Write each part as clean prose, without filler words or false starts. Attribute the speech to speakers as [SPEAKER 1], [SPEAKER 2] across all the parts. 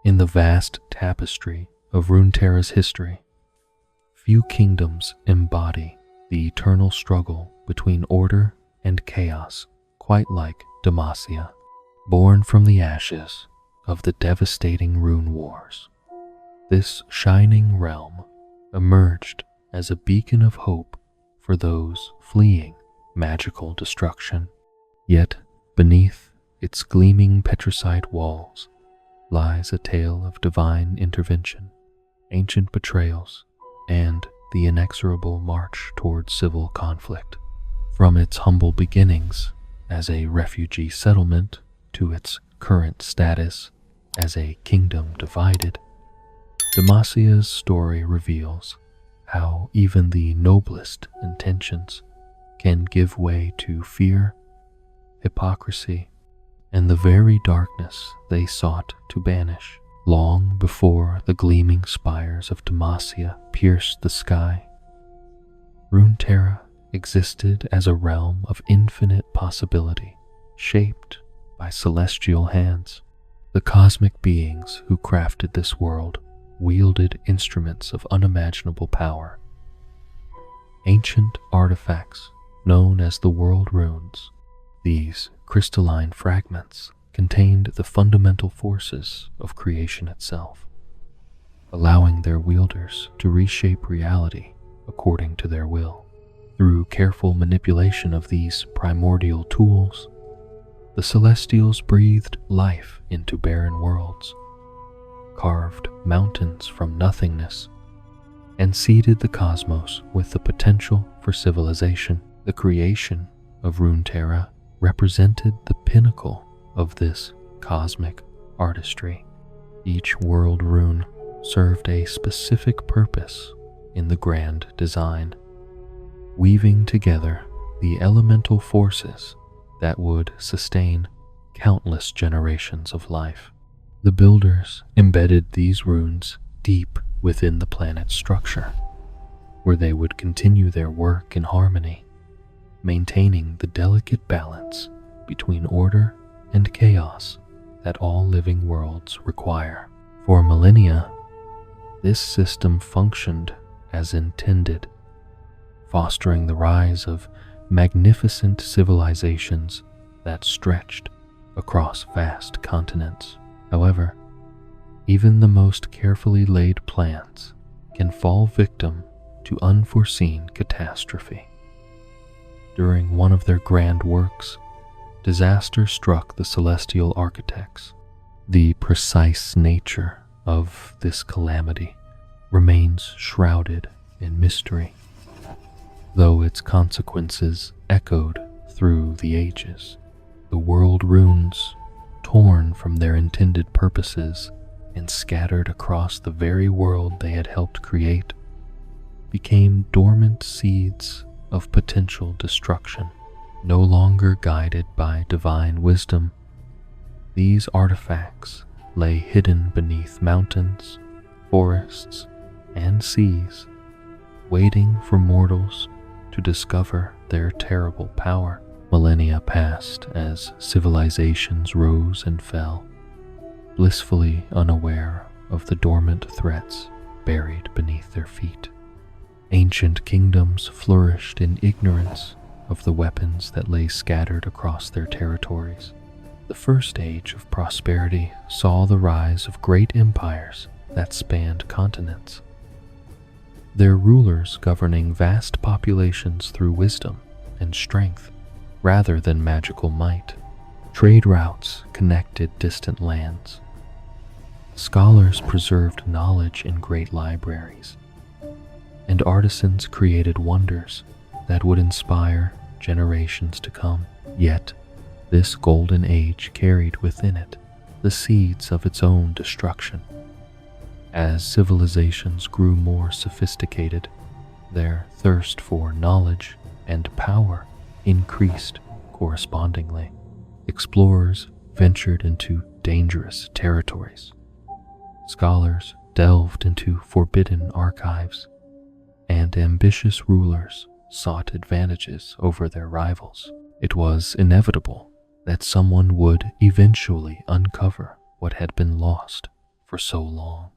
[SPEAKER 1] In the vast tapestry of Runeterra's history, few kingdoms embody the eternal struggle between order and chaos quite like Demacia, born from the ashes of the devastating rune wars. This shining realm emerged as a beacon of hope for those fleeing magical destruction. Yet beneath its gleaming petricite walls lies a tale of divine intervention, ancient betrayals, and the inexorable march toward civil conflict. From its humble beginnings as a refugee settlement to its current status as a kingdom divided, Demacia's story reveals how even the noblest intentions can give way to fear, hypocrisy, and the very darkness they sought to banish. Long before the gleaming spires of Demacia pierced the sky, Runeterra existed as a realm of infinite possibility, shaped by celestial hands. The cosmic beings who crafted this world wielded instruments of unimaginable power. Ancient artifacts known as the world runes, these crystalline fragments contained the fundamental forces of creation itself, allowing their wielders to reshape reality according to their will. Through careful manipulation of these primordial tools, the Celestials breathed life into barren worlds, carved mountains from nothingness, and seeded the cosmos with the potential for civilization. The creation of Runeterra represented the pinnacle of this cosmic artistry. Each world rune served a specific purpose in the grand design, weaving together the elemental forces that would sustain countless generations of life. The builders embedded these runes deep within the planet's structure, where they would continue their work in harmony, maintaining the delicate balance between order and chaos that all living worlds require. For millennia, this system functioned as intended, fostering the rise of magnificent civilizations that stretched across vast continents. However, even the most carefully laid plans can fall victim to unforeseen catastrophe. During one of their grand works, disaster struck the celestial architects. The precise nature of this calamity remains shrouded in mystery, though its consequences echoed through the ages. The world runes, torn from their intended purposes and scattered across the very world they had helped create, became dormant seeds of potential destruction. No longer guided by divine wisdom, these artifacts lay hidden beneath mountains, forests, and seas, waiting for mortals to discover their terrible power. Millennia passed as civilizations rose and fell, blissfully unaware of the dormant threats buried beneath their feet. Ancient kingdoms flourished in ignorance of the weapons that lay scattered across their territories. The first age of prosperity saw the rise of great empires that spanned continents, their rulers governing vast populations through wisdom and strength rather than magical might. Trade routes connected distant lands. Scholars preserved knowledge in great libraries, and artisans created wonders that would inspire generations to come. Yet, this golden age carried within it the seeds of its own destruction. As civilizations grew more sophisticated, their thirst for knowledge and power increased correspondingly. Explorers ventured into dangerous territories. Scholars delved into forbidden archives, and ambitious rulers sought advantages over their rivals. It was inevitable that someone would eventually uncover what had been lost for so long.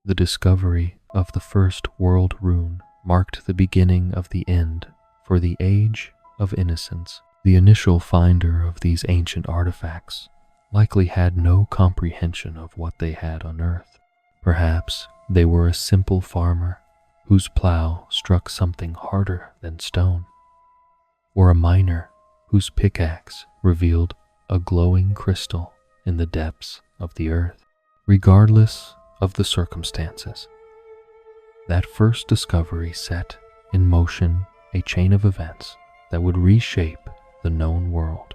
[SPEAKER 1] The discovery of the first world rune marked the beginning of the end for the Age of Innocence. The initial finder of these ancient artifacts likely had no comprehension of what they had unearthed. Perhaps they were a simple farmer whose plow struck something harder than stone, or a miner whose pickaxe revealed a glowing crystal in the depths of the earth. Regardless of the circumstances, that first discovery set in motion a chain of events that would reshape the known world.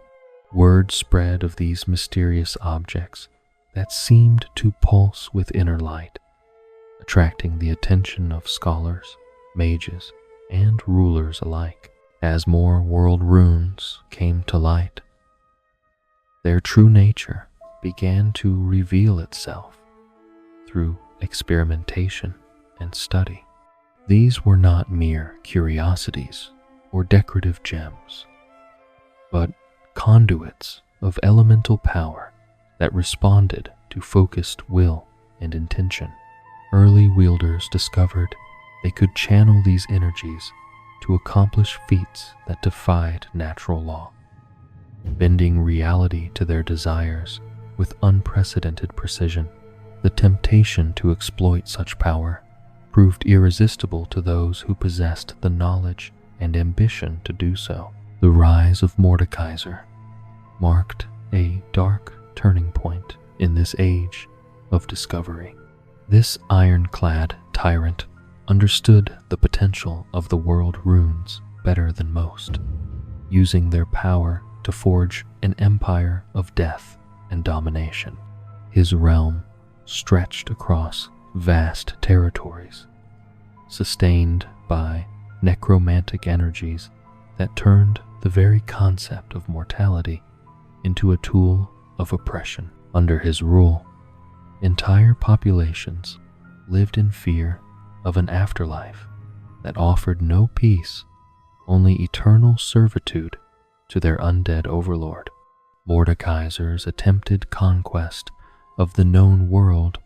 [SPEAKER 1] Word spread of these mysterious objects that seemed to pulse with inner light, attracting the attention of scholars, mages, and rulers alike. As more world runes came to light, their true nature began to reveal itself through experimentation and study. These were not mere curiosities or decorative gems, but conduits of elemental power that responded to focused will and intention. Early wielders discovered they could channel these energies to accomplish feats that defied natural law, bending reality to their desires with unprecedented precision. The temptation to exploit such power proved irresistible to those who possessed the knowledge and ambition to do so. The rise of Mordekaiser marked a dark turning point in this age of discovery. This ironclad tyrant understood the potential of the world runes better than most, using their power to forge an empire of death and domination. His realm stretched across vast territories, sustained by necromantic energies that turned the very concept of mortality into a tool of oppression. Under his rule, entire populations lived in fear of an afterlife that offered no peace, only eternal servitude to their undead overlord. Mordekaiser's attempted conquest of the known world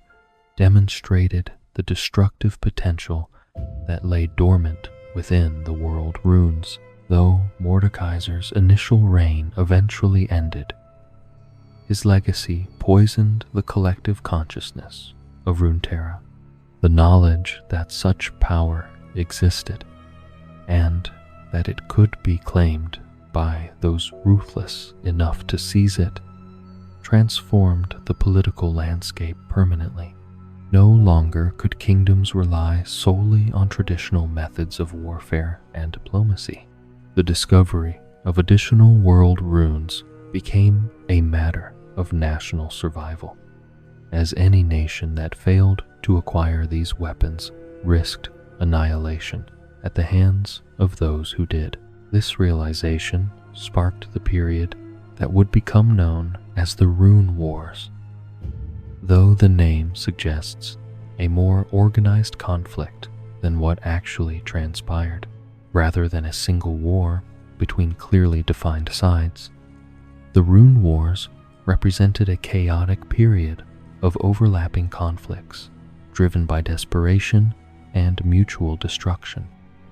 [SPEAKER 1] demonstrated the destructive potential that lay dormant within the world runes. Though Mordekaiser's initial reign eventually ended, his legacy poisoned the collective consciousness of Runeterra. The knowledge that such power existed and that it could be claimed by those ruthless enough to seize it transformed the political landscape permanently. No longer could kingdoms rely solely on traditional methods of warfare and diplomacy. The discovery of additional world runes became a matter of national survival, as any nation that failed to acquire these weapons risked annihilation at the hands of those who did. This realization sparked the period that would become known as the Rune Wars. Though the name suggests a more organized conflict than what actually transpired, rather than a single war between clearly defined sides, the Rune Wars represented a chaotic period of overlapping conflicts driven by desperation and mutual destruction.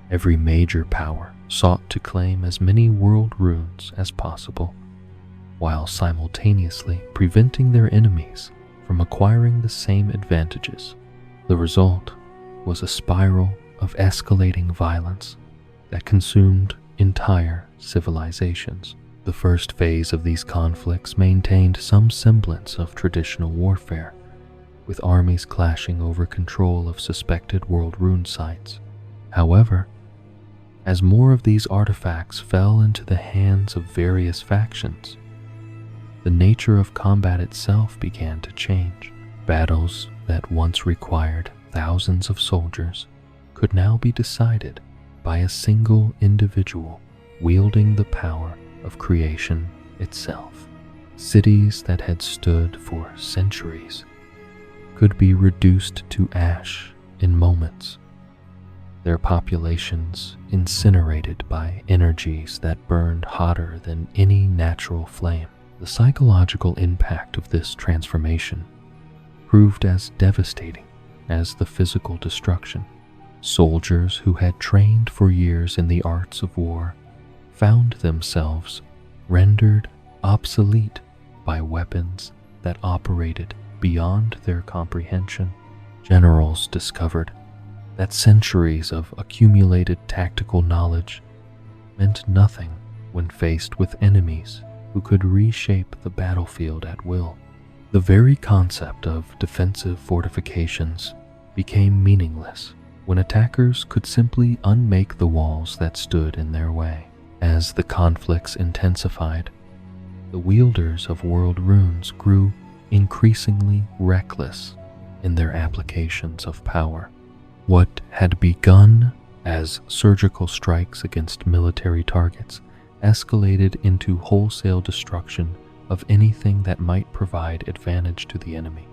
[SPEAKER 1] Every major power sought to claim as many world runes as possible, while simultaneously preventing their enemies from acquiring the same advantages. The result was a spiral of escalating violence that consumed entire civilizations. The first phase of these conflicts maintained some semblance of traditional warfare, with armies clashing over control of suspected world rune sites. However, as more of these artifacts fell into the hands of various factions, the nature of combat itself began to change. Battles that once required thousands of soldiers could now be decided by a single individual wielding the power of creation itself. Cities that had stood for centuries could be reduced to ash in moments, their populations incinerated by energies that burned hotter than any natural flame. The psychological impact of this transformation proved as devastating as the physical destruction. Soldiers who had trained for years in the arts of war found themselves rendered obsolete by weapons that operated beyond their comprehension. Generals discovered that centuries of accumulated tactical knowledge meant nothing when faced with enemies who could reshape the battlefield at will. The very concept of defensive fortifications became meaningless when attackers could simply unmake the walls that stood in their way. As the conflicts intensified, the wielders of world runes grew increasingly reckless in their applications of power. What had begun as surgical strikes against military targets escalated into wholesale destruction of anything that might provide advantage to the enemy.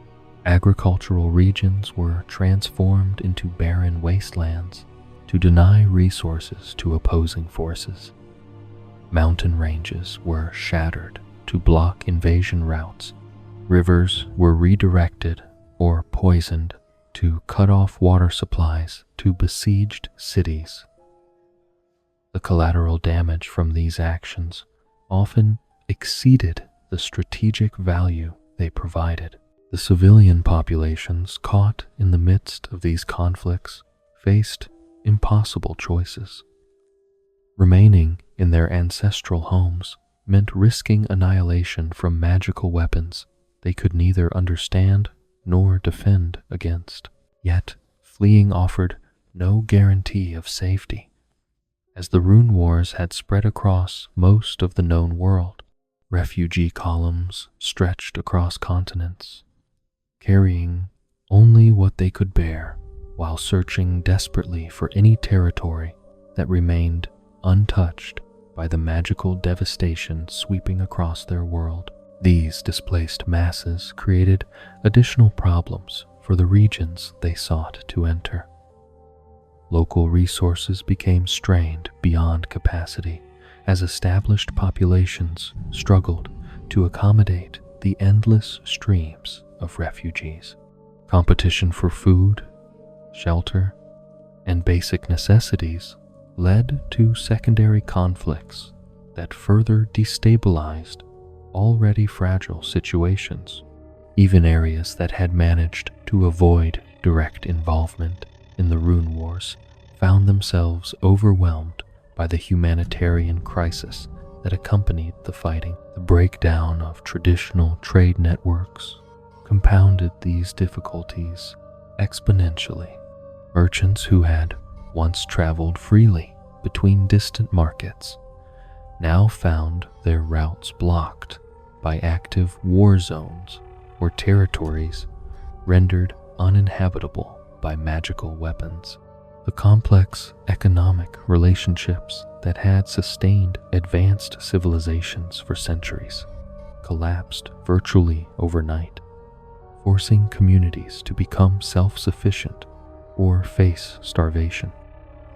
[SPEAKER 1] Agricultural regions were transformed into barren wastelands to deny resources to opposing forces. Mountain ranges were shattered to block invasion routes. Rivers were redirected or poisoned to cut off water supplies to besieged cities. The collateral damage from these actions often exceeded the strategic value they provided. The civilian populations caught in the midst of these conflicts faced impossible choices. Remaining in their ancestral homes meant risking annihilation from magical weapons they could neither understand nor defend against. Yet, fleeing offered no guarantee of safety, as the rune wars had spread across most of the known world. Refugee columns stretched across continents, carrying only what they could bear while searching desperately for any territory that remained untouched by the magical devastation sweeping across their world. These displaced masses created additional problems for the regions they sought to enter. Local resources became strained beyond capacity as established populations struggled to accommodate the endless streams of refugees. Competition for food, shelter, and basic necessities led to secondary conflicts that further destabilized already fragile situations. Even areas that had managed to avoid direct involvement in the rune wars found themselves overwhelmed by the humanitarian crisis that accompanied the fighting. The breakdown of traditional trade networks compounded these difficulties exponentially. Merchants who had once traveled freely between distant markets now found their routes blocked by active war zones or territories rendered uninhabitable by magical weapons. The complex economic relationships that had sustained advanced civilizations for centuries collapsed virtually overnight, forcing communities to become self-sufficient or face starvation.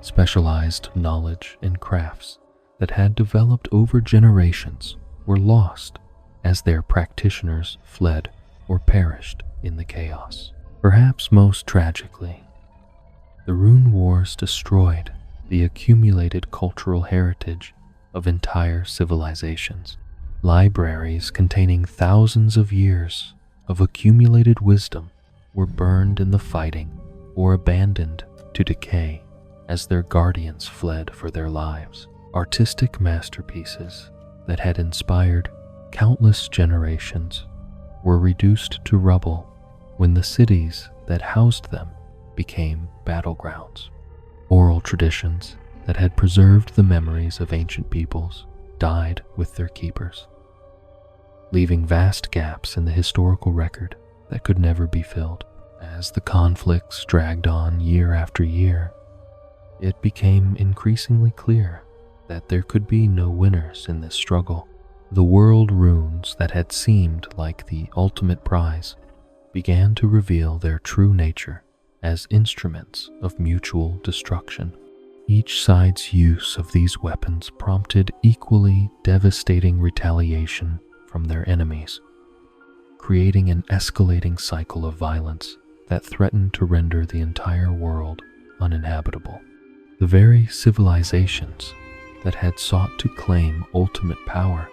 [SPEAKER 1] Specialized knowledge and crafts that had developed over generations were lost as their practitioners fled or perished in the chaos. Perhaps most tragically, the rune wars destroyed the accumulated cultural heritage of entire civilizations. Libraries containing thousands of years of accumulated wisdom were burned in the fighting or abandoned to decay as their guardians fled for their lives. Artistic masterpieces that had inspired countless generations were reduced to rubble when the cities that housed them became battlegrounds. Oral traditions that had preserved the memories of ancient peoples died with their keepers, leaving vast gaps in the historical record that could never be filled. As the conflicts dragged on year after year, it became increasingly clear that there could be no winners in this struggle. The world runes that had seemed like the ultimate prize began to reveal their true nature as instruments of mutual destruction. Each side's use of these weapons prompted equally devastating retaliation from their enemies. creating an escalating cycle of violence that threatened to render the entire world uninhabitable. The very civilizations that had sought to claim ultimate power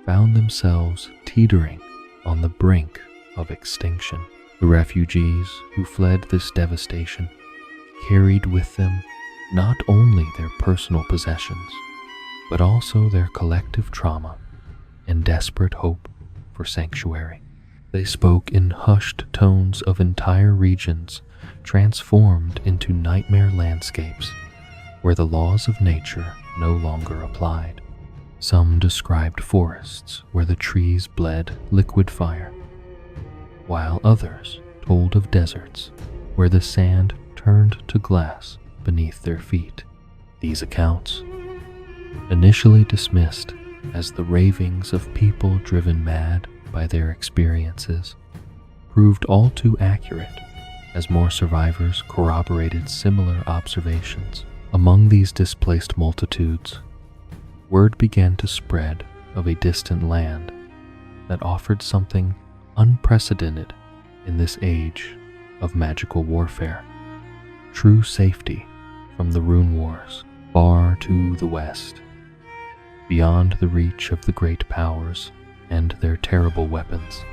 [SPEAKER 1] found themselves teetering on the brink of extinction. The refugees who fled this devastation carried with them not only their personal possessions, but also their collective trauma and desperate hope for sanctuary. They spoke in hushed tones of entire regions transformed into nightmare landscapes where the laws of nature no longer applied. Some described forests where the trees bled liquid fire, while others told of deserts where the sand turned to glass beneath their feet. These accounts, initially dismissed as the ravings of people driven mad by their experiences, proved all too accurate as more survivors corroborated similar observations. Among these displaced multitudes, word began to spread of a distant land that offered something unprecedented in this age of magical warfare: true safety from the rune wars far to the west, beyond the reach of the great powers and their terrible weapons.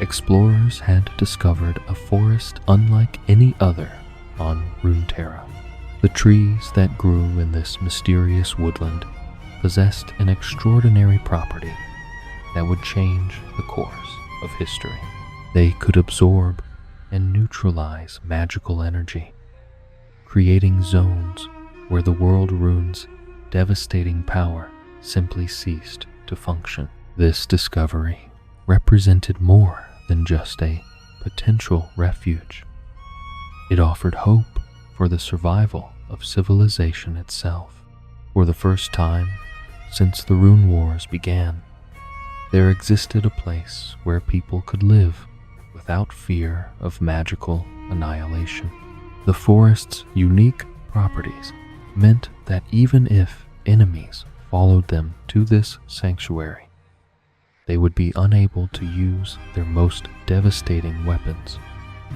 [SPEAKER 1] Explorers had discovered a forest unlike any other on Runeterra. The trees that grew in this mysterious woodland possessed an extraordinary property that would change the course of history. They could absorb and neutralize magical energy, creating zones where the world rune's devastating power simply ceased to function. This discovery represented more than just a potential refuge. It offered hope for the survival of civilization itself. For the first time since the Rune Wars began, there existed a place where people could live without fear of magical annihilation. The forest's unique properties meant that even if enemies followed them to this sanctuary, they would be unable to use their most devastating weapons.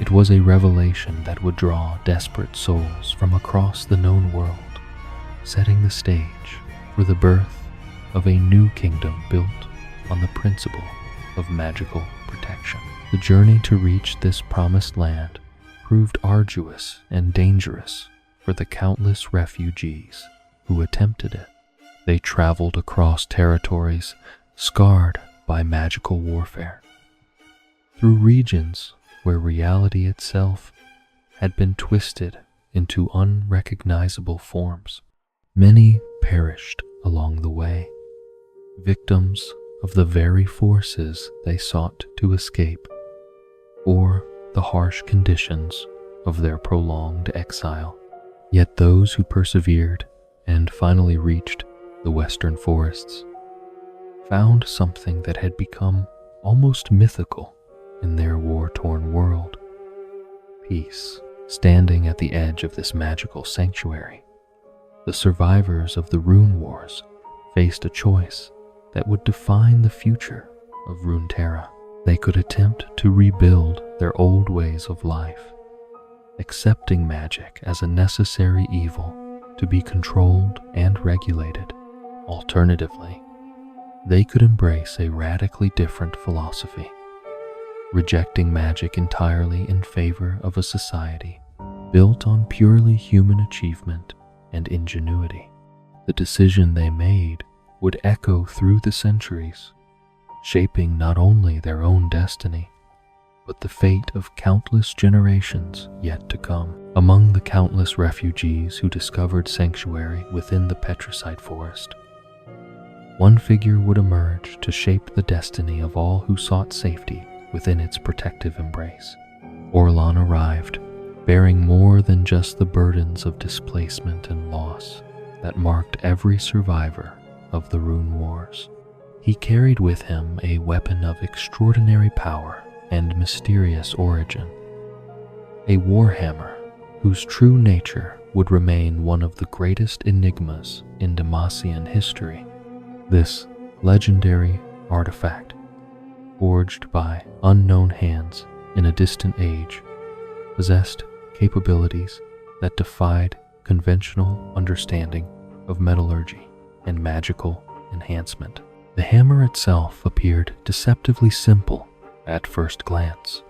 [SPEAKER 1] It was a revelation that would draw desperate souls from across the known world, setting the stage for the birth of a new kingdom built on the principle of magical protection. The journey to reach this promised land proved arduous and dangerous for the countless refugees who attempted it. They traveled across territories scarred by magical warfare, through regions where reality itself had been twisted into unrecognizable forms. Many perished along the way, victims of the very forces they sought to escape, or the harsh conditions of their prolonged exile. Yet those who persevered and finally reached the western forests found something that had become almost mythical in their war-torn world: peace. Standing at the edge of this magical sanctuary, the survivors of the Rune Wars faced a choice that would define the future of Runeterra. They could attempt to rebuild their old ways of life, accepting magic as a necessary evil to be controlled and regulated. Alternatively, they could embrace a radically different philosophy, rejecting magic entirely in favor of a society built on purely human achievement and ingenuity. The decision they made would echo through the centuries, shaping not only their own destiny, but the fate of countless generations yet to come. Among the countless refugees who discovered sanctuary within the Petricite Forest, one figure would emerge to shape the destiny of all who sought safety within its protective embrace. Orlan arrived, bearing more than just the burdens of displacement and loss that marked every survivor of the Rune Wars. He carried with him a weapon of extraordinary power and mysterious origin, a warhammer whose true nature would remain one of the greatest enigmas in Demacian history. This legendary artifact forged by unknown hands in a distant age, possessed capabilities that defied conventional understanding of metallurgy and magical enhancement. The hammer itself appeared deceptively simple at first glance,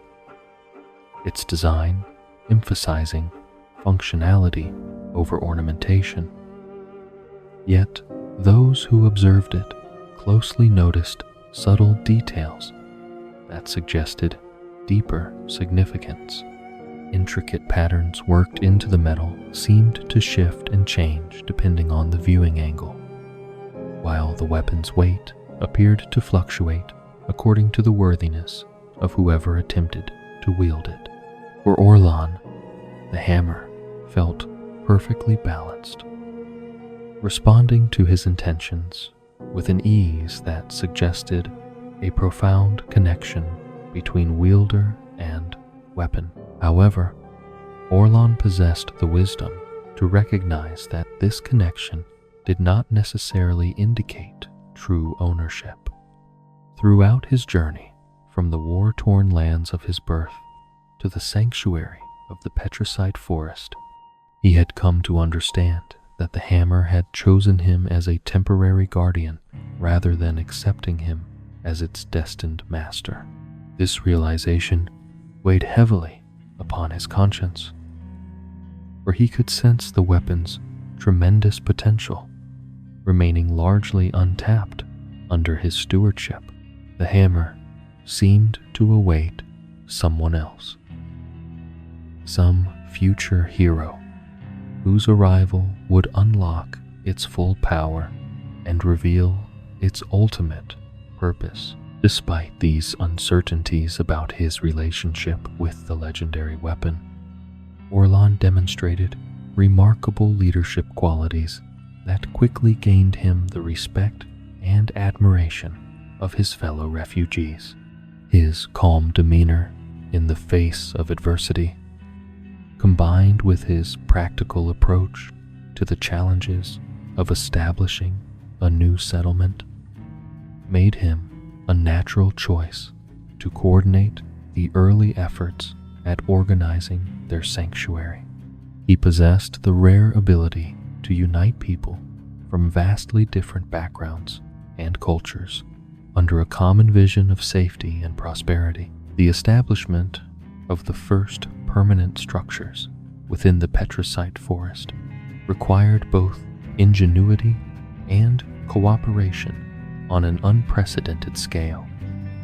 [SPEAKER 1] its design emphasizing functionality over ornamentation. Yet, those who observed it closely noticed subtle details that suggested deeper significance. Intricate patterns worked into the metal seemed to shift and change depending on the viewing angle, while the weapon's weight appeared to fluctuate according to the worthiness of whoever attempted to wield it. For Orlan, the hammer felt perfectly balanced, responding to his intentions with an ease that suggested a profound connection between wielder and weapon. However, Orlan possessed the wisdom to recognize that this connection did not necessarily indicate true ownership. Throughout his journey from the war-torn lands of his birth to the sanctuary of the Petricite Forest, he had come to understand that the hammer had chosen him as a temporary guardian rather than accepting him as its destined master. This realization weighed heavily upon his conscience, for he could sense the weapon's tremendous potential remaining largely untapped under his stewardship. The hammer seemed to await someone else, some future hero whose arrival would unlock its full power and reveal its ultimate purpose. Despite these uncertainties about his relationship with the legendary weapon, Orlan demonstrated remarkable leadership qualities that quickly gained him the respect and admiration of his fellow refugees. His calm demeanor in the face of adversity, combined with his practical approach to the challenges of establishing a new settlement, made him a natural choice to coordinate the early efforts at organizing their sanctuary. He possessed the rare ability to unite people from vastly different backgrounds and cultures under a common vision of safety and prosperity. The establishment of the first permanent structures within the Petricite Forest required both ingenuity and cooperation on an unprecedented scale.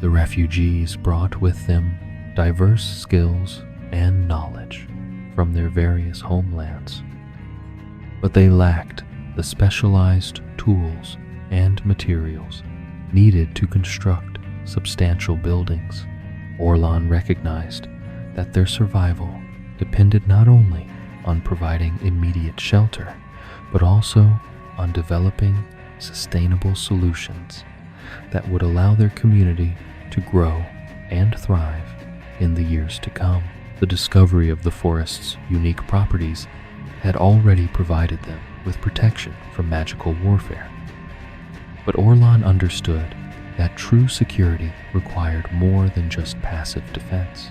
[SPEAKER 1] The refugees brought with them diverse skills and knowledge from their various homelands, but they lacked the specialized tools and materials needed to construct substantial buildings. Orlan recognized that their survival depended not only on providing immediate shelter, but also on developing sustainable solutions that would allow their community to grow and thrive in the years to come. The discovery of the forest's unique properties had already provided them with protection from magical warfare. But Orlan understood that true security required more than just passive defense.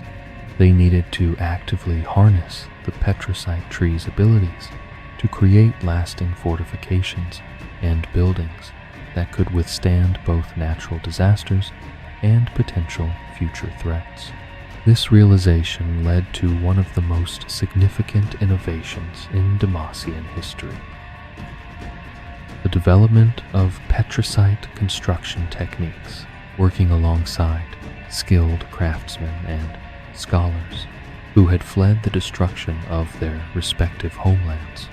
[SPEAKER 1] They needed to actively harness the Petricite tree's abilities to create lasting fortifications and buildings that could withstand both natural disasters and potential future threats. This realization led to one of the most significant innovations in Demacian history: the development of Petricite construction techniques, working alongside skilled craftsmen and scholars who had fled the destruction of their respective homelands.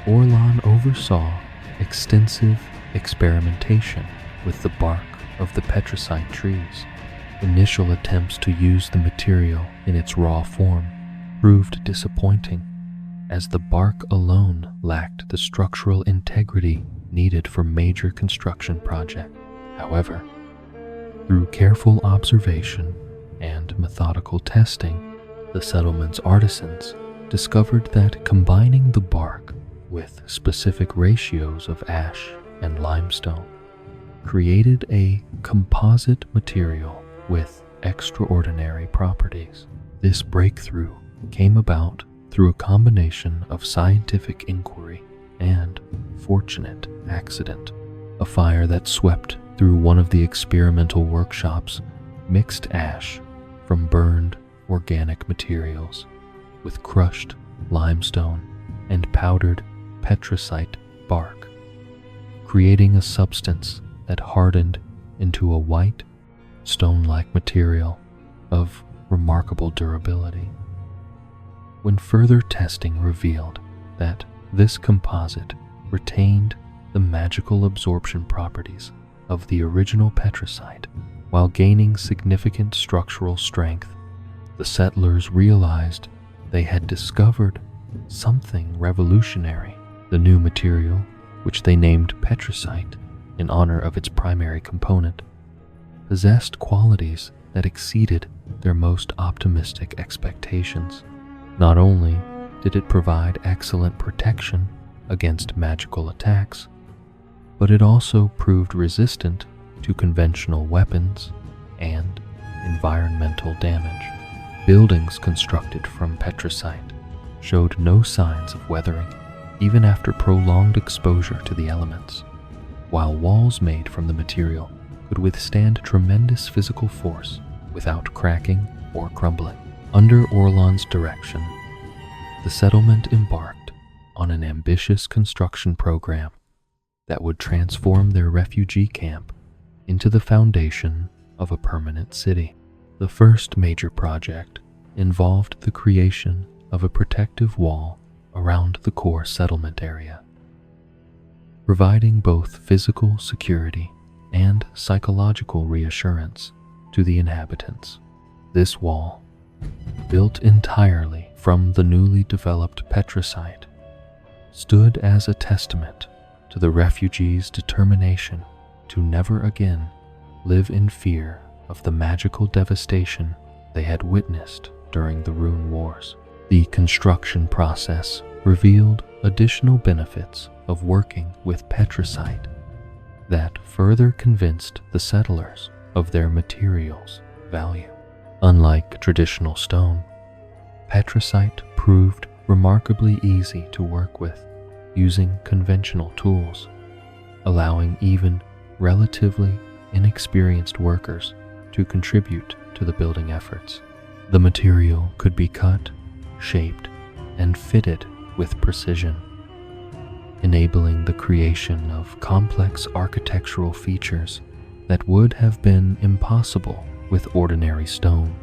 [SPEAKER 1] Orlan oversaw extensive experimentation with the bark of the Petricite trees. Initial attempts to use the material in its raw form proved disappointing, as the bark alone lacked the structural integrity needed for major construction projects. However, through careful observation and methodical testing, the settlement's artisans discovered that combining the bark with specific ratios of ash and limestone created a composite material with extraordinary properties. This breakthrough came about through a combination of scientific inquiry and fortunate accident. A fire that swept through one of the experimental workshops mixed ash from burned organic materials with crushed limestone and powdered petricite bark, creating a substance that hardened into a white, stone-like material of remarkable durability. When further testing revealed that this composite retained the magical absorption properties of the original petricite while gaining significant structural strength, the settlers realized they had discovered something revolutionary. The new material, which they named petricite in honor of its primary component, possessed qualities that exceeded their most optimistic expectations. Not only did it provide excellent protection against magical attacks, but it also proved resistant to conventional weapons and environmental damage. Buildings constructed from petricite showed no signs of weathering even after prolonged exposure to the elements, while walls made from the material could withstand tremendous physical force without cracking or crumbling. Under Orlan's direction, the settlement embarked on an ambitious construction program that would transform their refugee camp into the foundation of a permanent city. The first major project involved the creation of a protective wall around the core settlement area, providing both physical security and psychological reassurance to the inhabitants. This wall, built entirely from the newly developed petricite, stood as a testament to the refugees' determination to never again live in fear of the magical devastation they had witnessed during the Rune Wars. The construction process revealed additional benefits of working with petricite that further convinced the settlers of their material's value. Unlike traditional stone, petricite proved remarkably easy to work with using conventional tools, allowing even relatively inexperienced workers to contribute to the building efforts. The material could be cut, shaped, and fitted with precision, enabling the creation of complex architectural features that would have been impossible with ordinary stone.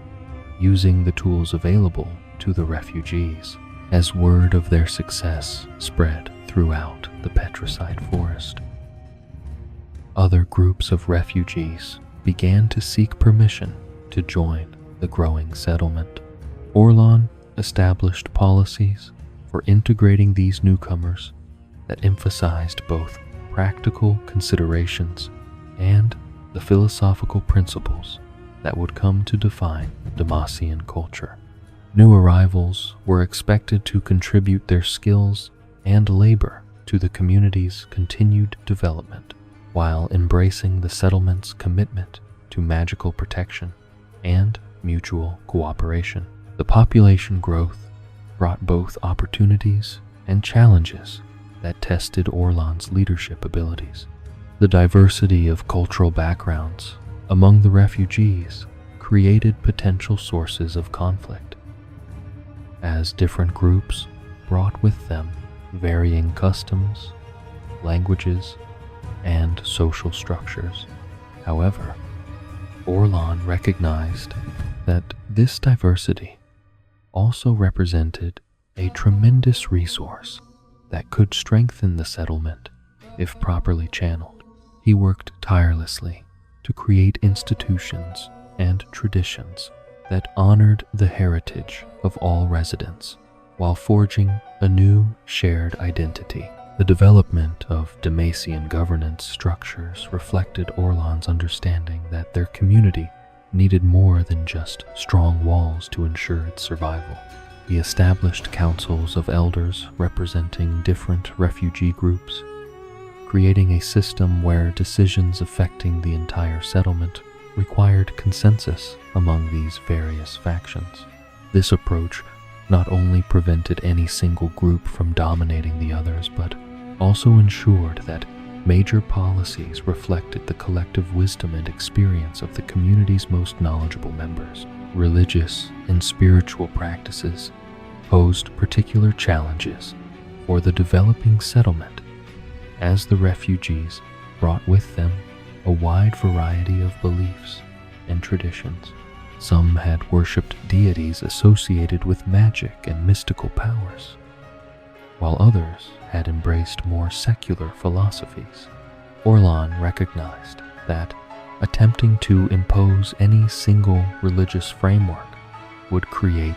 [SPEAKER 1] Using the tools available to the refugees, as word of their success spread throughout the petricite forest, other groups of refugees began to seek permission to join the growing settlement. Orlan established policies for integrating these newcomers that emphasized both practical considerations and the philosophical principles that would come to define Demacian culture. New arrivals were expected to contribute their skills and labor to the community's continued development, while embracing the settlement's commitment to magical protection and mutual cooperation. The population growth brought both opportunities and challenges that tested Orlan's leadership abilities. The diversity of cultural backgrounds among the refugees created potential sources of conflict, as different groups brought with them varying customs, languages, and social structures. However, Orlan recognized that this diversity also represented a tremendous resource that could strengthen the settlement if properly channeled. He worked tirelessly to create institutions and traditions that honored the heritage of all residents while forging a new shared identity. The development of Demacian governance structures reflected Orlan's understanding that their community needed more than just strong walls to ensure its survival. He established councils of elders representing different refugee groups, creating a system where decisions affecting the entire settlement required consensus among these various factions. This approach not only prevented any single group from dominating the others, but also ensured that major policies reflected the collective wisdom and experience of the community's most knowledgeable members. Religious and spiritual practices posed particular challenges for the developing settlement, as the refugees brought with them a wide variety of beliefs and traditions. Some had worshipped deities associated with magic and mystical powers, while others had embraced more secular philosophies. Orlan recognized that attempting to impose any single religious framework would create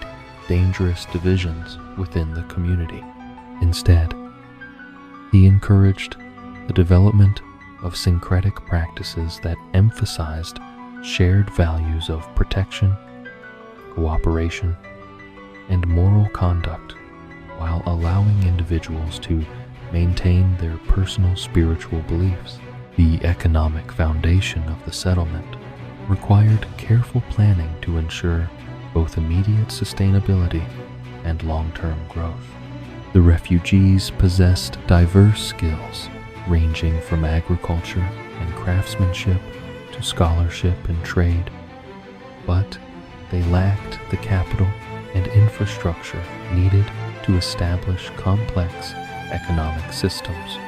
[SPEAKER 1] dangerous divisions within the community. Instead, he encouraged the development of syncretic practices that emphasized shared values of protection, cooperation, and moral conduct, while allowing individuals to maintain their personal spiritual beliefs. The economic foundation of the settlement required careful planning to ensure both immediate sustainability and long-term growth. The refugees possessed diverse skills, ranging from agriculture and craftsmanship to scholarship and trade, but they lacked the capital and infrastructure needed to establish complex economic systems.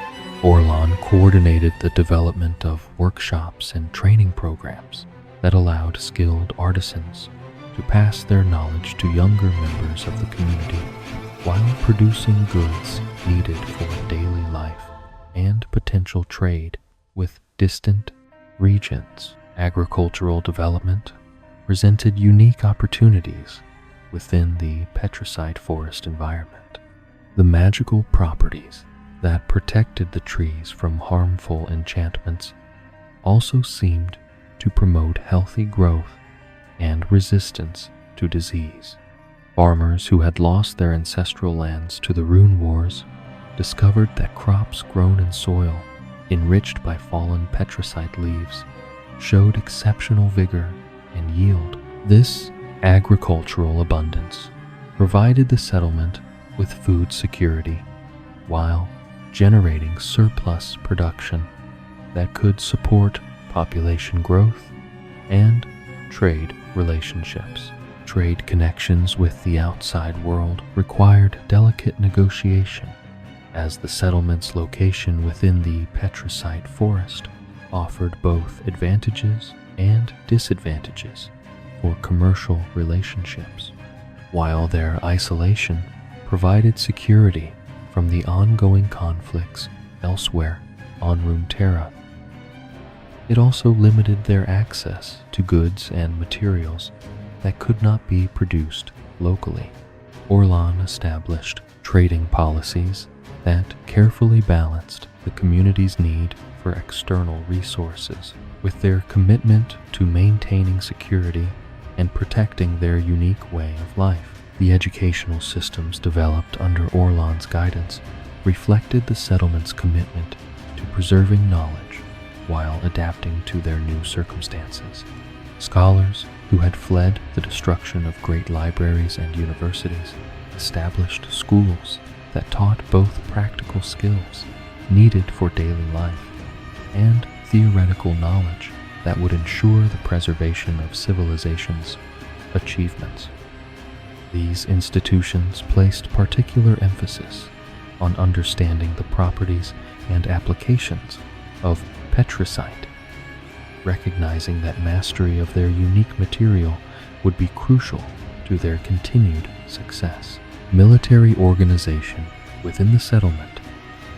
[SPEAKER 1] Orlan coordinated the development of workshops and training programs that allowed skilled artisans to pass their knowledge to younger members of the community while producing goods needed for daily life and potential trade with distant regions. Agricultural development presented unique opportunities within the petricite forest environment. The magical properties that protected the trees from harmful enchantments also seemed to promote healthy growth and resistance to disease. Farmers who had lost their ancestral lands to the rune wars discovered that crops grown in soil enriched by fallen petricite leaves showed exceptional vigor and yield. This agricultural abundance provided the settlement with food security while generating surplus production that could support population growth and trade relationships. Trade connections with the outside world required delicate negotiation, as the settlement's location within the petricite forest offered both advantages and disadvantages for commercial relationships, while their isolation provided security from the ongoing conflicts elsewhere on Runeterra. It also limited their access to goods and materials that could not be produced locally. Orlan established trading policies that carefully balanced the community's need for external resources with their commitment to maintaining security and protecting their unique way of life. The educational systems developed under Orlan's guidance reflected the settlement's commitment to preserving knowledge while adapting to their new circumstances. Scholars who had fled the destruction of great libraries and universities established schools that taught both practical skills needed for daily life and theoretical knowledge that would ensure the preservation of civilization's achievements. These institutions placed particular emphasis on understanding the properties and applications of petricite, recognizing that mastery of their unique material would be crucial to their continued success. Military organization within the settlement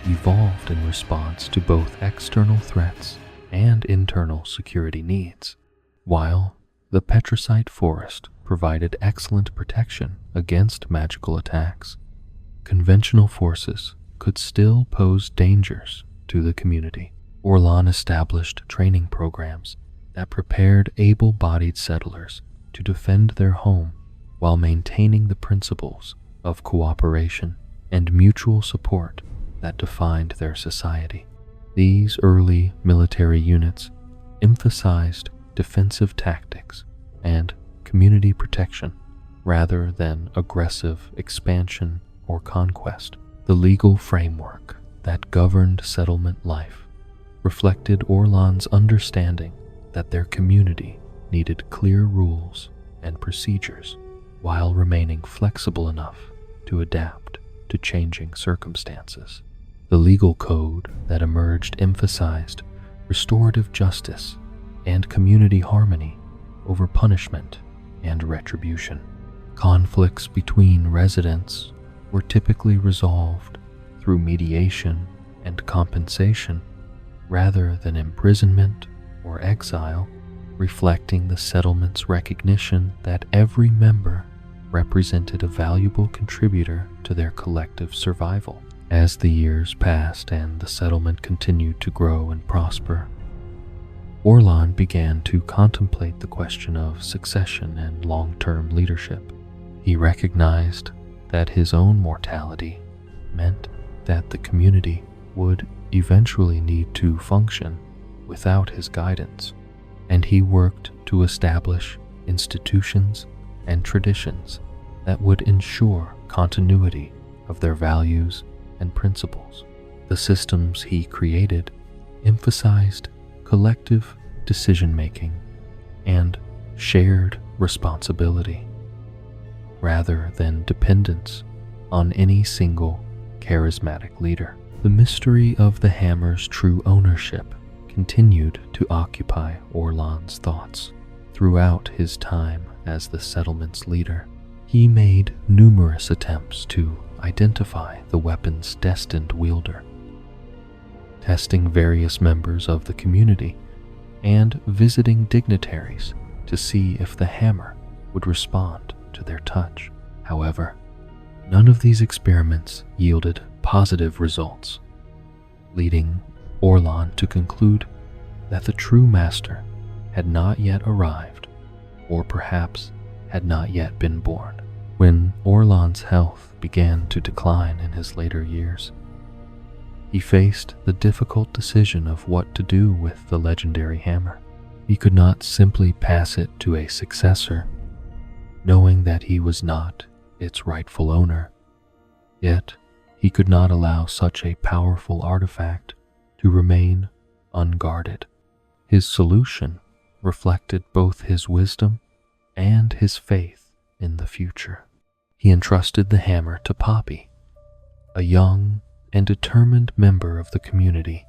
[SPEAKER 1] evolved in response to both external threats and internal security needs. While the petricite forest provided excellent protection against magical attacks, conventional forces could still pose dangers to the community. Orlan established training programs that prepared able-bodied settlers to defend their home while maintaining the principles of cooperation and mutual support that defined their society. These early military units emphasized defensive tactics and community protection rather than aggressive expansion or conquest. The legal framework that governed settlement life reflected Orlan's understanding that their community needed clear rules and procedures while remaining flexible enough to adapt to changing circumstances. The legal code that emerged emphasized restorative justice and community harmony over punishment and retribution. Conflicts between residents were typically resolved through mediation and compensation rather than imprisonment or exile, reflecting the settlement's recognition that every member represented a valuable contributor to their collective survival. As the years passed and the settlement continued to grow and prosper, Orlan began to contemplate the question of succession and long-term leadership. He recognized that his own mortality meant that the community would eventually need to function without his guidance, and he worked to establish institutions and traditions that would ensure continuity of their values and principles. The systems he created emphasized collective decision-making and shared responsibility, rather than dependence on any single charismatic leader. The mystery of the hammer's true ownership continued to occupy Orlan's thoughts throughout his time as the settlement's leader. He made numerous attempts to identify the weapon's destined wielder, testing various members of the community and visiting dignitaries to see if the hammer would respond to their touch. However, none of these experiments yielded positive results, leading Orlan to conclude that the true master had not yet arrived, or perhaps had not yet been born. When Orlan's health began to decline in his later years, he faced the difficult decision of what to do with the legendary hammer. He could not simply pass it to a successor, knowing that he was not its rightful owner. Yet, he could not allow such a powerful artifact to remain unguarded. His solution reflected both his wisdom and his faith in the future. He entrusted the hammer to Poppy, a young and determined member of the community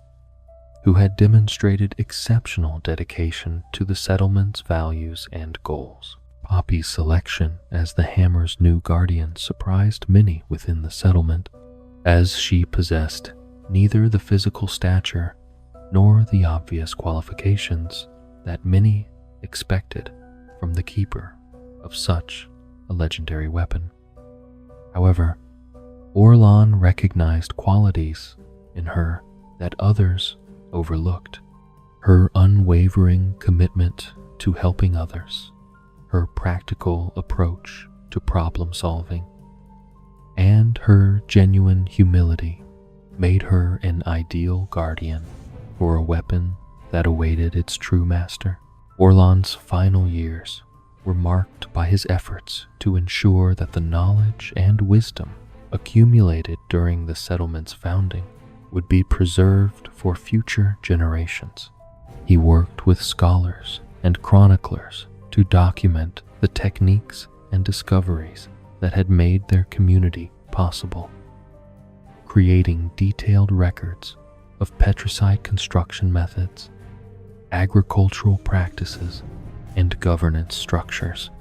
[SPEAKER 1] who had demonstrated exceptional dedication to the settlement's values and goals. Poppy's selection as the hammer's new guardian surprised many within the settlement, as she possessed neither the physical stature nor the obvious qualifications that many expected from the keeper of such a legendary weapon. However, Orlan recognized qualities in her that others overlooked. Her unwavering commitment to helping others, her practical approach to problem solving, and her genuine humility made her an ideal guardian for a weapon that awaited its true master. Orlan's final years were marked by his efforts to ensure that the knowledge and wisdom accumulated during the settlement's founding would be preserved for future generations. He worked with scholars and chroniclers to document the techniques and discoveries that had made their community possible, creating detailed records of petricide construction methods, agricultural practices, and governance structures.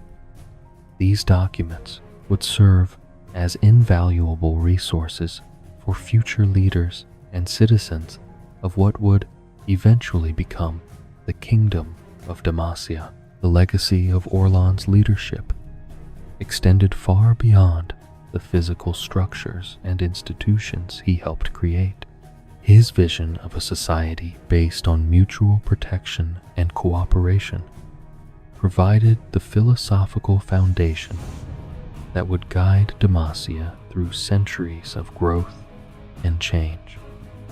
[SPEAKER 1] These documents would serve as invaluable resources for future leaders and citizens of what would eventually become the Kingdom of Demacia. The legacy of Orlan's leadership extended far beyond the physical structures and institutions he helped create. His vision of a society based on mutual protection and cooperation provided the philosophical foundation that would guide Demacia through centuries of growth and change.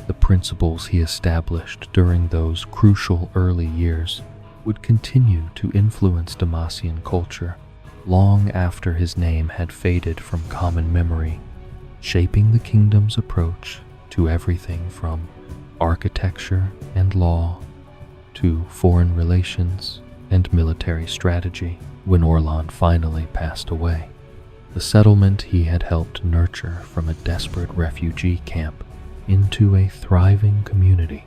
[SPEAKER 1] The principles he established during those crucial early years would continue to influence Demacian culture long after his name had faded from common memory, shaping the kingdom's approach to everything from architecture and law to foreign relations and military strategy. When Orlan finally passed away, the settlement he had helped nurture from a desperate refugee camp into a thriving community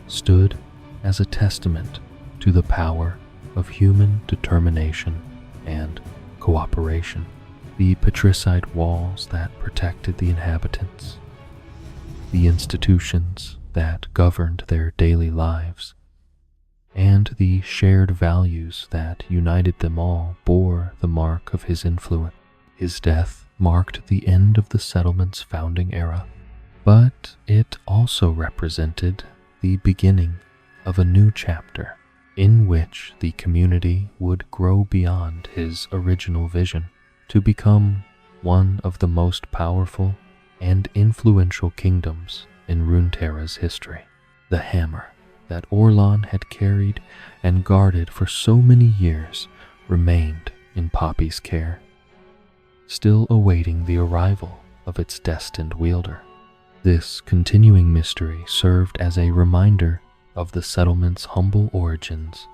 [SPEAKER 1] stood as a testament to the power of human determination and cooperation. The patricide walls that protected the inhabitants, the institutions that governed their daily lives, and the shared values that united them all bore the mark of his influence. His death marked the end of the settlement's founding era, but it also represented the beginning of a new chapter in which the community would grow beyond his original vision to become one of the most powerful and influential kingdoms in Runeterra's history. The hammer that Orlan had carried and guarded for so many years remained in Poppy's care, still awaiting the arrival of its destined wielder. This continuing mystery served as a reminder of the settlement's humble origins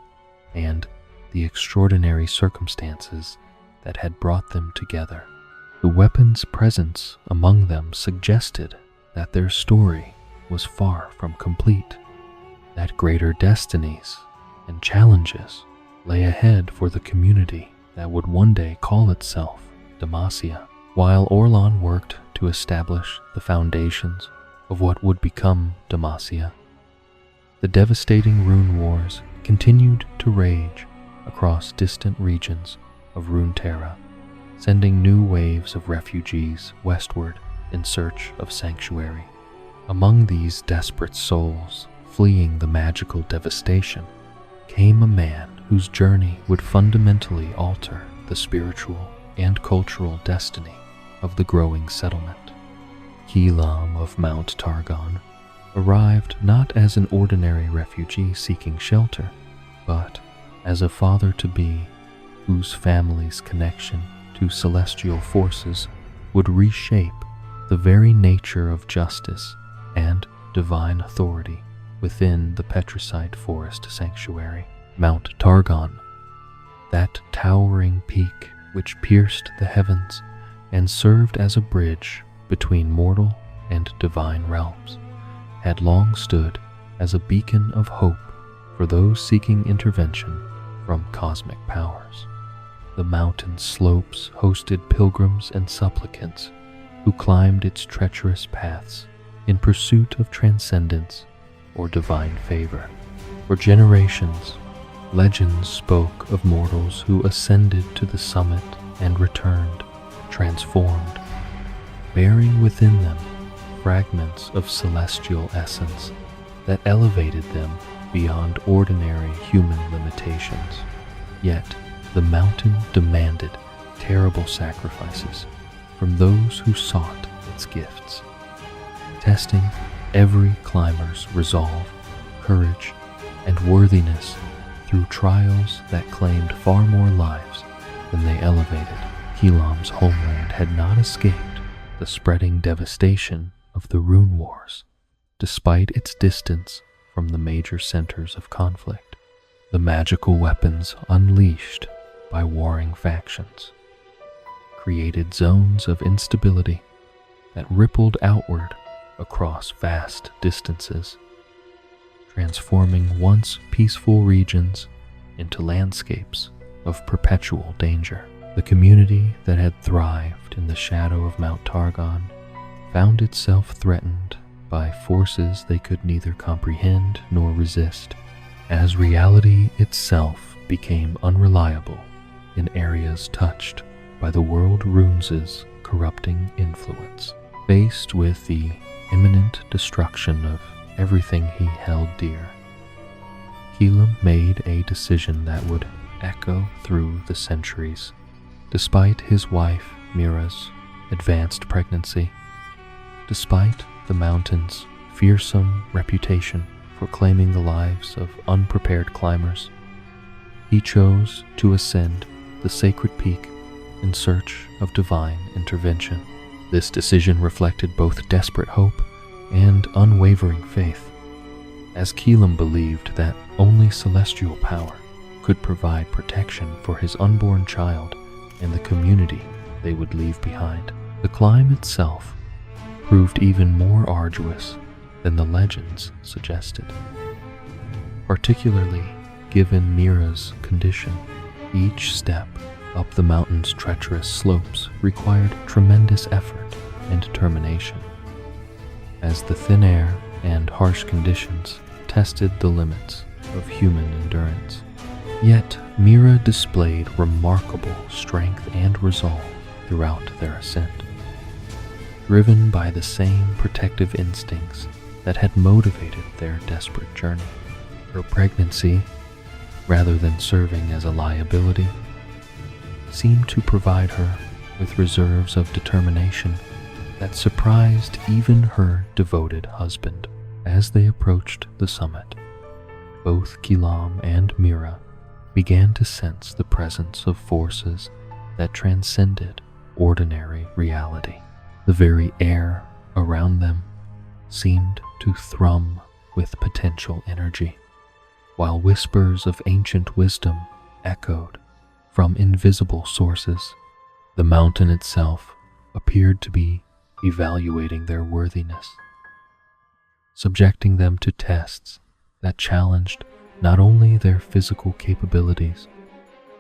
[SPEAKER 1] and the extraordinary circumstances that had brought them together. The weapon's presence among them suggested that their story was far from complete, that greater destinies and challenges lay ahead for the community that would one day call itself Demacia. While Orlan worked to establish the foundations of what would become Demacia, the devastating rune wars continued to rage across distant regions of Runeterra, sending new waves of refugees westward in search of sanctuary. Among these desperate souls fleeing the magical devastation came a man whose journey would fundamentally alter the spiritual and cultural destiny of the growing settlement. Helam of Mount Targon arrived not as an ordinary refugee seeking shelter, but as a father-to-be whose family's connection to celestial forces would reshape the very nature of justice and divine authority within the Petricide Forest Sanctuary. Mount Targon, that towering peak which pierced the heavens and served as a bridge between mortal and divine realms, had long stood as a beacon of hope for those seeking intervention from cosmic powers. The mountain slopes hosted pilgrims and supplicants who climbed its treacherous paths in pursuit of transcendence or divine favor. For generations, legends spoke of mortals who ascended to the summit and returned, transformed, bearing within them fragments of celestial essence that elevated them beyond ordinary human limitations. Yet, the mountain demanded terrible sacrifices from those who sought its gifts, testing every climber's resolve, courage, and worthiness through trials that claimed far more lives than they elevated. Helam's homeland had not escaped the spreading devastation of the Rune Wars, despite its distance from the major centers of conflict. The magical weapons unleashed by warring factions created zones of instability that rippled outward across vast distances, transforming once peaceful regions into landscapes of perpetual danger. The community that had thrived in the shadow of Mount Targon found itself threatened by forces they could neither comprehend nor resist, as reality itself became unreliable in areas touched by the world runes' corrupting influence. Faced with the imminent destruction of everything he held dear, Helam made a decision that would echo through the centuries. Despite his wife Mira's advanced pregnancy, despite the mountain's fearsome reputation for claiming the lives of unprepared climbers, he chose to ascend the sacred peak in search of divine intervention. This decision reflected both desperate hope and unwavering faith, as Keelam believed that only celestial power could provide protection for his unborn child and the community they would leave behind. The climb itself proved even more arduous than the legends suggested, particularly given Mira's condition. Each step up the mountain's treacherous slopes required tremendous effort and determination, as the thin air and harsh conditions tested the limits of human endurance. Yet Mira displayed remarkable strength and resolve throughout their ascent, driven by the same protective instincts that had motivated their desperate journey. Her pregnancy, rather than serving as a liability, seemed to provide her with reserves of determination that surprised even her devoted husband. As they approached the summit, both Keelam and Mira began to sense the presence of forces that transcended ordinary reality. The very air around them seemed to thrum with potential energy, while whispers of ancient wisdom echoed from invisible sources. The mountain itself appeared to be evaluating their worthiness, subjecting them to tests that challenged not only their physical capabilities,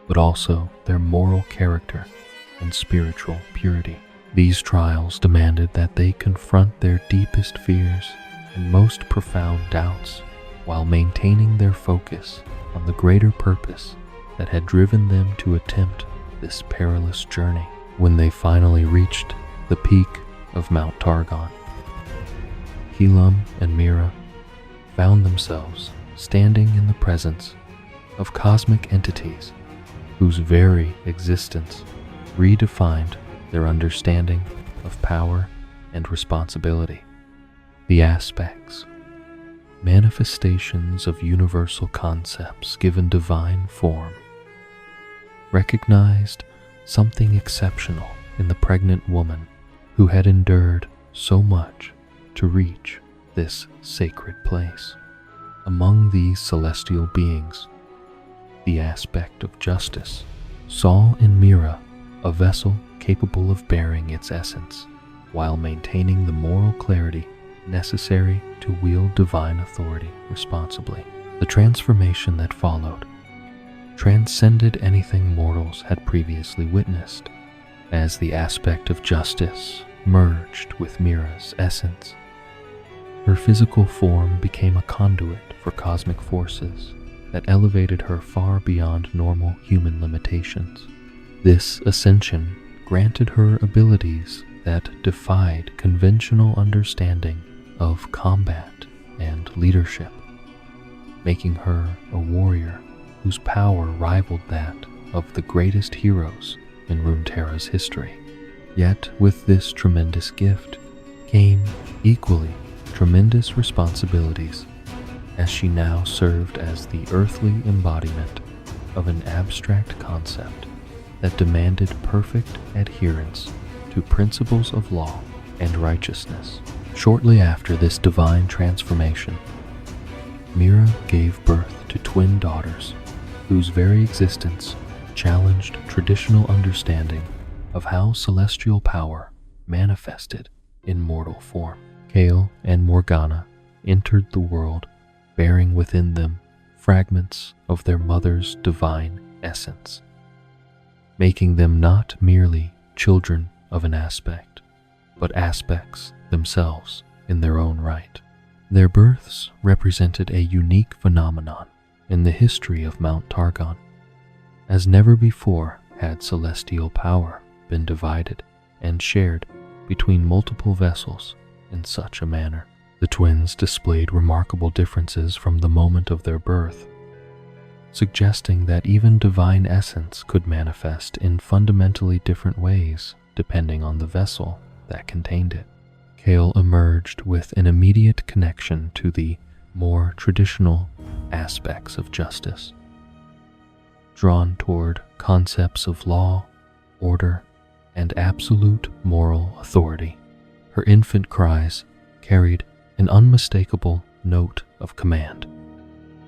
[SPEAKER 1] but also their moral character and spiritual purity. These trials demanded that they confront their deepest fears and most profound doubts while maintaining their focus on the greater purpose that had driven them to attempt this perilous journey. When they finally reached the peak of Mount Targon, Keelam and Mira found themselves standing in the presence of cosmic entities whose very existence redefined their understanding of power and responsibility. The aspects, manifestations of universal concepts given divine form, recognized something exceptional in the pregnant woman who had endured so much to reach this sacred place. Among these celestial beings, the aspect of justice saw in Mira a vessel capable of bearing its essence while maintaining the moral clarity necessary to wield divine authority responsibly. The transformation that followed transcended anything mortals had previously witnessed, as the aspect of justice merged with Mira's essence. Her physical form became a conduit for cosmic forces that elevated her far beyond normal human limitations. This ascension granted her abilities that defied conventional understanding of combat and leadership, making her a warrior whose power rivaled that of the greatest heroes in Runeterra's history. Yet with this tremendous gift came equally tremendous responsibilities, as she now served as the earthly embodiment of an abstract concept that demanded perfect adherence to principles of law and righteousness. Shortly after this divine transformation, Mira gave birth to twin daughters whose very existence challenged traditional understanding of how celestial power manifested in mortal form. Kale and Morgana entered the world bearing within them fragments of their mother's divine essence, making them not merely children of an aspect, but aspects themselves in their own right. Their births represented a unique phenomenon in the history of Mount Targon, as never before had celestial power been divided and shared between multiple vessels in such a manner. The twins displayed remarkable differences from the moment of their birth, suggesting that even divine essence could manifest in fundamentally different ways depending on the vessel that contained it. Kale emerged with an immediate connection to the more traditional aspects of justice, drawn toward concepts of law, order, and absolute moral authority. Her infant cries carried an unmistakable note of command,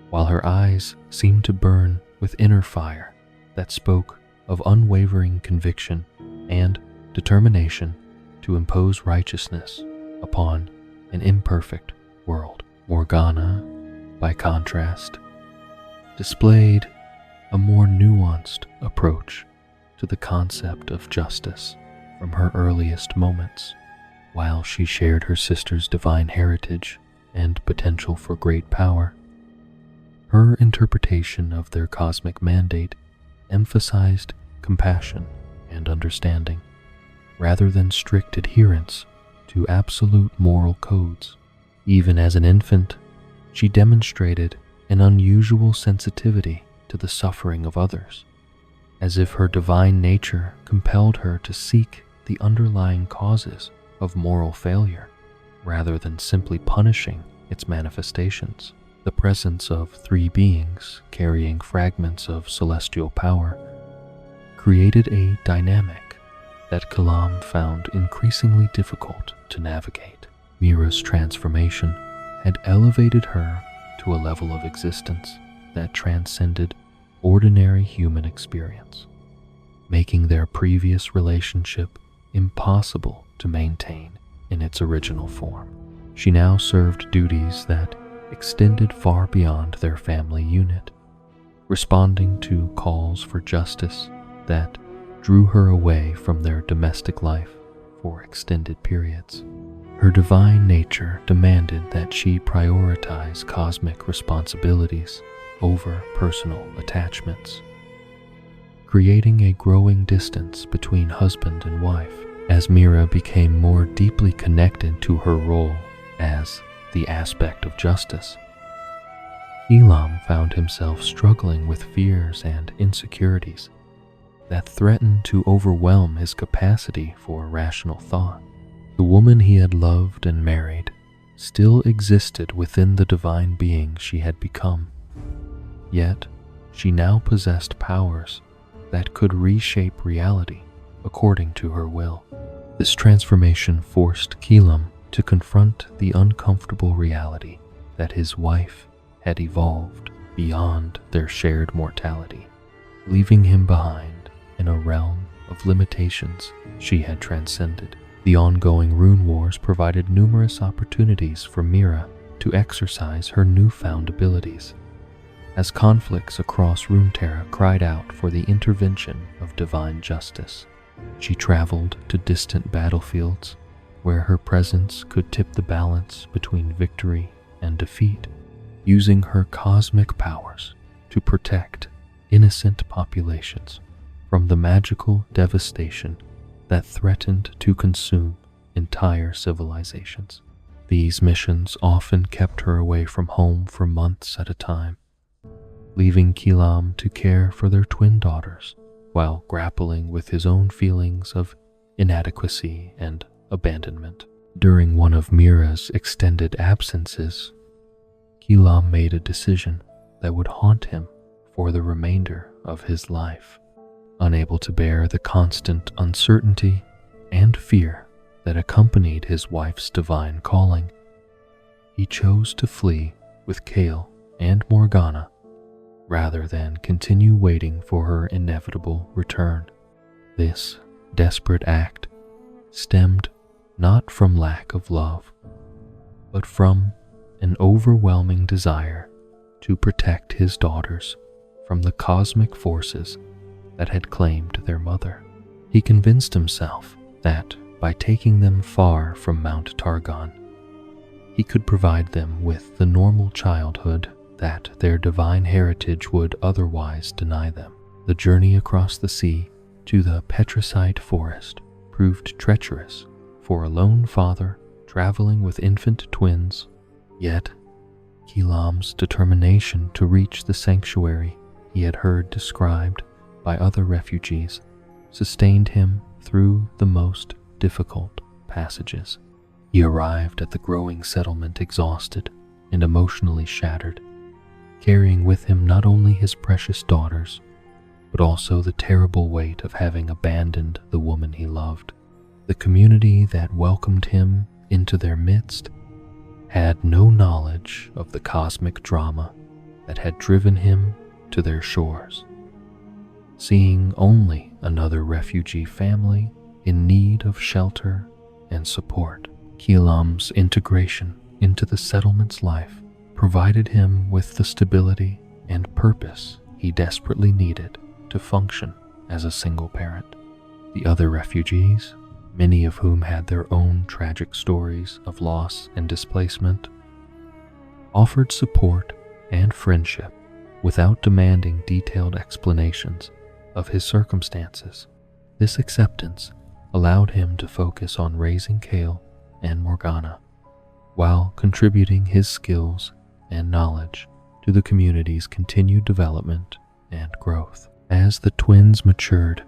[SPEAKER 1] while her eyes seemed to burn with inner fire that spoke of unwavering conviction and determination to impose righteousness upon an imperfect world. Morgana, by contrast, displayed a more nuanced approach to the concept of justice from her earliest moments. While she shared her sister's divine heritage and potential for great power, her interpretation of their cosmic mandate emphasized compassion and understanding, rather than strict adherence to absolute moral codes. Even as an infant, she demonstrated an unusual sensitivity to the suffering of others, as if her divine nature compelled her to seek the underlying causes of moral failure, rather than simply punishing its manifestations. The presence of three beings carrying fragments of celestial power created a dynamic that Kalam found increasingly difficult to navigate. Mira's transformation had elevated her to a level of existence that transcended ordinary human experience, making their previous relationship impossible to maintain in its original form. She now served duties that extended far beyond their family unit, responding to calls for justice that drew her away from their domestic life for extended periods. Her divine nature demanded that she prioritize cosmic responsibilities over personal attachments, creating a growing distance between husband and wife. As Mira became more deeply connected to her role as the aspect of justice, Elam found himself struggling with fears and insecurities that threatened to overwhelm his capacity for rational thought. The woman he had loved and married still existed within the divine being she had become, yet she now possessed powers that could reshape reality according to her will. This transformation forced Keelam to confront the uncomfortable reality that his wife had evolved beyond their shared mortality, leaving him behind in a realm of limitations she had transcended. The ongoing rune wars provided numerous opportunities for Mira to exercise her newfound abilities, as conflicts across Runeterra cried out for the intervention of divine justice. She traveled to distant battlefields where her presence could tip the balance between victory and defeat, using her cosmic powers to protect innocent populations from the magical devastation that threatened to consume entire civilizations. These missions often kept her away from home for months at a time, leaving Keelam to care for their twin daughters while grappling with his own feelings of inadequacy and abandonment. During one of Mira's extended absences, Keelam made a decision that would haunt him for the remainder of his life. Unable to bear the constant uncertainty and fear that accompanied his wife's divine calling, he chose to flee with Kale and Morgana rather than continue waiting for her inevitable return. This desperate act stemmed not from lack of love, but from an overwhelming desire to protect his daughters from the cosmic forces that had claimed their mother. He convinced himself that by taking them far from Mount Targon, he could provide them with the normal childhood that their divine heritage would otherwise deny them. The journey across the sea to the Petricite forest proved treacherous for a lone father traveling with infant twins, yet Keelam's determination to reach the sanctuary he had heard described by other refugees sustained him through the most difficult passages. He arrived at the growing settlement exhausted and emotionally shattered, carrying with him not only his precious daughters, but also the terrible weight of having abandoned the woman he loved. The community that welcomed him into their midst had no knowledge of the cosmic drama that had driven him to their shores. Seeing only another refugee family in need of shelter and support, Kielam's integration into the settlement's life provided him with the stability and purpose he desperately needed to function as a single parent. The other refugees, many of whom had their own tragic stories of loss and displacement, offered support and friendship without demanding detailed explanations of his circumstances. This acceptance allowed him to focus on raising Kale and Morgana, while contributing his skills and knowledge to the community's continued development and growth. As the twins matured,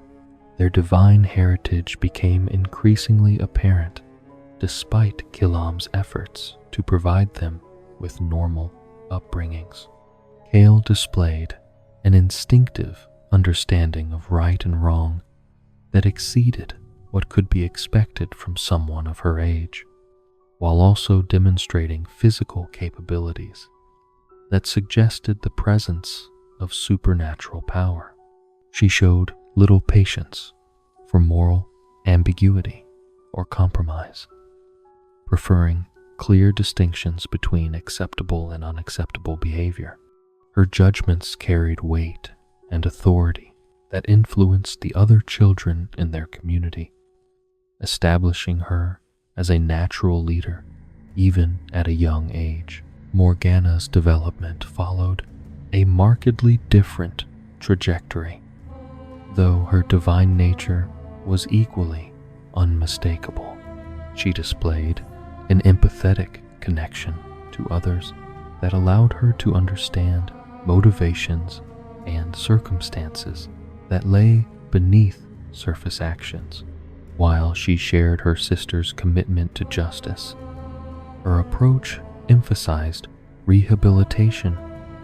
[SPEAKER 1] their divine heritage became increasingly apparent despite Kielam's efforts to provide them with normal upbringings. Kale displayed an instinctive understanding of right and wrong that exceeded what could be expected from someone of her age, while also demonstrating physical capabilities that suggested the presence of supernatural power. She showed little patience for moral ambiguity or compromise, preferring clear distinctions between acceptable and unacceptable behavior. Her judgments carried weight and authority that influenced the other children in their community, establishing her as a natural leader even at a young age. Morgana's development followed a markedly different trajectory, though her divine nature was equally unmistakable. She displayed an empathetic connection to others that allowed her to understand motivations and circumstances that lay beneath surface actions. While she shared her sister's commitment to justice, her approach emphasized rehabilitation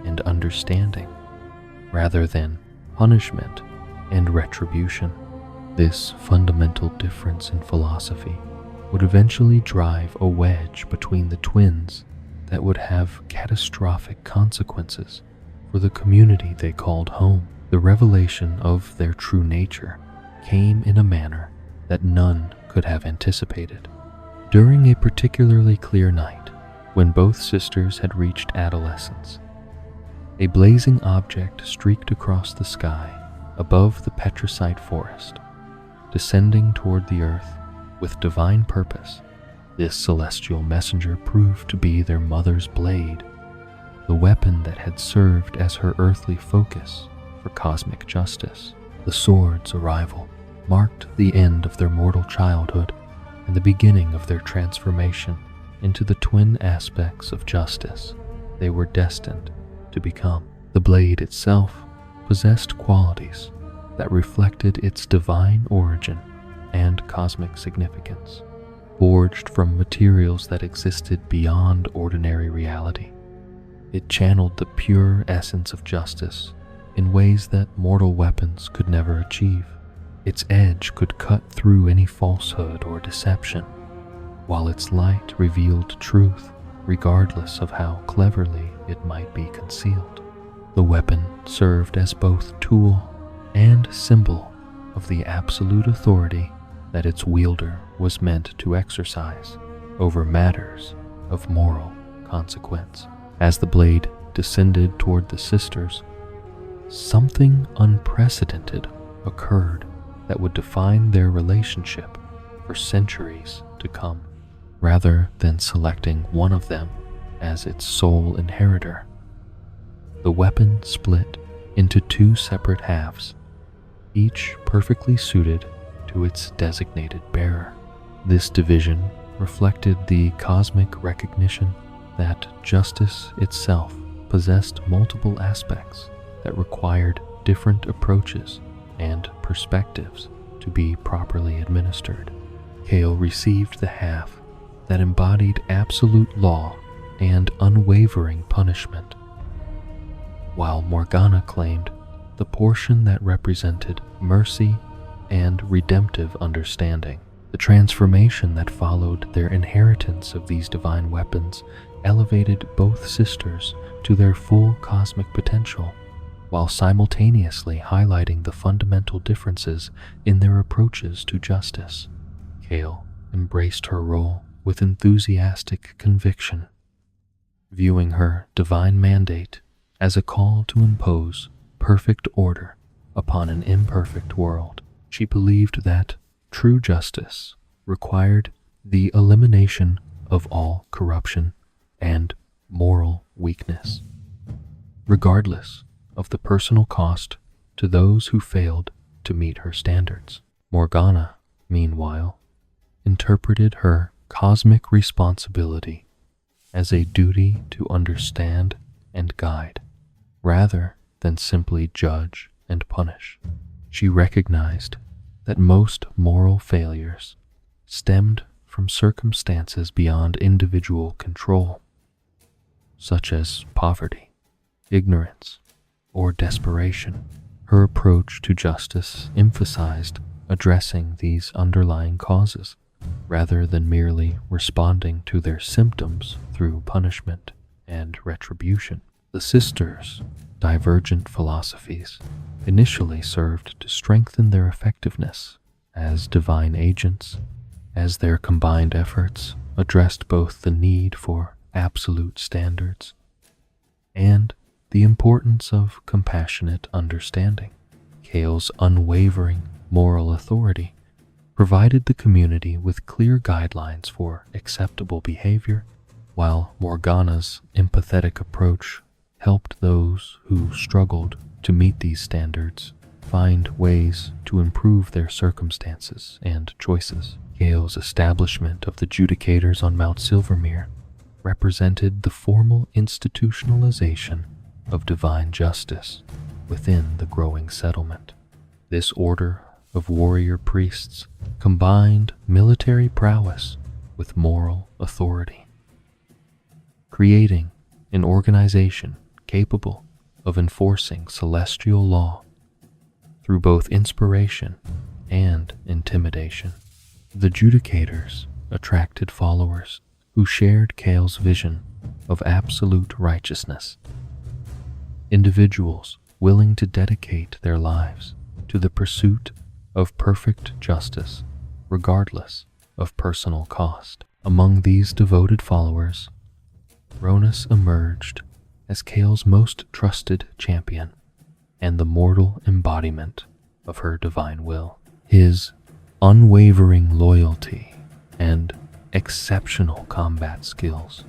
[SPEAKER 1] and understanding rather than punishment and retribution. This fundamental difference in philosophy would eventually drive a wedge between the twins that would have catastrophic consequences for the community they called home. The revelation of their true nature came in a manner that none could have anticipated. During a particularly clear night, when both sisters had reached adolescence, a blazing object streaked across the sky above the petricite forest, descending toward the earth with divine purpose. This celestial messenger proved to be their mother's blade, the weapon that had served as her earthly focus for cosmic justice. The sword's arrival marked the end of their mortal childhood and the beginning of their transformation into the twin aspects of justice they were destined to become. The blade itself possessed qualities that reflected its divine origin and cosmic significance. Forged from materials that existed beyond ordinary reality, it channeled the pure essence of justice in ways that mortal weapons could never achieve. Its edge could cut through any falsehood or deception, while its light revealed truth regardless of how cleverly it might be concealed. The weapon served as both tool and symbol of the absolute authority that its wielder was meant to exercise over matters of moral consequence. As the blade descended toward the sisters, something unprecedented occurred that would define their relationship for centuries to come. Rather than selecting one of them as its sole inheritor, the weapon split into two separate halves, each perfectly suited to its designated bearer. This division reflected the cosmic recognition that justice itself possessed multiple aspects that required different approaches and perspectives to be properly administered. Kale received the half that embodied absolute law and unwavering punishment, while Morgana claimed the portion that represented mercy and redemptive understanding. The transformation that followed their inheritance of these divine weapons elevated both sisters to their full cosmic potential, while simultaneously highlighting the fundamental differences in their approaches to justice. Kale embraced her role with enthusiastic conviction, viewing her divine mandate as a call to impose perfect order upon an imperfect world. She believed that true justice required the elimination of all corruption and moral weakness, regardless of the personal cost to those who failed to meet her standards. Morgana, meanwhile, interpreted her cosmic responsibility as a duty to understand and guide, rather than simply judge and punish. She recognized that most moral failures stemmed from circumstances beyond individual control, such as poverty, ignorance, or desperation. Her approach to justice emphasized addressing these underlying causes, rather than merely responding to their symptoms through punishment and retribution. The sisters' divergent philosophies initially served to strengthen their effectiveness as divine agents, as their combined efforts addressed both the need for absolute standards and the importance of compassionate understanding. Kale's unwavering moral authority provided the community with clear guidelines for acceptable behavior, while Morgana's empathetic approach helped those who struggled to meet these standards find ways to improve their circumstances and choices. Kale's establishment of the Judicators on Mount Silvermere represented the formal institutionalization of divine justice within the growing settlement. This order of warrior priests combined military prowess with moral authority, creating an organization capable of enforcing celestial law through both inspiration and intimidation. The Judicators attracted followers who shared Kale's vision of absolute righteousness, individuals willing to dedicate their lives to the pursuit of perfect justice, regardless of personal cost. Among these devoted followers, Ronus emerged as Kale's most trusted champion and the mortal embodiment of her divine will. His unwavering loyalty and exceptional combat skills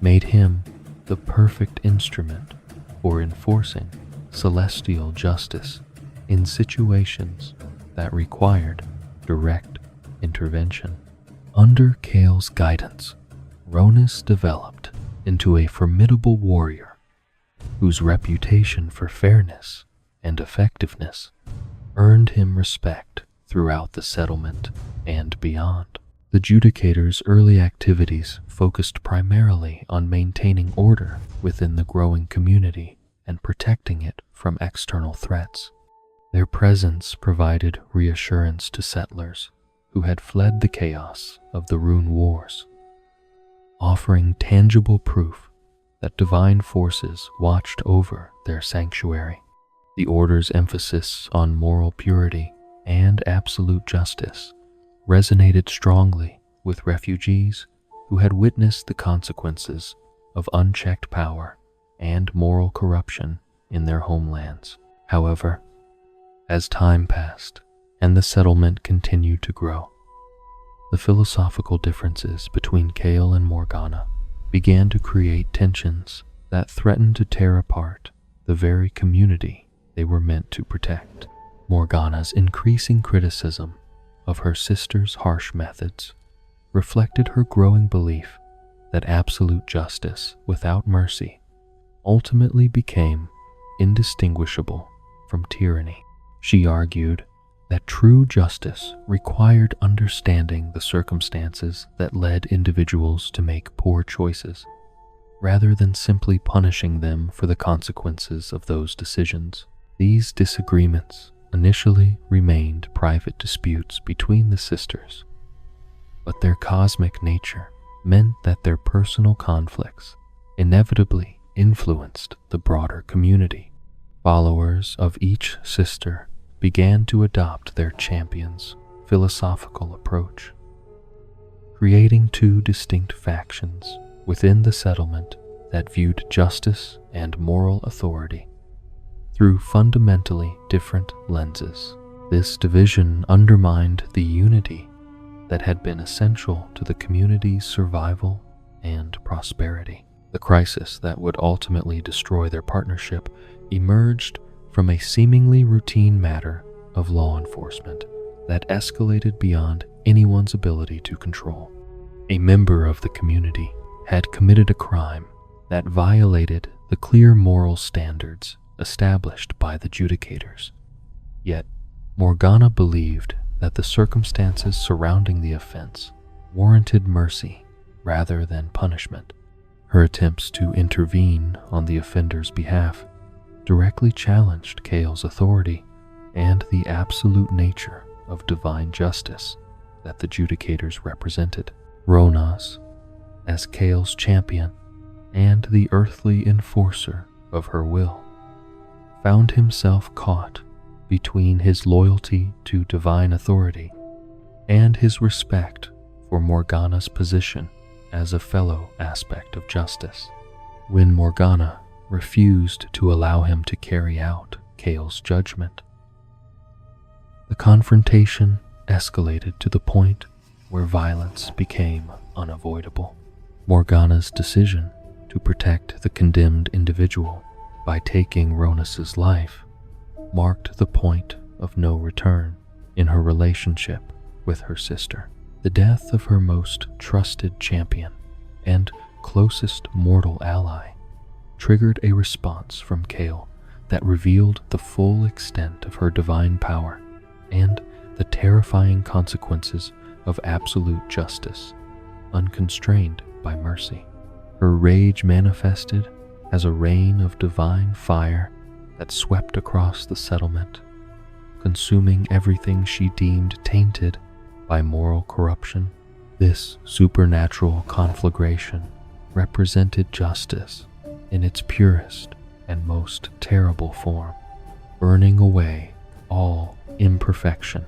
[SPEAKER 1] made him the perfect instrument for enforcing celestial justice in situations that required direct intervention. Under Kale's guidance, Ronus developed into a formidable warrior whose reputation for fairness and effectiveness earned him respect throughout the settlement and beyond. The Judicators' early activities focused primarily on maintaining order within the growing community and protecting it from external threats. Their presence provided reassurance to settlers who had fled the chaos of the Rune Wars, offering tangible proof that divine forces watched over their sanctuary. The Order's emphasis on moral purity and absolute justice resonated strongly with refugees who had witnessed the consequences of unchecked power and moral corruption in their homelands. However, as time passed and the settlement continued to grow, the philosophical differences between Kale and Morgana began to create tensions that threatened to tear apart the very community they were meant to protect. Morgana's increasing criticism of her sister's harsh methods reflected her growing belief that absolute justice without mercy ultimately became indistinguishable from tyranny. She argued that true justice required understanding the circumstances that led individuals to make poor choices, rather than simply punishing them for the consequences of those decisions. These disagreements initially remained private disputes between the sisters, but their cosmic nature meant that their personal conflicts inevitably influenced the broader community. Followers of each sister began to adopt their champion's philosophical approach, creating two distinct factions within the settlement that viewed justice and moral authority through fundamentally different lenses. This division undermined the unity that had been essential to the community's survival and prosperity. The crisis that would ultimately destroy their partnership emerged from a seemingly routine matter of law enforcement that escalated beyond anyone's ability to control. A member of the community had committed a crime that violated the clear moral standards established by the judicators. Yet, Morgana believed that the circumstances surrounding the offense warranted mercy rather than punishment. Her attempts to intervene on the offender's behalf directly challenged Kale's authority and the absolute nature of divine justice that the judicators represented. Ronas, as Kale's champion and the earthly enforcer of her will, found himself caught between his loyalty to divine authority and his respect for Morgana's position as a fellow aspect of justice. When Morgana refused to allow him to carry out Kale's judgment, the confrontation escalated to the point where violence became unavoidable. Morgana's decision to protect the condemned individual by taking Ronas's life marked the point of no return in her relationship with her sister. The death of her most trusted champion and closest mortal ally triggered a response from Kale that revealed the full extent of her divine power and the terrifying consequences of absolute justice, unconstrained by mercy. Her rage manifested as a rain of divine fire that swept across the settlement, consuming everything she deemed tainted by moral corruption. This supernatural conflagration represented justice in its purest and most terrible form, burning away all imperfection,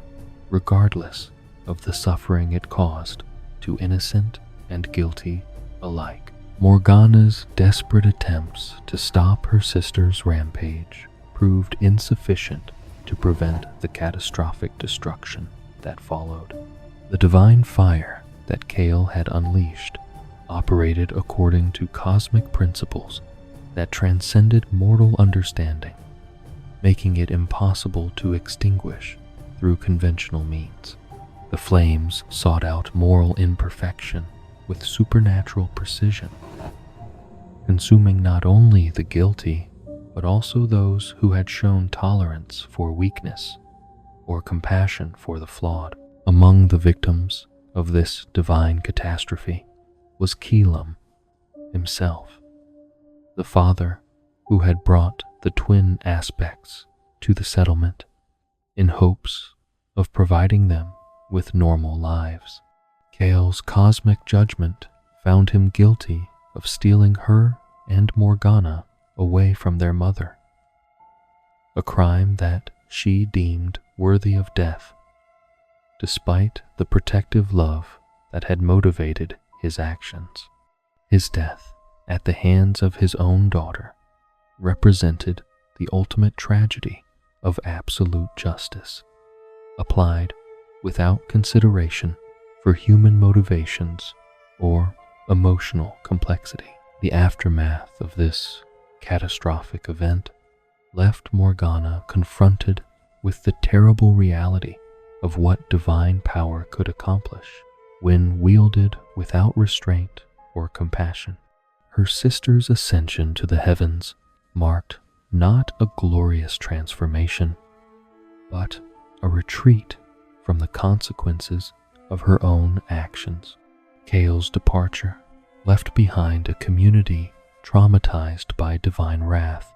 [SPEAKER 1] regardless of the suffering it caused to innocent and guilty alike. Morgana's desperate attempts to stop her sister's rampage proved insufficient to prevent the catastrophic destruction that followed. The divine fire that Kale had unleashed operated according to cosmic principles that transcended mortal understanding, making it impossible to extinguish through conventional means. The flames sought out moral imperfection with supernatural precision, consuming not only the guilty, but also those who had shown tolerance for weakness or compassion for the flawed. Among the victims of this divine catastrophe was Keelam himself, the father who had brought the twin aspects to the settlement in hopes of providing them with normal lives. Kale's cosmic judgment found him guilty of stealing her and Morgana away from their mother, a crime that she deemed worthy of death, despite the protective love that had motivated his actions. His death at the hands of his own daughter represented the ultimate tragedy of absolute justice, applied without consideration for human motivations or emotional complexity. The aftermath of this catastrophic event left Morgana confronted with the terrible reality of what divine power could accomplish when wielded without restraint or compassion. Her sister's ascension to the heavens marked not a glorious transformation, but a retreat from the consequences of her own actions. Kale's departure left behind a community traumatized by divine wrath,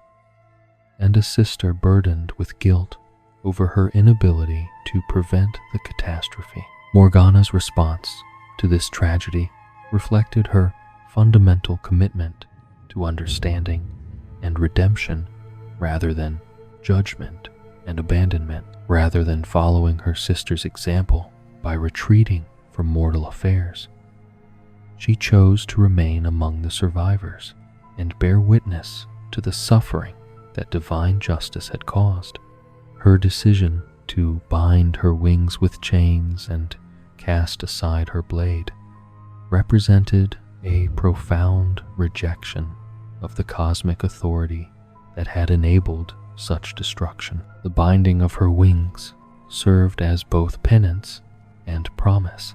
[SPEAKER 1] and a sister burdened with guilt over her inability to prevent the catastrophe. Morgana's response to this tragedy reflected her fundamental commitment to understanding and redemption rather than judgment and abandonment. Rather than following her sister's example by retreating from mortal affairs, she chose to remain among the survivors and bear witness to the suffering that divine justice had caused. Her decision to bind her wings with chains and cast aside her blade represented a profound rejection of the cosmic authority that had enabled such destruction. The binding of her wings served as both penance and promise,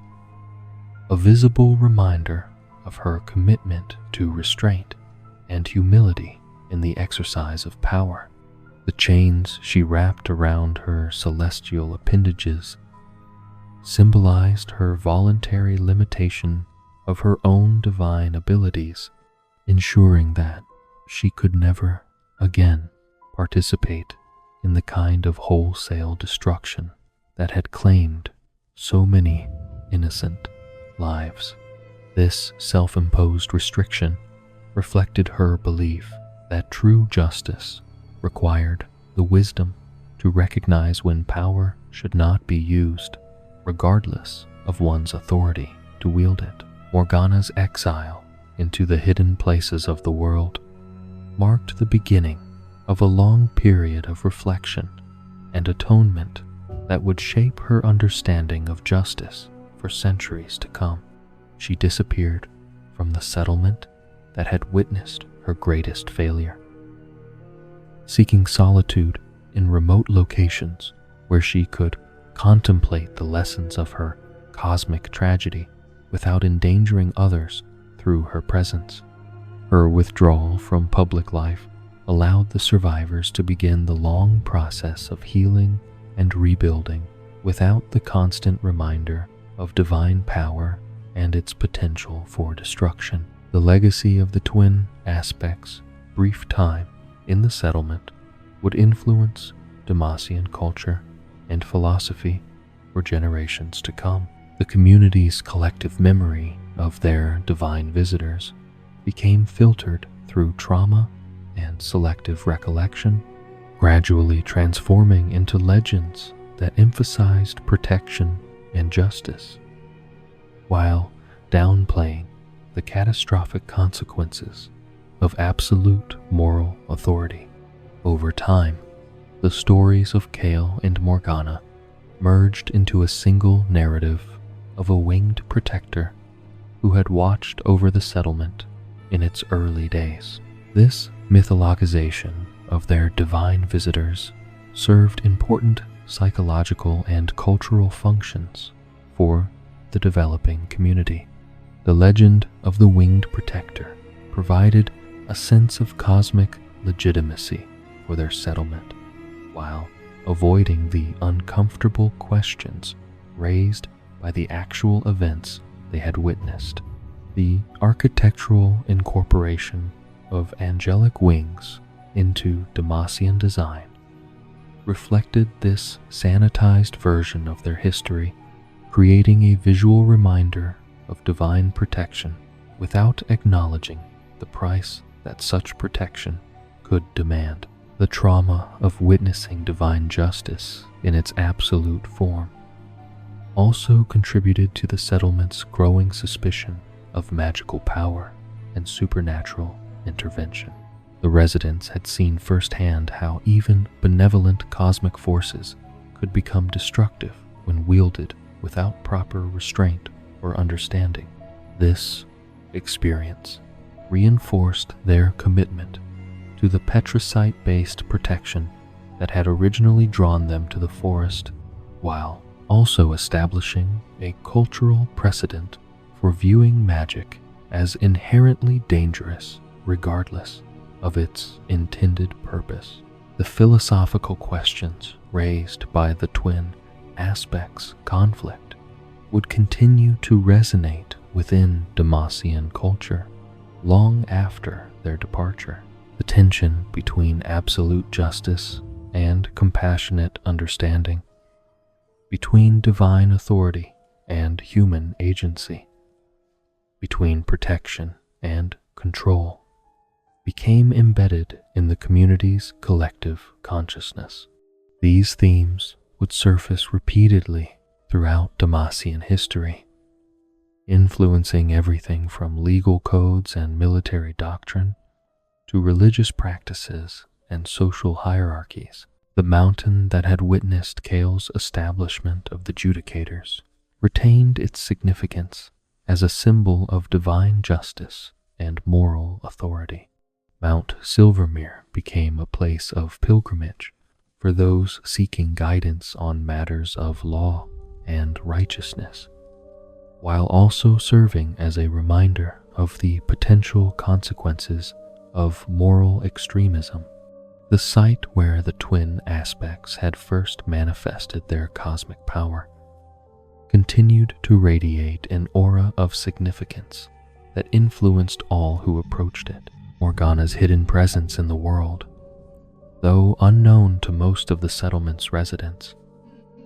[SPEAKER 1] a visible reminder of her commitment to restraint and humility in the exercise of power. The chains she wrapped around her celestial appendages symbolized her voluntary limitation of her own divine abilities, ensuring that she could never again participate in the kind of wholesale destruction that had claimed so many innocent lives. This self-imposed restriction reflected her belief that true justice required the wisdom to recognize when power should not be used, regardless of one's authority to wield it. Morgana's exile into the hidden places of the world marked the beginning of a long period of reflection and atonement that would shape her understanding of justice for centuries to come. She disappeared from the settlement that had witnessed her greatest failure, seeking solitude in remote locations where she could contemplate the lessons of her cosmic tragedy without endangering others through her presence. Her withdrawal from public life allowed the survivors to begin the long process of healing and rebuilding without the constant reminder of divine power and its potential for destruction. The legacy of the twin aspects' brief time in the settlement would influence Demacian culture and philosophy for generations to come. The community's collective memory of their divine visitors became filtered through trauma and selective recollection, gradually transforming into legends that emphasized protection and justice, while downplaying the catastrophic consequences of absolute moral authority. Over time, the stories of Kale and Morgana merged into a single narrative of a winged protector who had watched over the settlement in its early days. This mythologization of their divine visitors served important psychological and cultural functions for the developing community. The legend of the winged protector provided a sense of cosmic legitimacy for their settlement, while avoiding the uncomfortable questions raised by the actual events they had witnessed. The architectural incorporation of angelic wings into Demacian design reflected this sanitized version of their history, creating a visual reminder of divine protection without acknowledging the price that such protection could demand. The trauma of witnessing divine justice in its absolute form also contributed to the settlement's growing suspicion of magical power and supernatural intervention. The residents had seen firsthand how even benevolent cosmic forces could become destructive when wielded without proper restraint or understanding. This experience reinforced their commitment to the petricite-based protection that had originally drawn them to the forest, while also establishing a cultural precedent for viewing magic as inherently dangerous regardless of its intended purpose. The philosophical questions raised by the twin aspects conflict would continue to resonate within Demacian culture long after their departure. the tension between absolute justice and compassionate understanding, between divine authority and human agency, between protection and control, became embedded in the community's collective consciousness. These themes would surface repeatedly throughout Demacian history, influencing everything from legal codes and military doctrine to religious practices and social hierarchies. The mountain that had witnessed Kale's establishment of the Judicators retained its significance as a symbol of divine justice and moral authority. Mount Silvermere became a place of pilgrimage for those seeking guidance on matters of law and righteousness, while also serving as a reminder of the potential consequences of moral extremism. The site where the twin aspects had first manifested their cosmic power continued to radiate an aura of significance that influenced all who approached it. Morgana's hidden presence in the world, though unknown to most of the settlement's residents,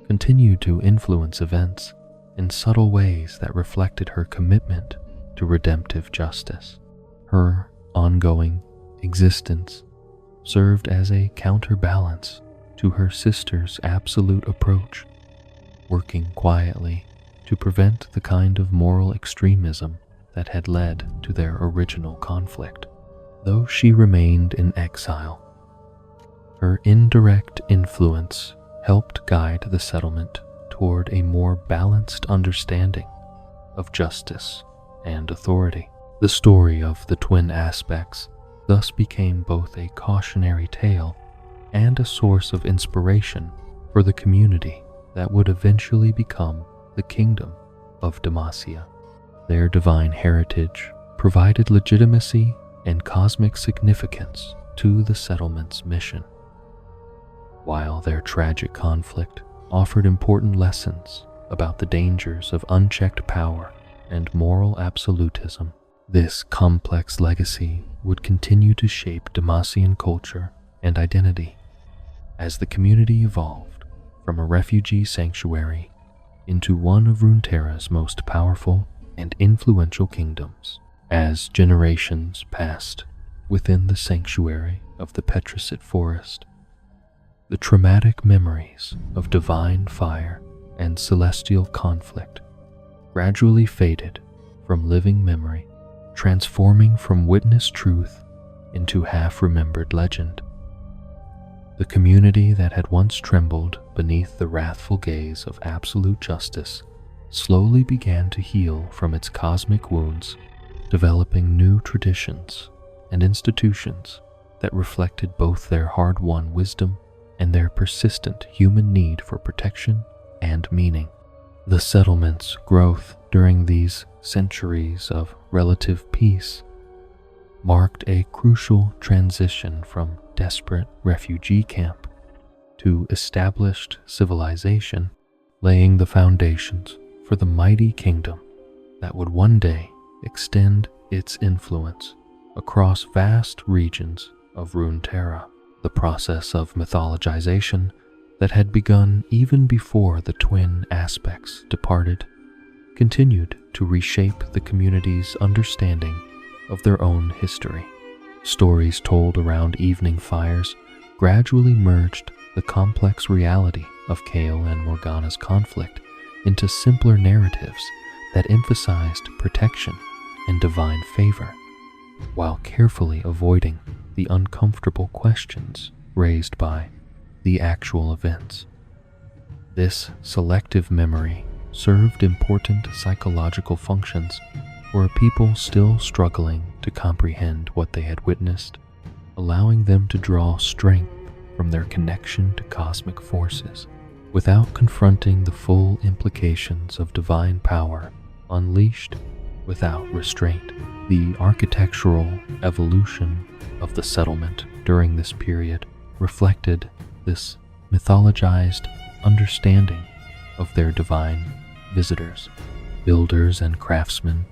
[SPEAKER 1] continued to influence events in subtle ways that reflected her commitment to redemptive justice. Her ongoing existence served as a counterbalance to her sister's absolute approach, working quietly to prevent the kind of moral extremism that had led to their original conflict. Though she remained in exile, her indirect influence helped guide the settlement toward a more balanced understanding of justice and authority. The story of the twin aspects thus became both a cautionary tale and a source of inspiration for the community that would eventually become the Kingdom of Demacia. Their divine heritage provided legitimacy and cosmic significance to the settlement's mission, while their tragic conflict offered important lessons about the dangers of unchecked power and moral absolutism. This complex legacy would continue to shape Demacian culture and identity as the community evolved from a refugee sanctuary into one of Runeterra's most powerful and influential kingdoms. As generations passed within the sanctuary of the Petrisit Forest, the traumatic memories of divine fire and celestial conflict gradually faded from living memory, transforming from witnessed truth into half-remembered legend. The community that had once trembled beneath the wrathful gaze of absolute justice slowly began to heal from its cosmic wounds, developing new traditions and institutions that reflected both their hard-won wisdom and their persistent human need for protection and meaning. The settlement's growth during these centuries of relative peace marked a crucial transition from desperate refugee camp to established civilization, laying the foundations for the mighty kingdom that would one day extend its influence across vast regions of Runeterra. The process of mythologization that had begun even before the twin aspects departed continued to reshape the community's understanding of their own history. Stories told around evening fires gradually merged the complex reality of Kale and Morgana's conflict into simpler narratives that emphasized protection and divine favor, while carefully avoiding the uncomfortable questions raised by the actual events. This selective memory served important psychological functions for a people still struggling to comprehend what they had witnessed, allowing them to draw strength from their connection to cosmic forces without confronting the full implications of divine power unleashed without restraint. The architectural evolution of the settlement during this period reflected this mythologized understanding of their divine visitors. Builders and craftsmen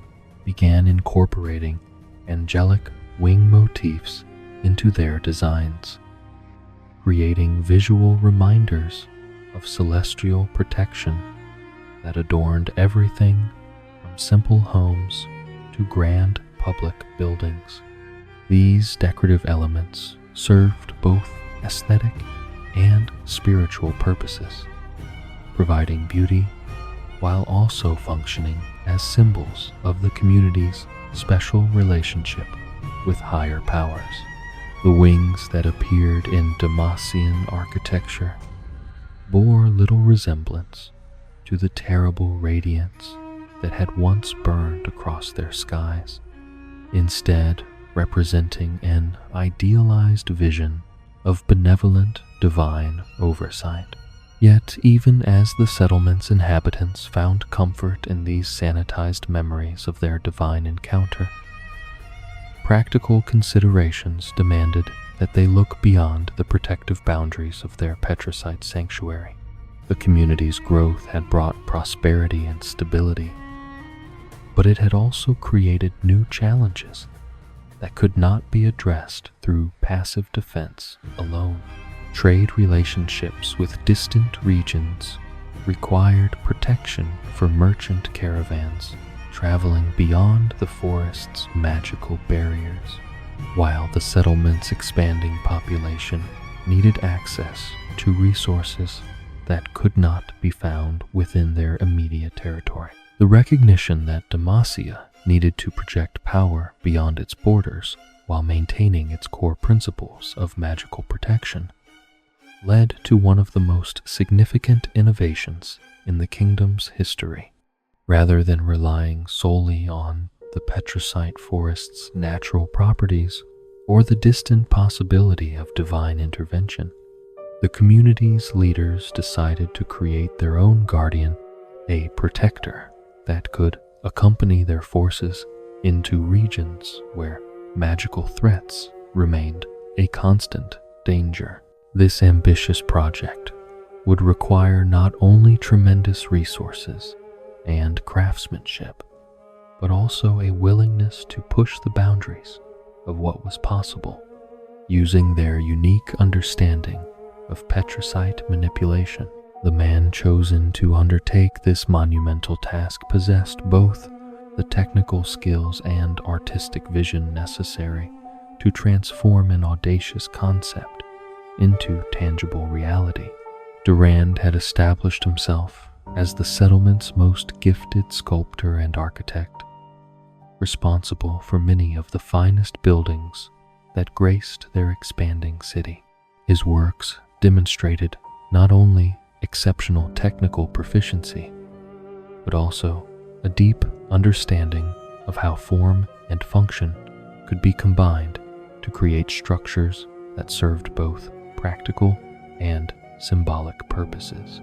[SPEAKER 1] began incorporating angelic wing motifs into their designs, creating visual reminders of celestial protection that adorned everything from simple homes to grand public buildings. These decorative elements served both aesthetic and spiritual purposes, providing beauty while also functioning as symbols of the community's special relationship with higher powers. The wings that appeared in Demacian architecture bore little resemblance to the terrible radiance that had once burned across their skies, instead representing an idealized vision of benevolent divine oversight. Yet even as the settlement's inhabitants found comfort in these sanitized memories of their divine encounter, practical considerations demanded that they look beyond the protective boundaries of their Petricite sanctuary. The community's growth had brought prosperity and stability, but it had also created new challenges that could not be addressed through passive defense alone. Trade relationships with distant regions required protection for merchant caravans traveling beyond the forest's magical barriers, while the settlement's expanding population needed access to resources that could not be found within their immediate territory. The recognition that Demacia needed to project power beyond its borders while maintaining its core principles of magical protection led to one of the most significant innovations in the kingdom's history. Rather than relying solely on the Petricite forest's natural properties or the distant possibility of divine intervention, the community's leaders decided to create their own guardian, a protector that could accompany their forces into regions where magical threats remained a constant danger. This ambitious project would require not only tremendous resources and craftsmanship, but also a willingness to push the boundaries of what was possible, using their unique understanding of Petricite manipulation. The man chosen to undertake this monumental task possessed both the technical skills and artistic vision necessary to transform an audacious concept into tangible reality. Durand had established himself as the settlement's most gifted sculptor and architect, responsible for many of the finest buildings that graced their expanding city. His works demonstrated not only exceptional technical proficiency, but also a deep understanding of how form and function could be combined to create structures that served both practical and symbolic purposes.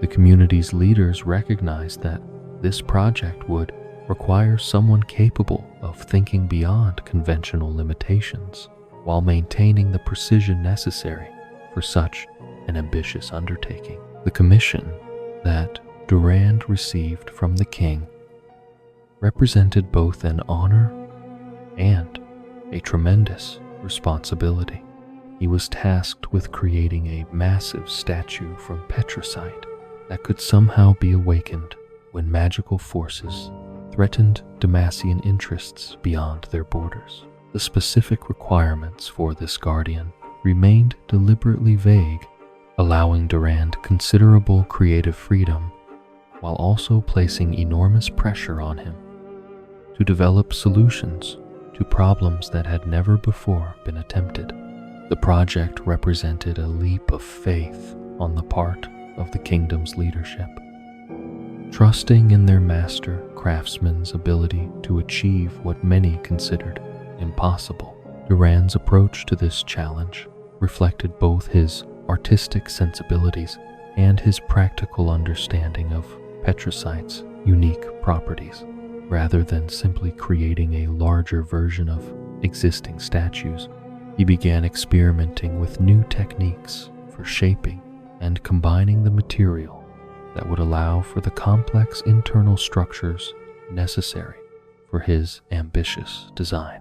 [SPEAKER 1] The community's leaders recognized that this project would require someone capable of thinking beyond conventional limitations while maintaining the precision necessary for such an ambitious undertaking. The commission that Durand received from the king represented both an honor and a tremendous responsibility. He was tasked with creating a massive statue from Petricite that could somehow be awakened when magical forces threatened Demacian interests beyond their borders. The specific requirements for this guardian remained deliberately vague, allowing Durand considerable creative freedom while also placing enormous pressure on him to develop solutions to problems that had never before been attempted. The project represented a leap of faith on the part of the kingdom's leadership. Trusting in their master craftsman's ability to achieve what many considered impossible, Durand's approach to this challenge reflected both his artistic sensibilities and his practical understanding of Petricite's unique properties. Rather than simply creating a larger version of existing statues, he began experimenting with new techniques for shaping and combining the material that would allow for the complex internal structures necessary for his ambitious design.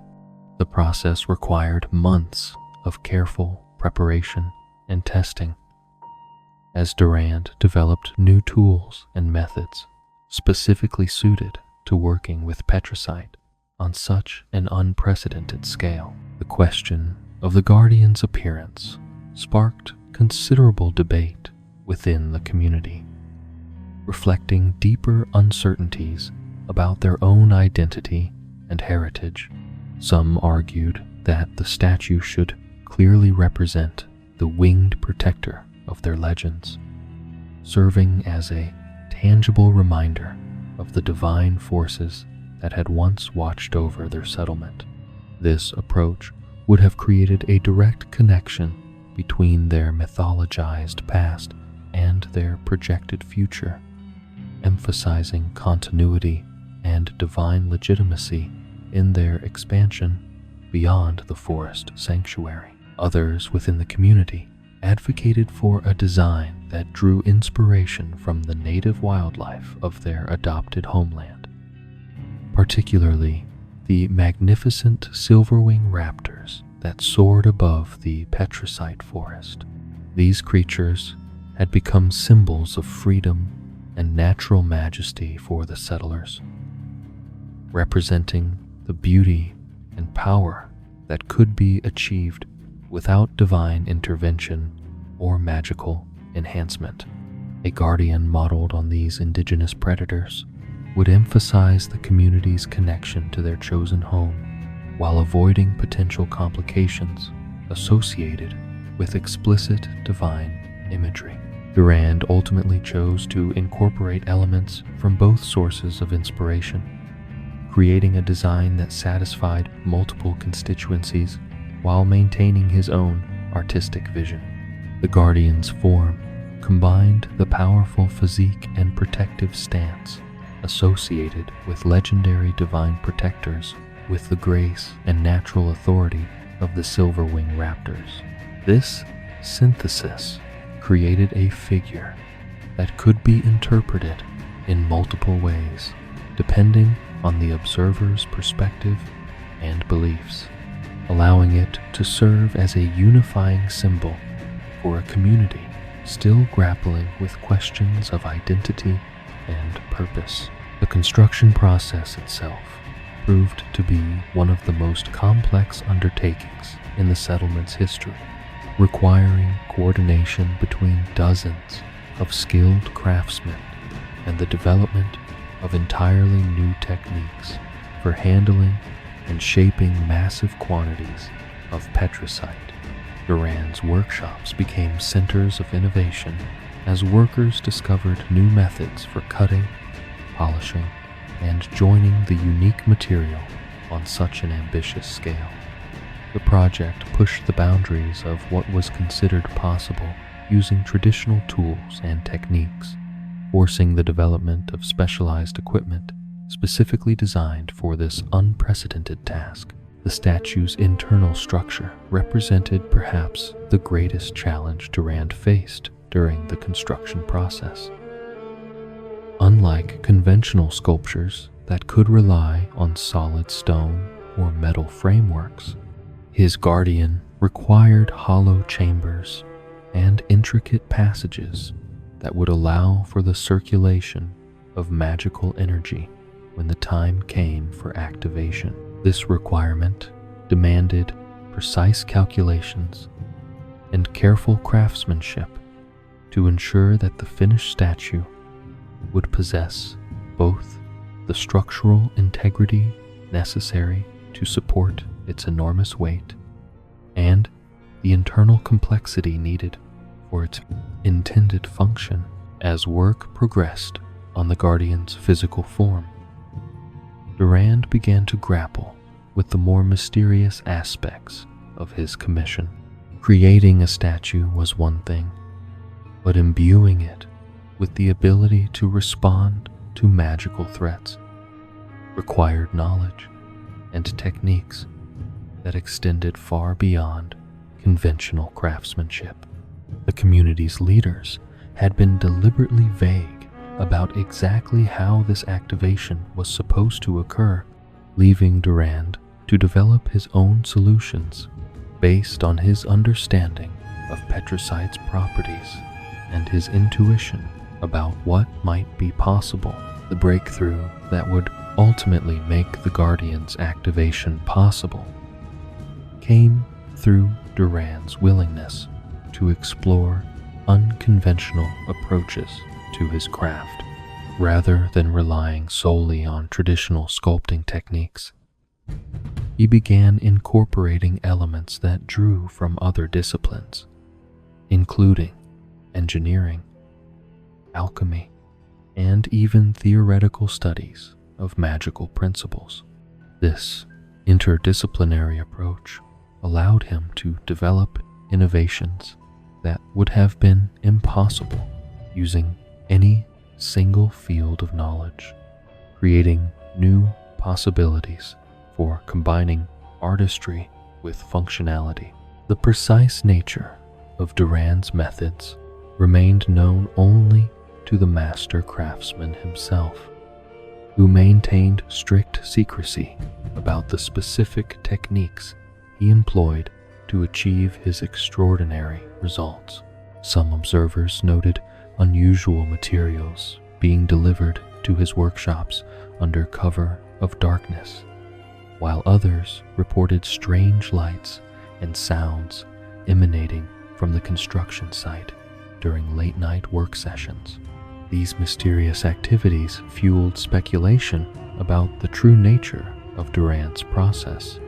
[SPEAKER 1] The process required months of careful preparation and testing, as Durand developed new tools and methods specifically suited to working with petricite on such an unprecedented scale. The question of the Guardian's appearance sparked considerable debate within the community, reflecting deeper uncertainties about their own identity and heritage. Some argued that the statue should clearly represent the winged protector of their legends, serving as a tangible reminder of the divine forces that had once watched over their settlement. This approach would have created a direct connection between their mythologized past and their projected future, emphasizing continuity and divine legitimacy in their expansion beyond the forest sanctuary. Others within the community advocated for a design that drew inspiration from the native wildlife of their adopted homeland, particularly the magnificent silverwing raptors that soared above the petricite forest. These creatures had become symbols of freedom and natural majesty for the settlers, representing the beauty and power that could be achieved without divine intervention or magical enhancement. A guardian modeled on these indigenous predators would emphasize the community's connection to their chosen home while avoiding potential complications associated with explicit divine imagery. Durand ultimately chose to incorporate elements from both sources of inspiration, creating a design that satisfied multiple constituencies while maintaining his own artistic vision. The Guardian's form combined the powerful physique and protective stance associated with legendary divine protectors with the grace and natural authority of the silverwing raptors. This synthesis created a figure that could be interpreted in multiple ways, depending on the observer's perspective and beliefs, allowing it to serve as a unifying symbol for a community still grappling with questions of identity and purpose. The construction process itself proved to be one of the most complex undertakings in the settlement's history, requiring coordination between dozens of skilled craftsmen and the development of entirely new techniques for handling and shaping massive quantities of petricite. Durand's workshops became centers of innovation as workers discovered new methods for cutting, polishing, and joining the unique material on such an ambitious scale. The project pushed the boundaries of what was considered possible using traditional tools and techniques, forcing the development of specialized equipment specifically designed for this unprecedented task. The statue's internal structure represented perhaps the greatest challenge Durand faced during the construction process. Unlike conventional sculptures that could rely on solid stone or metal frameworks, his guardian required hollow chambers and intricate passages that would allow for the circulation of magical energy when the time came for activation. This requirement demanded precise calculations and careful craftsmanship to ensure that the finished statue would possess both the structural integrity necessary to support its enormous weight and the internal complexity needed for its intended function. As work progressed on the Guardian's physical form, Durand began to grapple with the more mysterious aspects of his commission. Creating a statue was one thing, but imbuing it with the ability to respond to magical threats required knowledge and techniques that extended far beyond conventional craftsmanship. The community's leaders had been deliberately vague about exactly how this activation was supposed to occur, leaving Durand to develop his own solutions based on his understanding of petricite's properties and his intuition about what might be possible. The breakthrough that would ultimately make the Guardian's activation possible came through Duran's willingness to explore unconventional approaches to his craft, rather than relying solely on traditional sculpting techniques. He began incorporating elements that drew from other disciplines, including engineering, alchemy, and even theoretical studies of magical principles. This interdisciplinary approach allowed him to develop innovations that would have been impossible using any single field of knowledge, creating new possibilities for combining artistry with functionality. The precise nature of Duran's methods remained known only to the master craftsman himself, who maintained strict secrecy about the specific techniques he employed to achieve his extraordinary results. Some observers noted unusual materials being delivered to his workshops under cover of darkness, while others reported strange lights and sounds emanating from the construction site during late-night work sessions. These mysterious activities fueled speculation about the true nature of Duran's process,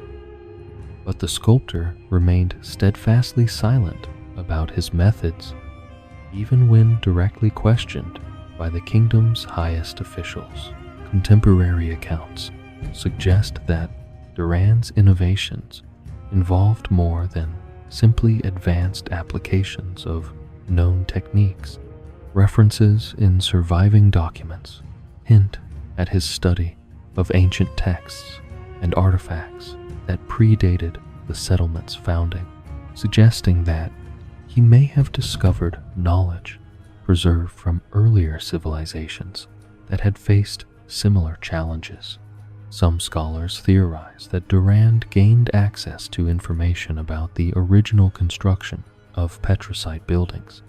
[SPEAKER 1] but the sculptor remained steadfastly silent about his methods, even when directly questioned by the kingdom's highest officials. Contemporary accounts suggest that Duran's innovations involved more than simply advanced applications of known techniques. References in surviving documents hint at his study of ancient texts and artifacts that predated the settlement's founding, suggesting that he may have discovered knowledge preserved from earlier civilizations that had faced similar challenges. Some scholars theorize that Duran gained access to information about the original construction of petricite buildings,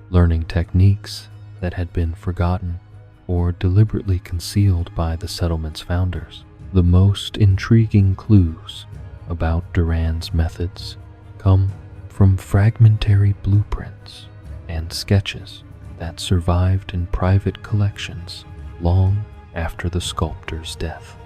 [SPEAKER 1] learning techniques that had been forgotten or deliberately concealed by the settlement's founders. The most intriguing clues about Duran's methods come from fragmentary blueprints and sketches that survived in private collections long after the sculptor's death.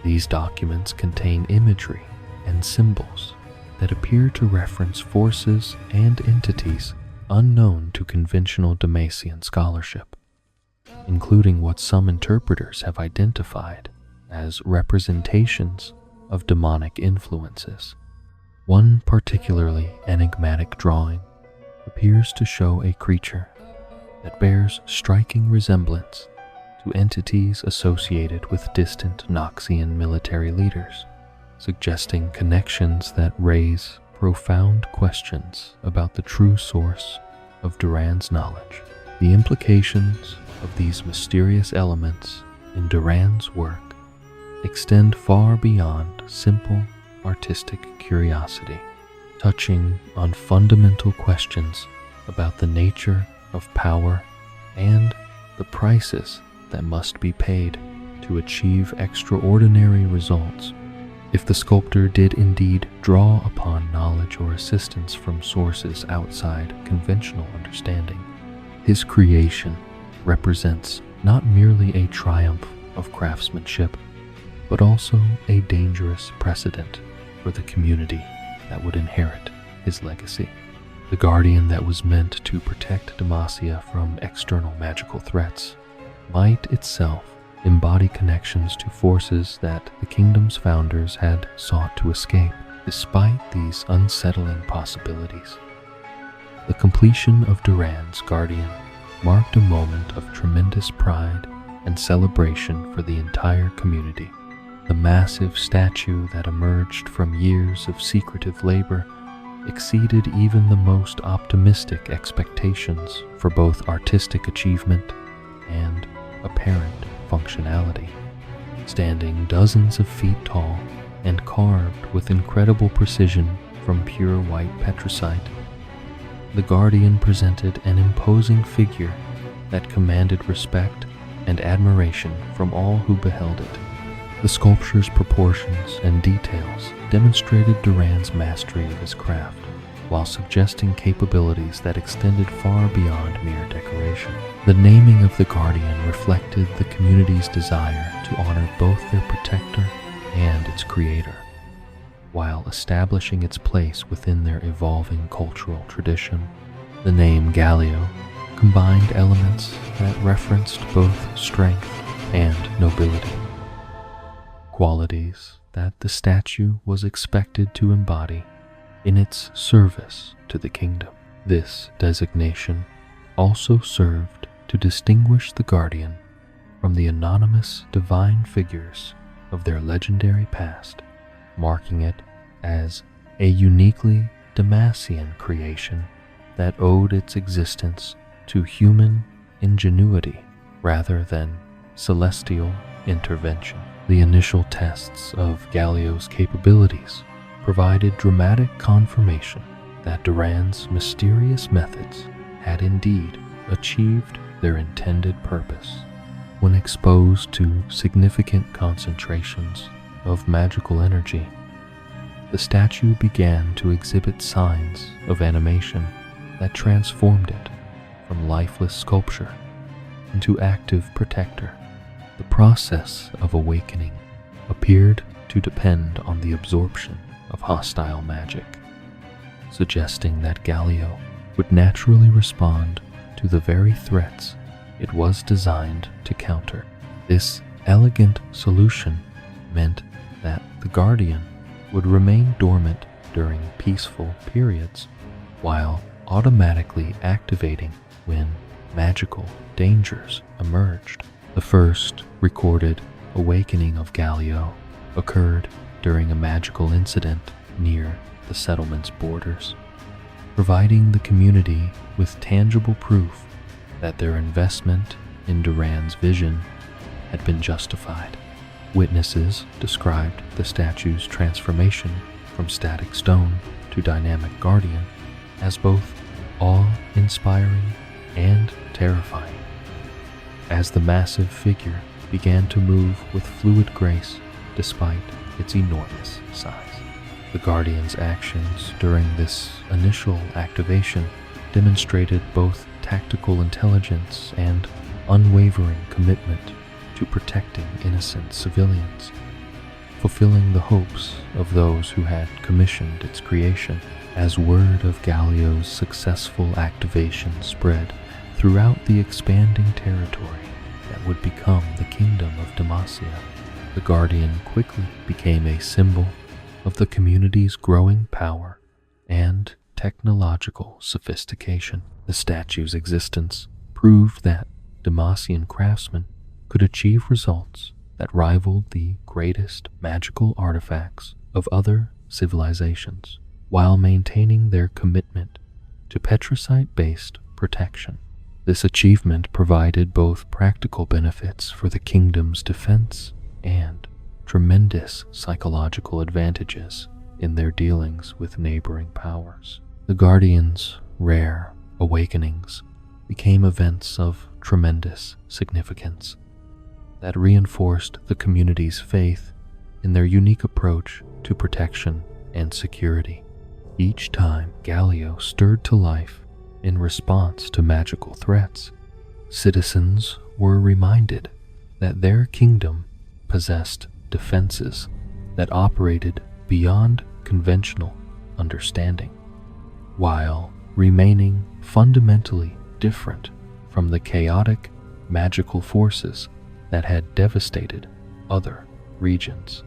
[SPEAKER 1] These documents contain imagery and symbols that appear to reference forces and entities unknown to conventional Demacian scholarship, including what some interpreters have identified as representations of demonic influences. One particularly enigmatic drawing appears to show a creature that bears striking resemblance to entities associated with distant Noxian military leaders, suggesting connections that raise profound questions about the true source of Duran's knowledge. The implications of these mysterious elements in Duran's work extend far beyond simple artistic curiosity, touching on fundamental questions about the nature of power and the prices that must be paid to achieve extraordinary results. If the sculptor did indeed draw upon knowledge or assistance from sources outside conventional understanding, his creation represents not merely a triumph of craftsmanship, but also a dangerous precedent for the community that would inherit his legacy. The Guardian that was meant to protect Demacia from external magical threats might itself embody connections to forces that the kingdom's founders had sought to escape. Despite these unsettling possibilities, the completion of Duran's Guardian marked a moment of tremendous pride and celebration for the entire community. The massive statue that emerged from years of secretive labor exceeded even the most optimistic expectations for both artistic achievement and apparent functionality. Standing dozens of feet tall, and carved with incredible precision from pure white petricite. The guardian presented an imposing figure that commanded respect and admiration from all who beheld it. The sculpture's proportions and details demonstrated Duran's mastery of his craft, while suggesting capabilities that extended far beyond mere decoration. The naming of the guardian reflected the community's desire to honor both their protector and its creator, while establishing its place within their evolving cultural tradition. The name Galio combined elements that referenced both strength and nobility, qualities that the statue was expected to embody in its service to the kingdom. This designation also served to distinguish the guardian from the anonymous divine figures of their legendary past, marking it as a uniquely Demacian creation that owed its existence to human ingenuity rather than celestial intervention. The initial tests of Galio's capabilities provided dramatic confirmation that Duran's mysterious methods had indeed achieved their intended purpose. When exposed to significant concentrations of magical energy, the statue began to exhibit signs of animation that transformed it from lifeless sculpture into active protector. The process of awakening appeared to depend on the absorption of hostile magic, suggesting that Galio would naturally respond to the very threats it was designed to counter. This elegant solution meant that the guardian would remain dormant during peaceful periods, while automatically activating when magical dangers emerged. The first recorded awakening of Galio occurred during a magical incident near the settlement's borders, providing the community with tangible proof that their investment in Duran's vision had been justified. Witnesses described the statue's transformation from static stone to dynamic guardian as both awe-inspiring and terrifying. As the massive figure began to move with fluid grace despite its enormous size. The Guardian's actions during this initial activation demonstrated both tactical intelligence and unwavering commitment to protecting innocent civilians, fulfilling the hopes of those who had commissioned its creation. As word of Galio's successful activation spread throughout the expanding territory that would become the Kingdom of Demacia, the Guardian quickly became a symbol of the community's growing power and technological sophistication. The statue's existence proved that Demacian craftsmen could achieve results that rivaled the greatest magical artifacts of other civilizations, while maintaining their commitment to petricite-based protection. This achievement provided both practical benefits for the kingdom's defense and tremendous psychological advantages in their dealings with neighboring powers. The Guardian's rare awakenings became events of tremendous significance that reinforced the community's faith in their unique approach to protection and security. Each time Galio stirred to life in response to magical threats, citizens were reminded that their kingdom possessed defenses that operated beyond conventional understanding, while remaining fundamentally different from the chaotic magical forces that had devastated other regions.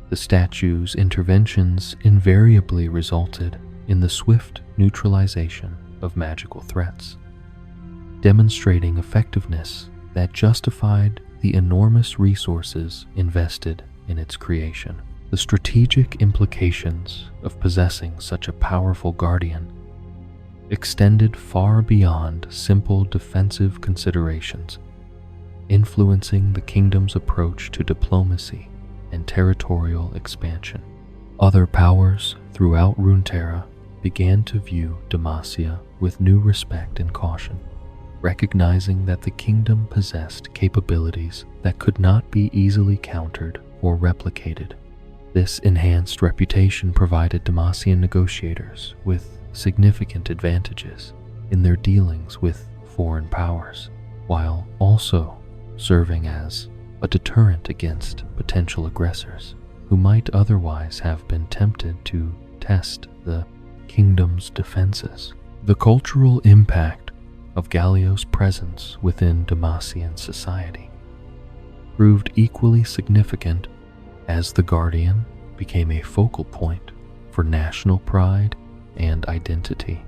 [SPEAKER 1] The statue's interventions invariably resulted in the swift neutralization of magical threats, demonstrating effectiveness that justified the enormous resources invested in its creation. The strategic implications of possessing such a powerful guardian extended far beyond simple defensive considerations, influencing the kingdom's approach to diplomacy and territorial expansion. Other powers throughout Runeterra began to view Demacia with new respect and caution, recognizing that the kingdom possessed capabilities that could not be easily countered or replicated. This enhanced reputation provided Demacian negotiators with significant advantages in their dealings with foreign powers, while also serving as a deterrent against potential aggressors who might otherwise have been tempted to test the kingdom's defenses. The cultural impact of Gallio's presence within Demacian society proved equally significant, as the Guardian became a focal point for national pride and identity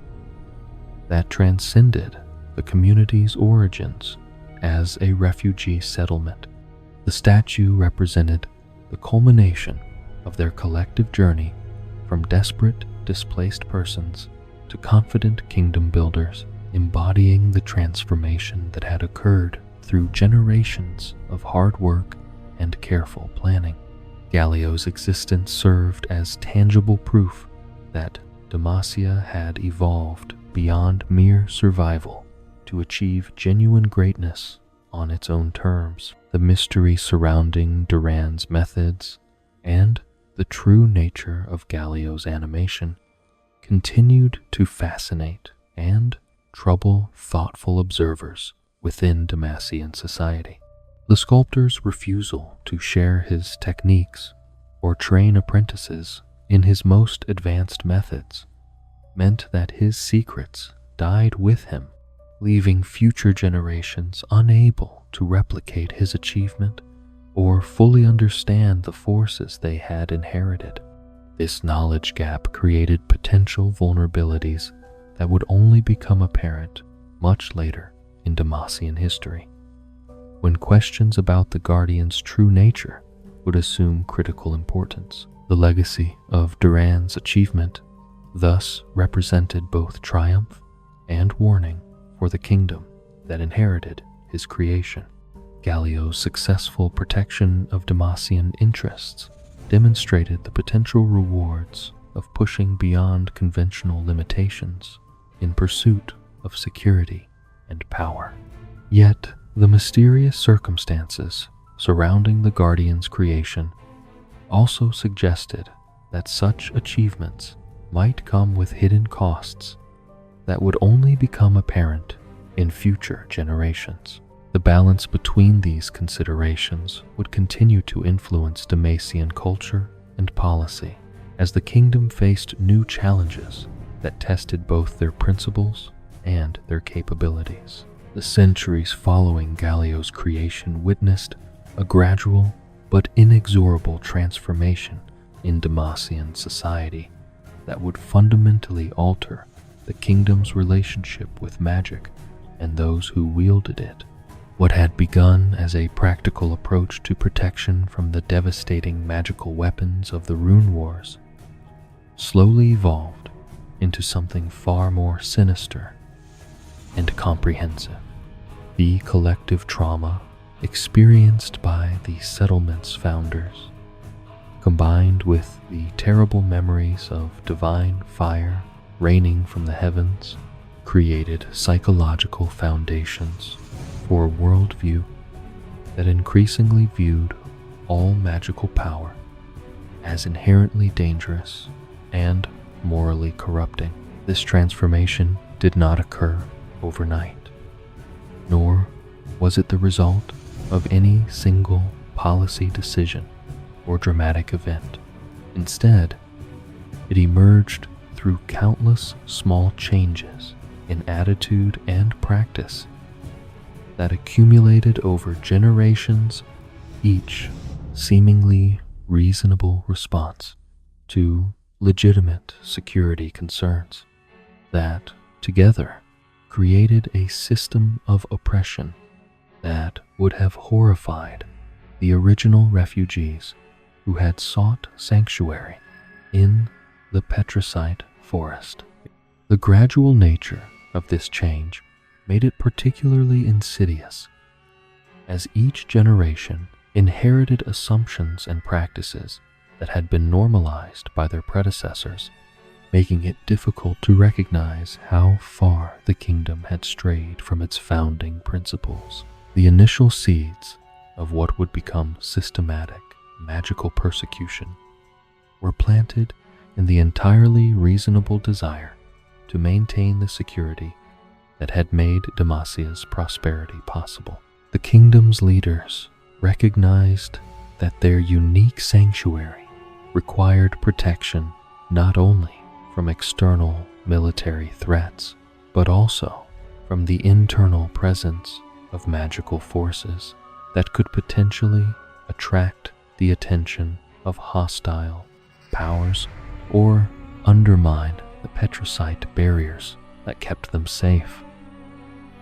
[SPEAKER 1] that transcended the community's origins as a refugee settlement. The statue represented the culmination of their collective journey from desperate, displaced persons to confident kingdom builders, embodying the transformation that had occurred through generations of hard work and careful planning. Gallio's existence served as tangible proof that Demacia had evolved beyond mere survival to achieve genuine greatness on its own terms. The mystery surrounding Duran's methods and the true nature of Gallio's animation continued to fascinate and trouble thoughtful observers within Demacian society. The sculptor's refusal to share his techniques or train apprentices in his most advanced methods meant that his secrets died with him, leaving future generations unable to replicate his achievement or fully understand the forces they had inherited. This knowledge gap created potential vulnerabilities that would only become apparent much later in Demacian history, when questions about the Guardian's true nature would assume critical importance. The legacy of Duran's achievement thus represented both triumph and warning for the kingdom that inherited his creation. Gallio's successful protection of Demacian interests demonstrated the potential rewards of pushing beyond conventional limitations in pursuit of security and power. Yet, the mysterious circumstances surrounding the Guardian's creation also suggested that such achievements might come with hidden costs that would only become apparent in future generations. The balance between these considerations would continue to influence Demacian culture and policy as the kingdom faced new challenges that tested both their principles and their capabilities. The centuries following Gallio's creation witnessed a gradual but inexorable transformation in Demacian society that would fundamentally alter the kingdom's relationship with magic and those who wielded it. What had begun as a practical approach to protection from the devastating magical weapons of the Rune Wars slowly evolved into something far more sinister and comprehensive. The collective trauma experienced by the settlement's founders, combined with the terrible memories of divine fire raining from the heavens, created psychological foundations for a worldview that increasingly viewed all magical power as inherently dangerous and morally corrupting. This transformation did not occur overnight, nor was it the result of any single policy decision or dramatic event. Instead, it emerged through countless small changes in attitude and practice that accumulated over generations, each seemingly reasonable response to legitimate security concerns that together created a system of oppression that would have horrified the original refugees who had sought sanctuary in the Petricite forest. The gradual nature of this change made it particularly insidious, as each generation inherited assumptions and practices that had been normalized by their predecessors, making it difficult to recognize how far the kingdom had strayed from its founding principles. The initial seeds of what would become systematic magical persecution were planted in the entirely reasonable desire to maintain the security that had made Demacia's prosperity possible. The kingdom's leaders recognized that their unique sanctuary required protection not only from external military threats, but also from the internal presence of magical forces that could potentially attract the attention of hostile powers or undermine the petricite barriers that kept them safe.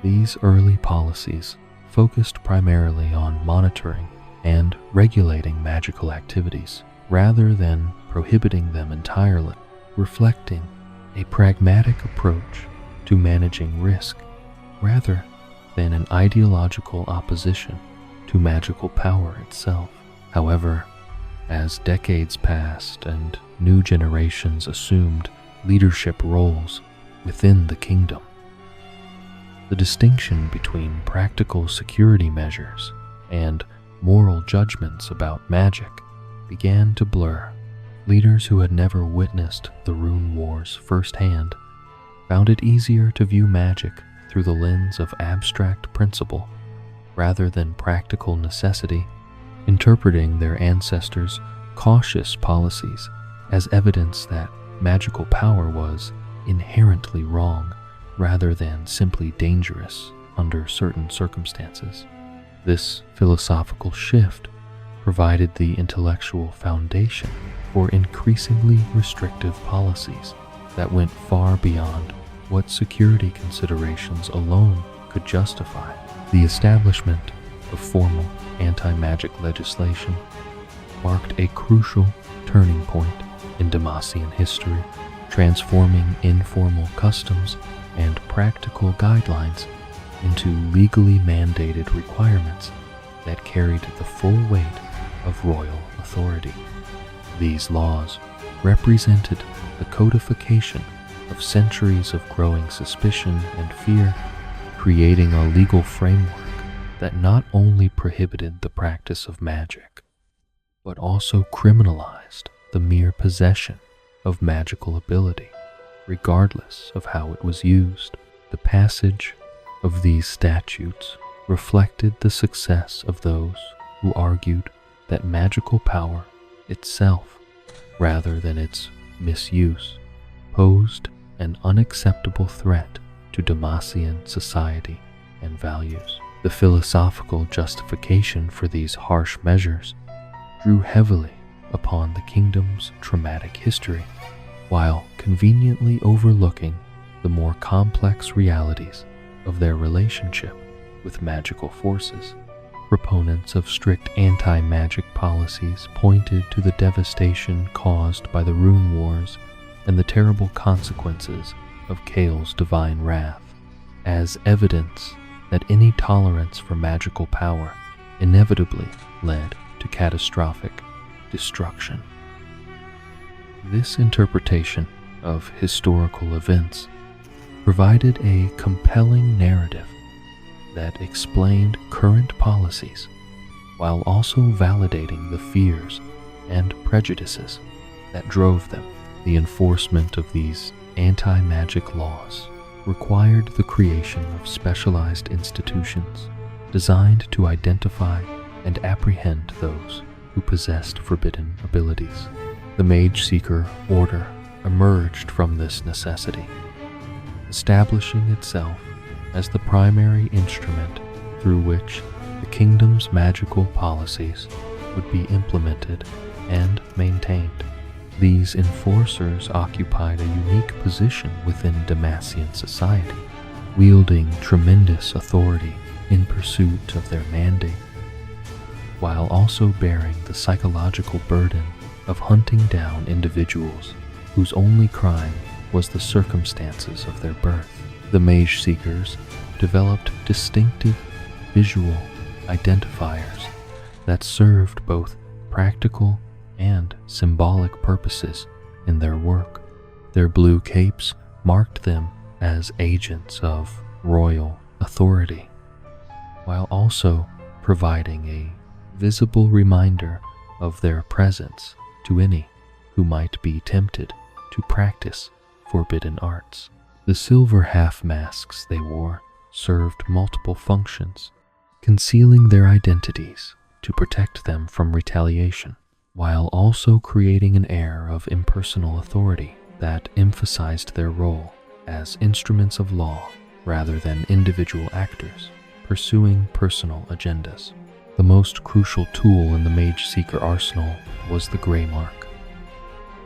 [SPEAKER 1] These early policies focused primarily on monitoring and regulating magical activities rather than prohibiting them entirely, reflecting a pragmatic approach to managing risk rather than an ideological opposition to magical power itself. However, as decades passed and new generations assumed leadership roles within the kingdom, the distinction between practical security measures and moral judgments about magic began to blur. Leaders who had never witnessed the Rune Wars firsthand found it easier to view magic through the lens of abstract principle rather than practical necessity, interpreting their ancestors' cautious policies as evidence that magical power was inherently wrong rather than simply dangerous under certain circumstances. This philosophical shift provided the intellectual foundation for increasingly restrictive policies that went far beyond what security considerations alone could justify. The establishment of formal anti-magic legislation marked a crucial turning point in Demacian history, transforming informal customs and practical guidelines into legally mandated requirements that carried the full weight of royal authority. These laws represented the codification of centuries of growing suspicion and fear, creating a legal framework that not only prohibited the practice of magic, but also criminalized the mere possession of magical ability, regardless of how it was used. The passage of these statutes reflected the success of those who argued that magical power itself, rather than its misuse, posed an unacceptable threat to Demacian society and values. The philosophical justification for these harsh measures drew heavily upon the kingdom's traumatic history, while conveniently overlooking the more complex realities of their relationship with magical forces. Proponents of strict anti-magic policies pointed to the devastation caused by the Rune Wars and the terrible consequences of Kael's divine wrath as evidence that any tolerance for magical power inevitably led to catastrophic destruction. This interpretation of historical events provided a compelling narrative that explained current policies while also validating the fears and prejudices that drove them. The enforcement of these anti-magic laws required the creation of specialized institutions designed to identify and apprehend those who possessed forbidden abilities. The Mage Seeker Order emerged from this necessity, establishing itself as the primary instrument through which the kingdom's magical policies would be implemented and maintained. These enforcers occupied a unique position within Demacian society, wielding tremendous authority in pursuit of their mandate, while also bearing the psychological burden of hunting down individuals whose only crime was the circumstances of their birth. The Mage Seekers developed distinctive visual identifiers that served both practical and symbolic purposes in their work. Their blue capes marked them as agents of royal authority, while also providing a visible reminder of their presence to any who might be tempted to practice forbidden arts. The silver half-masks they wore served multiple functions, concealing their identities to protect them from retaliation, while also creating an air of impersonal authority that emphasized their role as instruments of law rather than individual actors pursuing personal agendas. The most crucial tool in the Mage Seeker arsenal was the Grey Mark,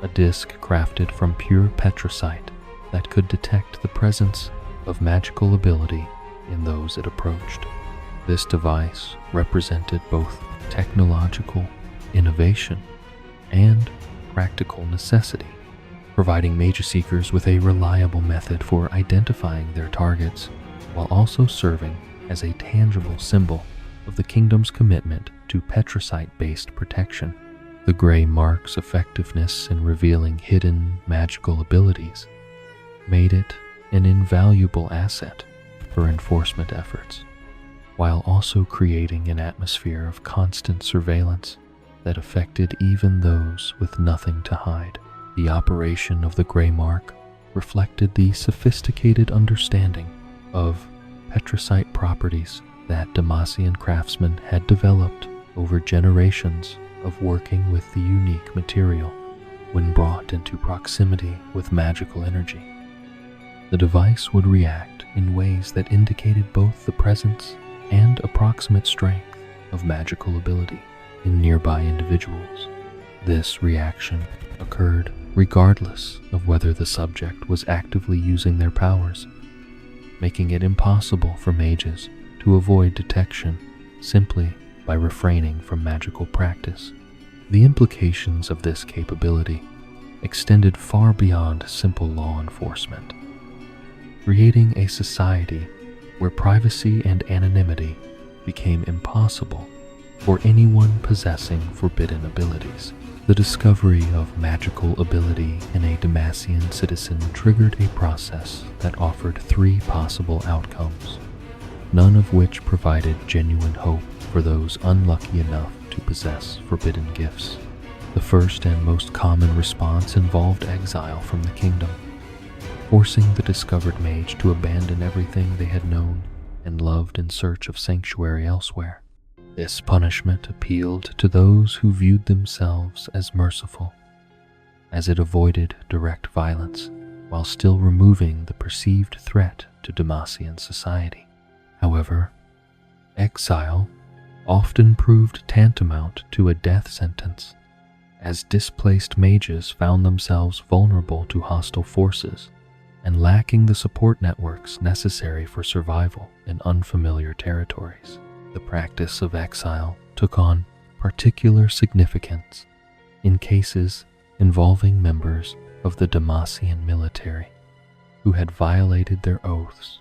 [SPEAKER 1] a disc crafted from pure petricite that could detect the presence of magical ability in those it approached. This device represented both technological innovation and practical necessity, providing Mage Seekers with a reliable method for identifying their targets while also serving as a tangible symbol of the kingdom's commitment to petricite-based protection. The Grey Mark's effectiveness in revealing hidden magical abilities made it an invaluable asset for enforcement efforts, while also creating an atmosphere of constant surveillance that affected even those with nothing to hide. The operation of the Grey Mark reflected the sophisticated understanding of petricite properties that Demacian craftsmen had developed over generations of working with the unique material. When brought into proximity with magical energy, the device would react in ways that indicated both the presence and approximate strength of magical ability in nearby individuals. This reaction occurred regardless of whether the subject was actively using their powers, making it impossible for mages to avoid detection simply by refraining from magical practice. The implications of this capability extended far beyond simple law enforcement, creating a society where privacy and anonymity became impossible for anyone possessing forbidden abilities. The discovery of magical ability in a Demacian citizen triggered a process that offered three possible outcomes, none of which provided genuine hope for those unlucky enough to possess forbidden gifts. The first and most common response involved exile from the kingdom, forcing the discovered mage to abandon everything they had known and loved in search of sanctuary elsewhere. This punishment appealed to those who viewed themselves as merciful, as it avoided direct violence while still removing the perceived threat to Demacian society. However, exile often proved tantamount to a death sentence, as displaced mages found themselves vulnerable to hostile forces and lacking the support networks necessary for survival in unfamiliar territories. The practice of exile took on particular significance in cases involving members of the Demacian military who had violated their oaths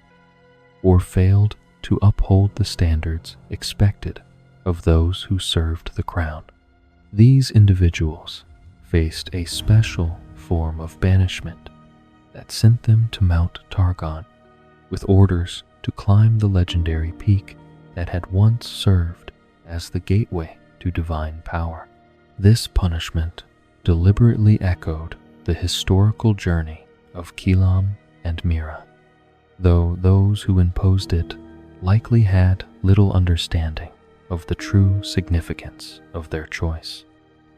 [SPEAKER 1] or failed to uphold the standards expected of those who served the crown. These individuals faced a special form of banishment that sent them to Mount Targon with orders to climb the legendary peak that had once served as the gateway to divine power. This punishment deliberately echoed the historical journey of Kilam and Mira, though those who imposed it likely had little understanding of the true significance of their choice.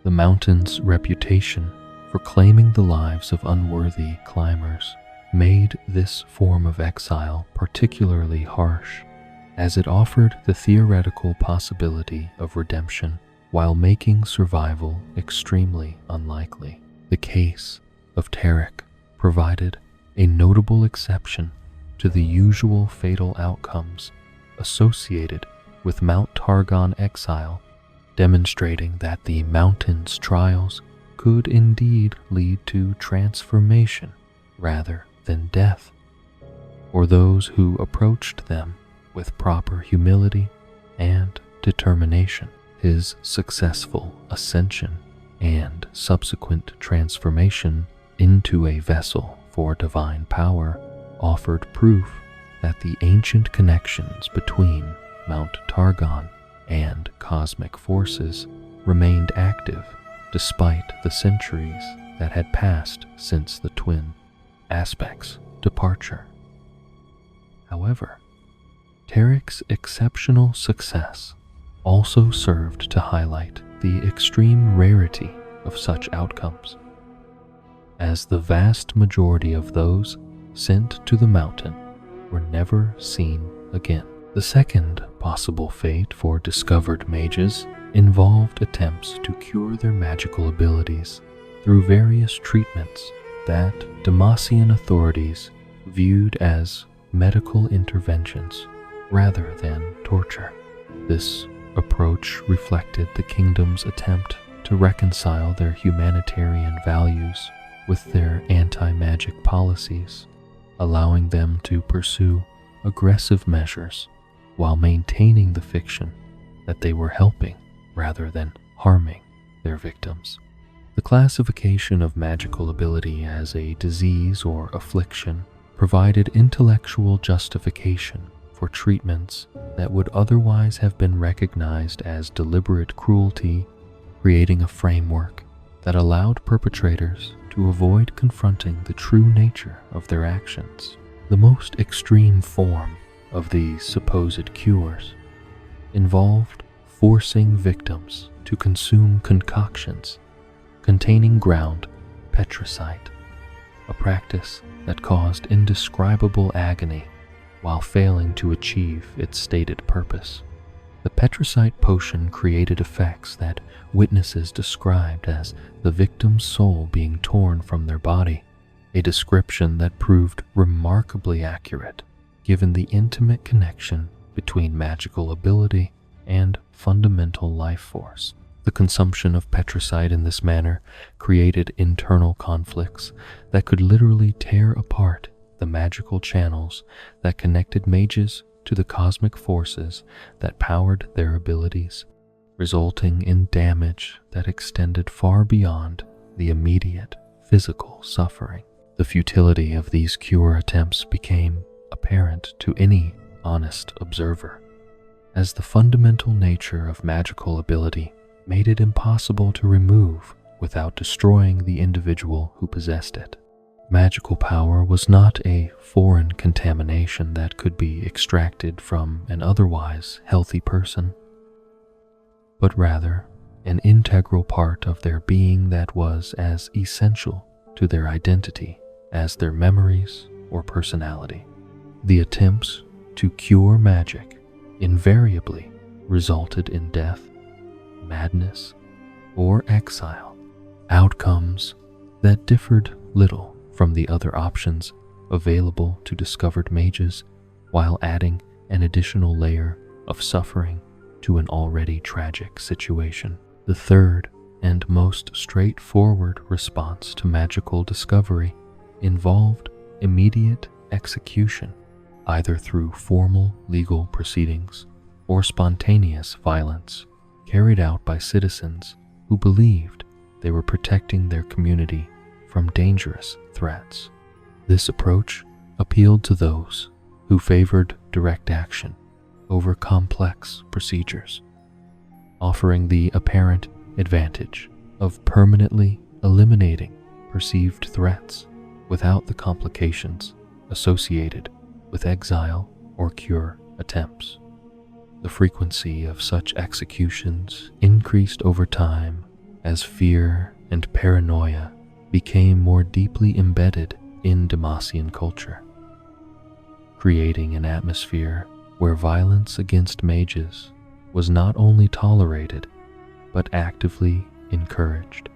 [SPEAKER 1] The mountain's reputation for claiming the lives of unworthy climbers made this form of exile particularly harsh, as it offered the theoretical possibility of redemption while making survival extremely unlikely. The case of Tarek provided a notable exception to the usual fatal outcomes associated with Mount Targon exile, demonstrating that the mountain's trials could indeed lead to transformation rather than death, for those who approached them with proper humility and determination. his successful ascension and subsequent transformation into a vessel for divine power offered proof that the ancient connections between Mount Targon and cosmic forces remained active despite the centuries that had passed since the twin aspects' departure. However, Tarek's exceptional success also served to highlight the extreme rarity of such outcomes, as the vast majority of those sent to the mountain were never seen again. The second possible fate for discovered mages involved attempts to cure their magical abilities through various treatments that Demacian authorities viewed as medical interventions rather than torture. This approach reflected the kingdom's attempt to reconcile their humanitarian values with their anti-magic policies, allowing them to pursue aggressive measures while maintaining the fiction that they were helping rather than harming their victims. The classification of magical ability as a disease or affliction provided intellectual justification for treatments that would otherwise have been recognized as deliberate cruelty, creating a framework that allowed perpetrators to avoid confronting the true nature of their actions. The most extreme form of these supposed cures involved forcing victims to consume concoctions containing ground petricite, a practice that caused indescribable agony while failing to achieve its stated purpose. The petricite potion created effects that witnesses described as the victim's soul being torn from their body, a description that proved remarkably accurate given the intimate connection between magical ability and fundamental life force. The consumption of petricite in this manner created internal conflicts that could literally tear apart the magical channels that connected mages to the cosmic forces that powered their abilities, resulting in damage that extended far beyond the immediate physical suffering. The futility of these cure attempts became apparent to any honest observer, as the fundamental nature of magical ability made it impossible to remove without destroying the individual who possessed it. Magical power was not a foreign contamination that could be extracted from an otherwise healthy person, but rather an integral part of their being that was as essential to their identity as their memories or personality. The attempts to cure magic invariably resulted in death, madness, or exile, outcomes that differed little from the other options available to discovered mages, while adding an additional layer of suffering to an already tragic situation. The third and most straightforward response to magical discovery involved immediate execution, either through formal legal proceedings or spontaneous violence carried out by citizens who believed they were protecting their community from dangerous threats. This approach appealed to those who favored direct action over complex procedures, offering the apparent advantage of permanently eliminating perceived threats without the complications associated with exile or cure attempts. The frequency of such executions increased over time as fear and paranoia became more deeply embedded in Demacian culture, creating an atmosphere where violence against mages was not only tolerated, but actively encouraged.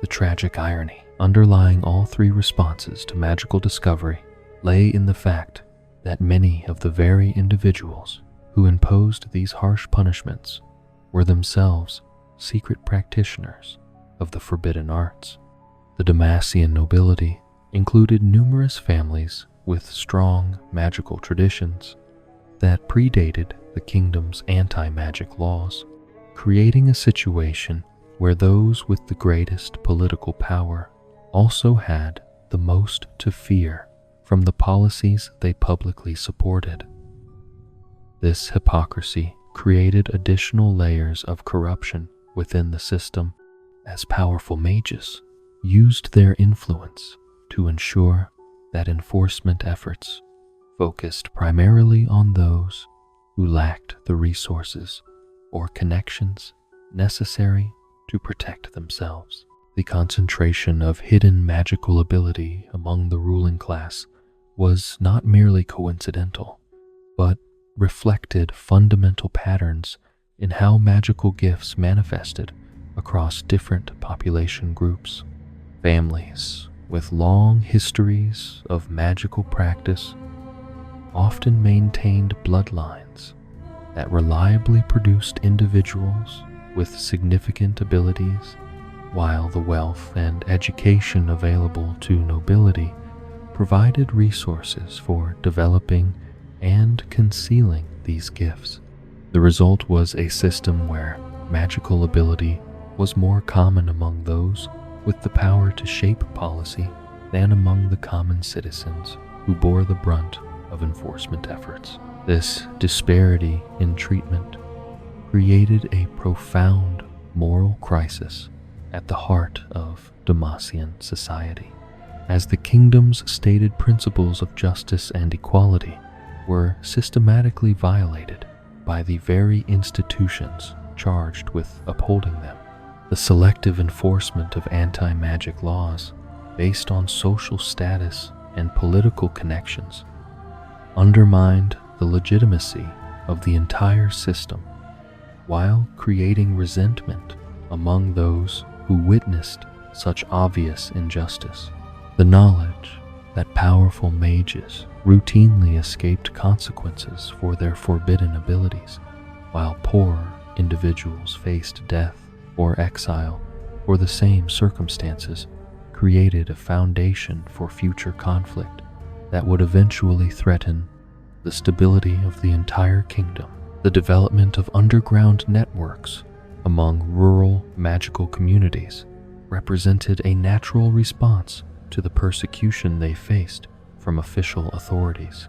[SPEAKER 1] The tragic irony underlying all three responses to magical discovery lay in the fact that many of the very individuals who imposed these harsh punishments were themselves secret practitioners of the forbidden arts. The Demacian nobility included numerous families with strong magical traditions that predated the kingdom's anti-magic laws, creating a situation where those with the greatest political power also had the most to fear from the policies they publicly supported. This hypocrisy created additional layers of corruption within the system, as powerful mages used their influence to ensure that enforcement efforts focused primarily on those who lacked the resources or connections necessary to protect themselves. The concentration of hidden magical ability among the ruling class was not merely coincidental, but reflected fundamental patterns in how magical gifts manifested across different population groups. Families with long histories of magical practice often maintained bloodlines that reliably produced individuals with significant abilities, while the wealth and education available to nobility provided resources for developing and concealing these gifts. The result was a system where magical ability was more common among those with the power to shape policy than among the common citizens who bore the brunt of enforcement efforts. This disparity in treatment created a profound moral crisis at the heart of Demacian society, as the kingdom's stated principles of justice and equality were systematically violated by the very institutions charged with upholding them. The selective enforcement of anti-magic laws based on social status and political connections undermined the legitimacy of the entire system, while creating resentment among those who witnessed such obvious injustice. The knowledge that powerful mages routinely escaped consequences for their forbidden abilities, while poorer individuals faced death or exile for the same circumstances, created a foundation for future conflict that would eventually threaten the stability of the entire kingdom. The development of underground networks among rural magical communities represented a natural response to the persecution they faced from official authorities.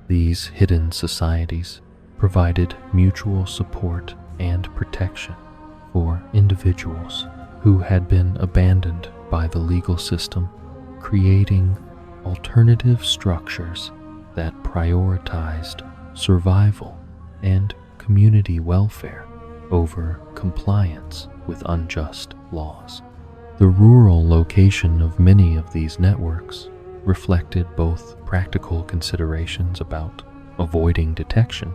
[SPEAKER 1] These hidden societies provided mutual support and protection for individuals who had been abandoned by the legal system, creating alternative structures that prioritized survival and community welfare over compliance with unjust laws. The rural location of many of these networks reflected both practical considerations about avoiding detection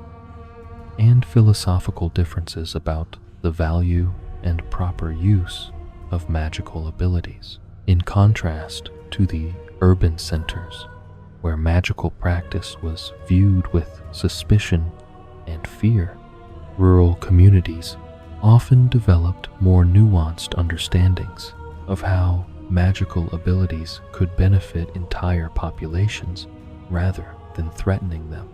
[SPEAKER 1] and philosophical differences about the value and proper use of magical abilities. In contrast to the urban centers, where magical practice was viewed with suspicion and fear, rural communities often developed more nuanced understandings of how magical abilities could benefit entire populations rather than threatening them.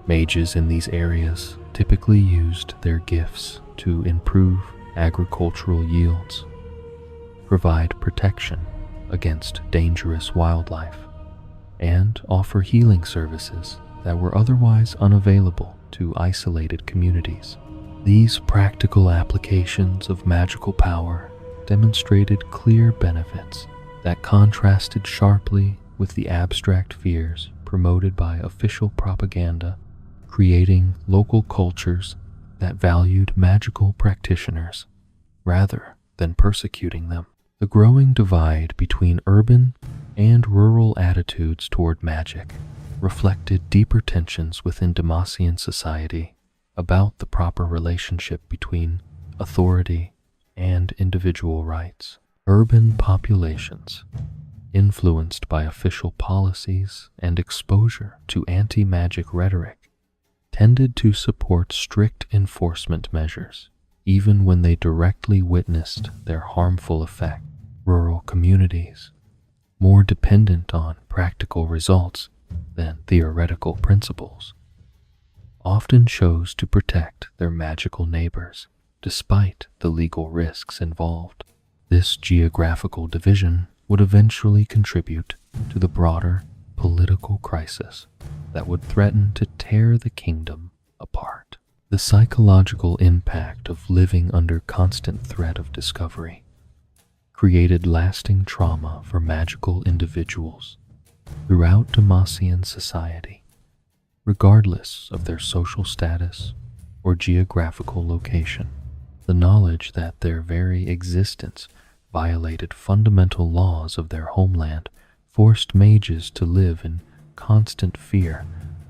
[SPEAKER 1] Mages in these areas typically used their gifts to improve agricultural yields, provide protection against dangerous wildlife, and offer healing services that were otherwise unavailable to isolated communities. These practical applications of magical power demonstrated clear benefits that contrasted sharply with the abstract fears promoted by official propaganda, creating local cultures that valued magical practitioners rather than persecuting them. The growing divide between urban and rural attitudes toward magic reflected deeper tensions within Demacian society about the proper relationship between authority and individual rights. Urban populations, influenced by official policies and exposure to anti-magic rhetoric, tended to support strict enforcement measures, even when they directly witnessed their harmful effect. Rural communities, more dependent on practical results than theoretical principles, often chose to protect their magical neighbors despite the legal risks involved. This geographical division would eventually contribute to the broader political crisis that would threaten to tear the kingdom apart. The psychological impact of living under constant threat of discovery created lasting trauma for magical individuals throughout Demacian society, regardless of their social status or geographical location. The knowledge that their very existence violated fundamental laws of their homeland forced mages to live in constant fear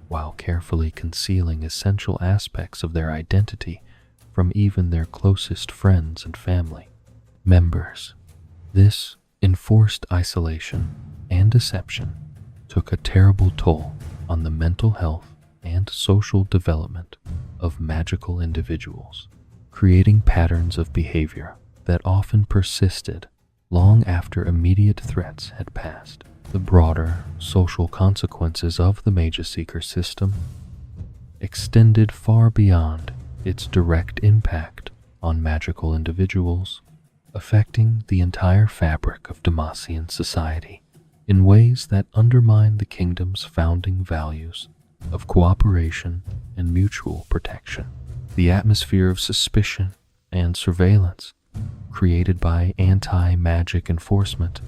[SPEAKER 1] while carefully concealing essential aspects of their identity from even their closest friends and family members. This enforced isolation and deception took a terrible toll on the mental health and social development of magical individuals, creating patterns of behavior that often persisted long after immediate threats had passed. The broader social consequences of the Magus Seeker system extended far beyond its direct impact on magical individuals, affecting the entire fabric of Demacian society in ways that undermine the kingdom's founding values of cooperation and mutual protection. The atmosphere of suspicion and surveillance created by anti-magic enforcement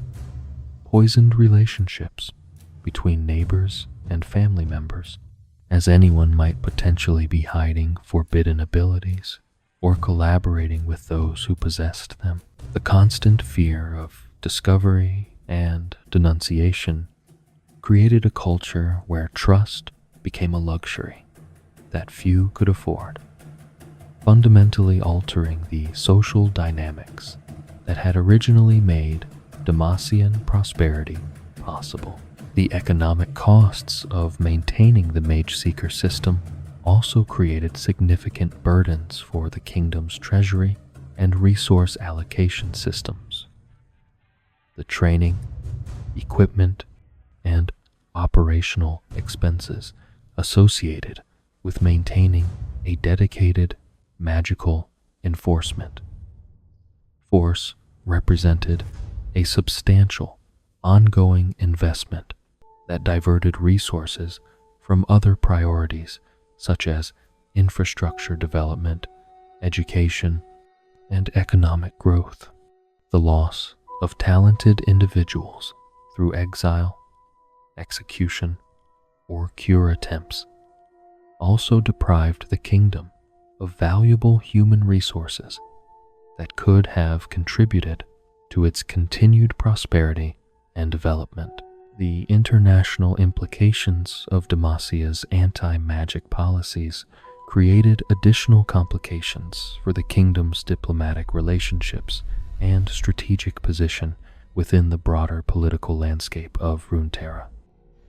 [SPEAKER 1] poisoned relationships between neighbors and family members, as anyone might potentially be hiding forbidden abilities or collaborating with those who possessed them. The constant fear of discovery and denunciation created a culture where trust became a luxury that few could afford, fundamentally altering the social dynamics that had originally made Demacian prosperity possible. The economic costs of maintaining the Mage Seeker system also created significant burdens for the kingdom's treasury and resource allocation systems. The training, equipment, and operational expenses associated with maintaining a dedicated magical enforcement force represented a substantial, ongoing investment that diverted resources from other priorities such as infrastructure development, education, and economic growth. The loss of talented individuals through exile, execution, or cure attempts also deprived the kingdom of valuable human resources that could have contributed to its continued prosperity and development. The international implications of Demacia's anti-magic policies created additional complications for the kingdom's diplomatic relationships and strategic position within the broader political landscape of Runeterra.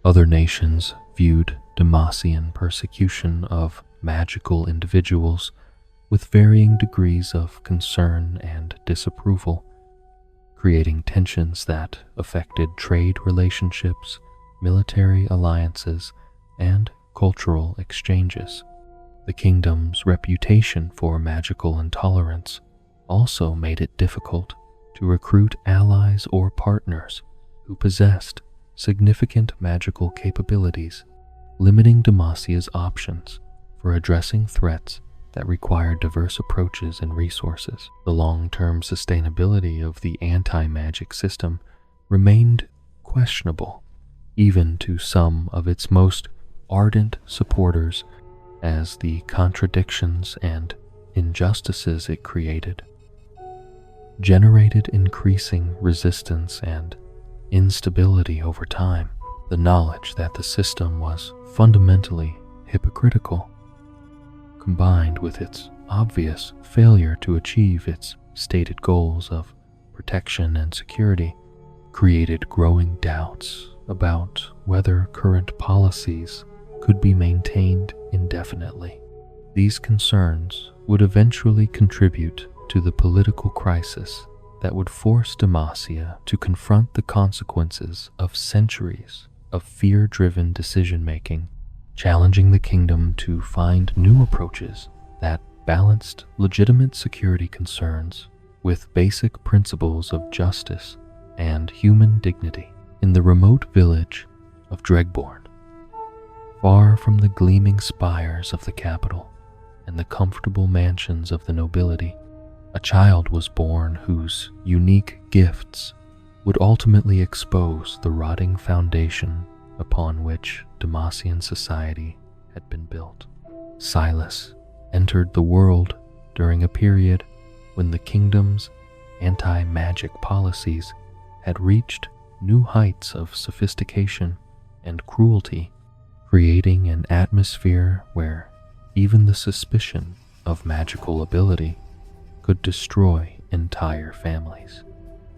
[SPEAKER 1] Other nations viewed Demacian persecution of magical individuals with varying degrees of concern and disapproval, creating tensions that affected trade relationships, military alliances, and cultural exchanges. The kingdom's reputation for magical intolerance also made it difficult to recruit allies or partners who possessed significant magical capabilities, limiting Demacia's options for addressing threats that required diverse approaches and resources. The long-term sustainability of the anti-magic system remained questionable, even to some of its most ardent supporters, as the contradictions and injustices it created generated increasing resistance and instability over time. The knowledge that the system was fundamentally hypocritical, combined with its obvious failure to achieve its stated goals of protection and security, created growing doubts about whether current policies could be maintained indefinitely. These concerns would eventually contribute to the political crisis that would force Demacia to confront the consequences of centuries of fear-driven decision-making, challenging the kingdom to find new approaches that balanced legitimate security concerns with basic principles of justice and human dignity. In the remote village of Dregborn, far from the gleaming spires of the capital and the comfortable mansions of the nobility, a child was born whose unique gifts would ultimately expose the rotting foundation upon which Demacian society had been built. Silas entered the world during a period when the kingdom's anti-magic policies had reached new heights of sophistication and cruelty, creating an atmosphere where even the suspicion of magical ability could destroy entire families.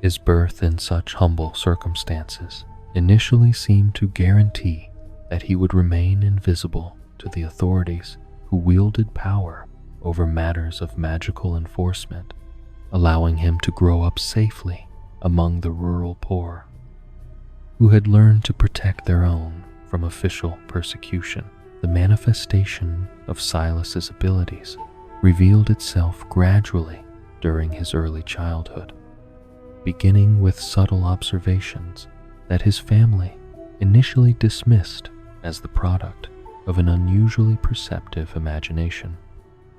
[SPEAKER 1] His birth in such humble circumstances initially seemed to guarantee that he would remain invisible to the authorities who wielded power over matters of magical enforcement, allowing him to grow up safely among the rural poor, who had learned to protect their own from official persecution. The manifestation of Silas's abilities revealed itself gradually during his early childhood, beginning with subtle observations that his family initially dismissed as the product of an unusually perceptive imagination.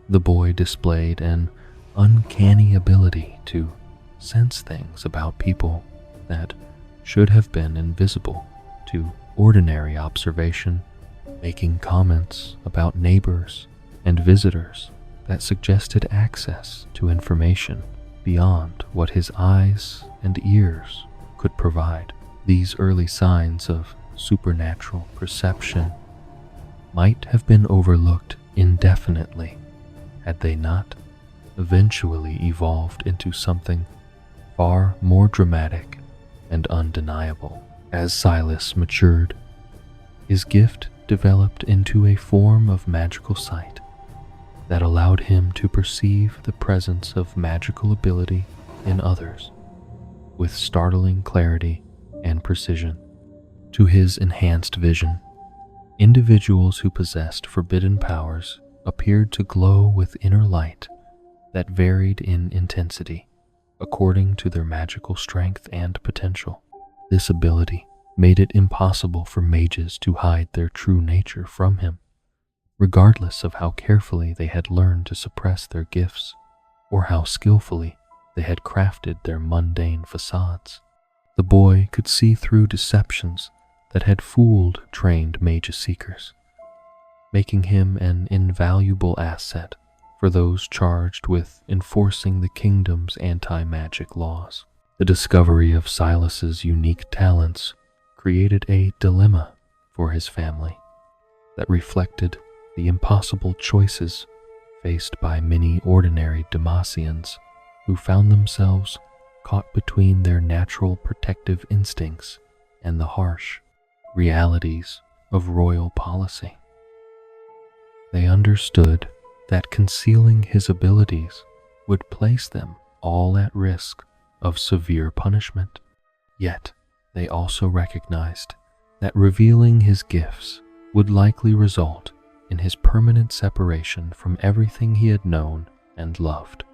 [SPEAKER 1] The boy displayed an uncanny ability to sense things about people that should have been invisible to ordinary observation, making comments about neighbors and visitors that suggested access to information beyond what his eyes and ears could provide. These early signs of supernatural perception might have been overlooked indefinitely had they not eventually evolved into something far more dramatic and undeniable. As Silas matured, his gift developed into a form of magical sight that allowed him to perceive the presence of magical ability in others with startling clarity and precision. To his enhanced vision, individuals who possessed forbidden powers appeared to glow with inner light that varied in intensity according to their magical strength and potential. This ability made it impossible for mages to hide their true nature from him, regardless of how carefully they had learned to suppress their gifts or how skillfully they had crafted their mundane facades. The boy could see through deceptions that had fooled trained mage seekers, making him an invaluable asset for those charged with enforcing the kingdom's anti-magic laws. The discovery of Silas's unique talents created a dilemma for his family that reflected the impossible choices faced by many ordinary Demacians who found themselves caught between their natural protective instincts and the harsh realities of royal policy. They understood that concealing his abilities would place them all at risk of severe punishment. Yet, they also recognized that revealing his gifts would likely result in his permanent separation from everything he had known and loved.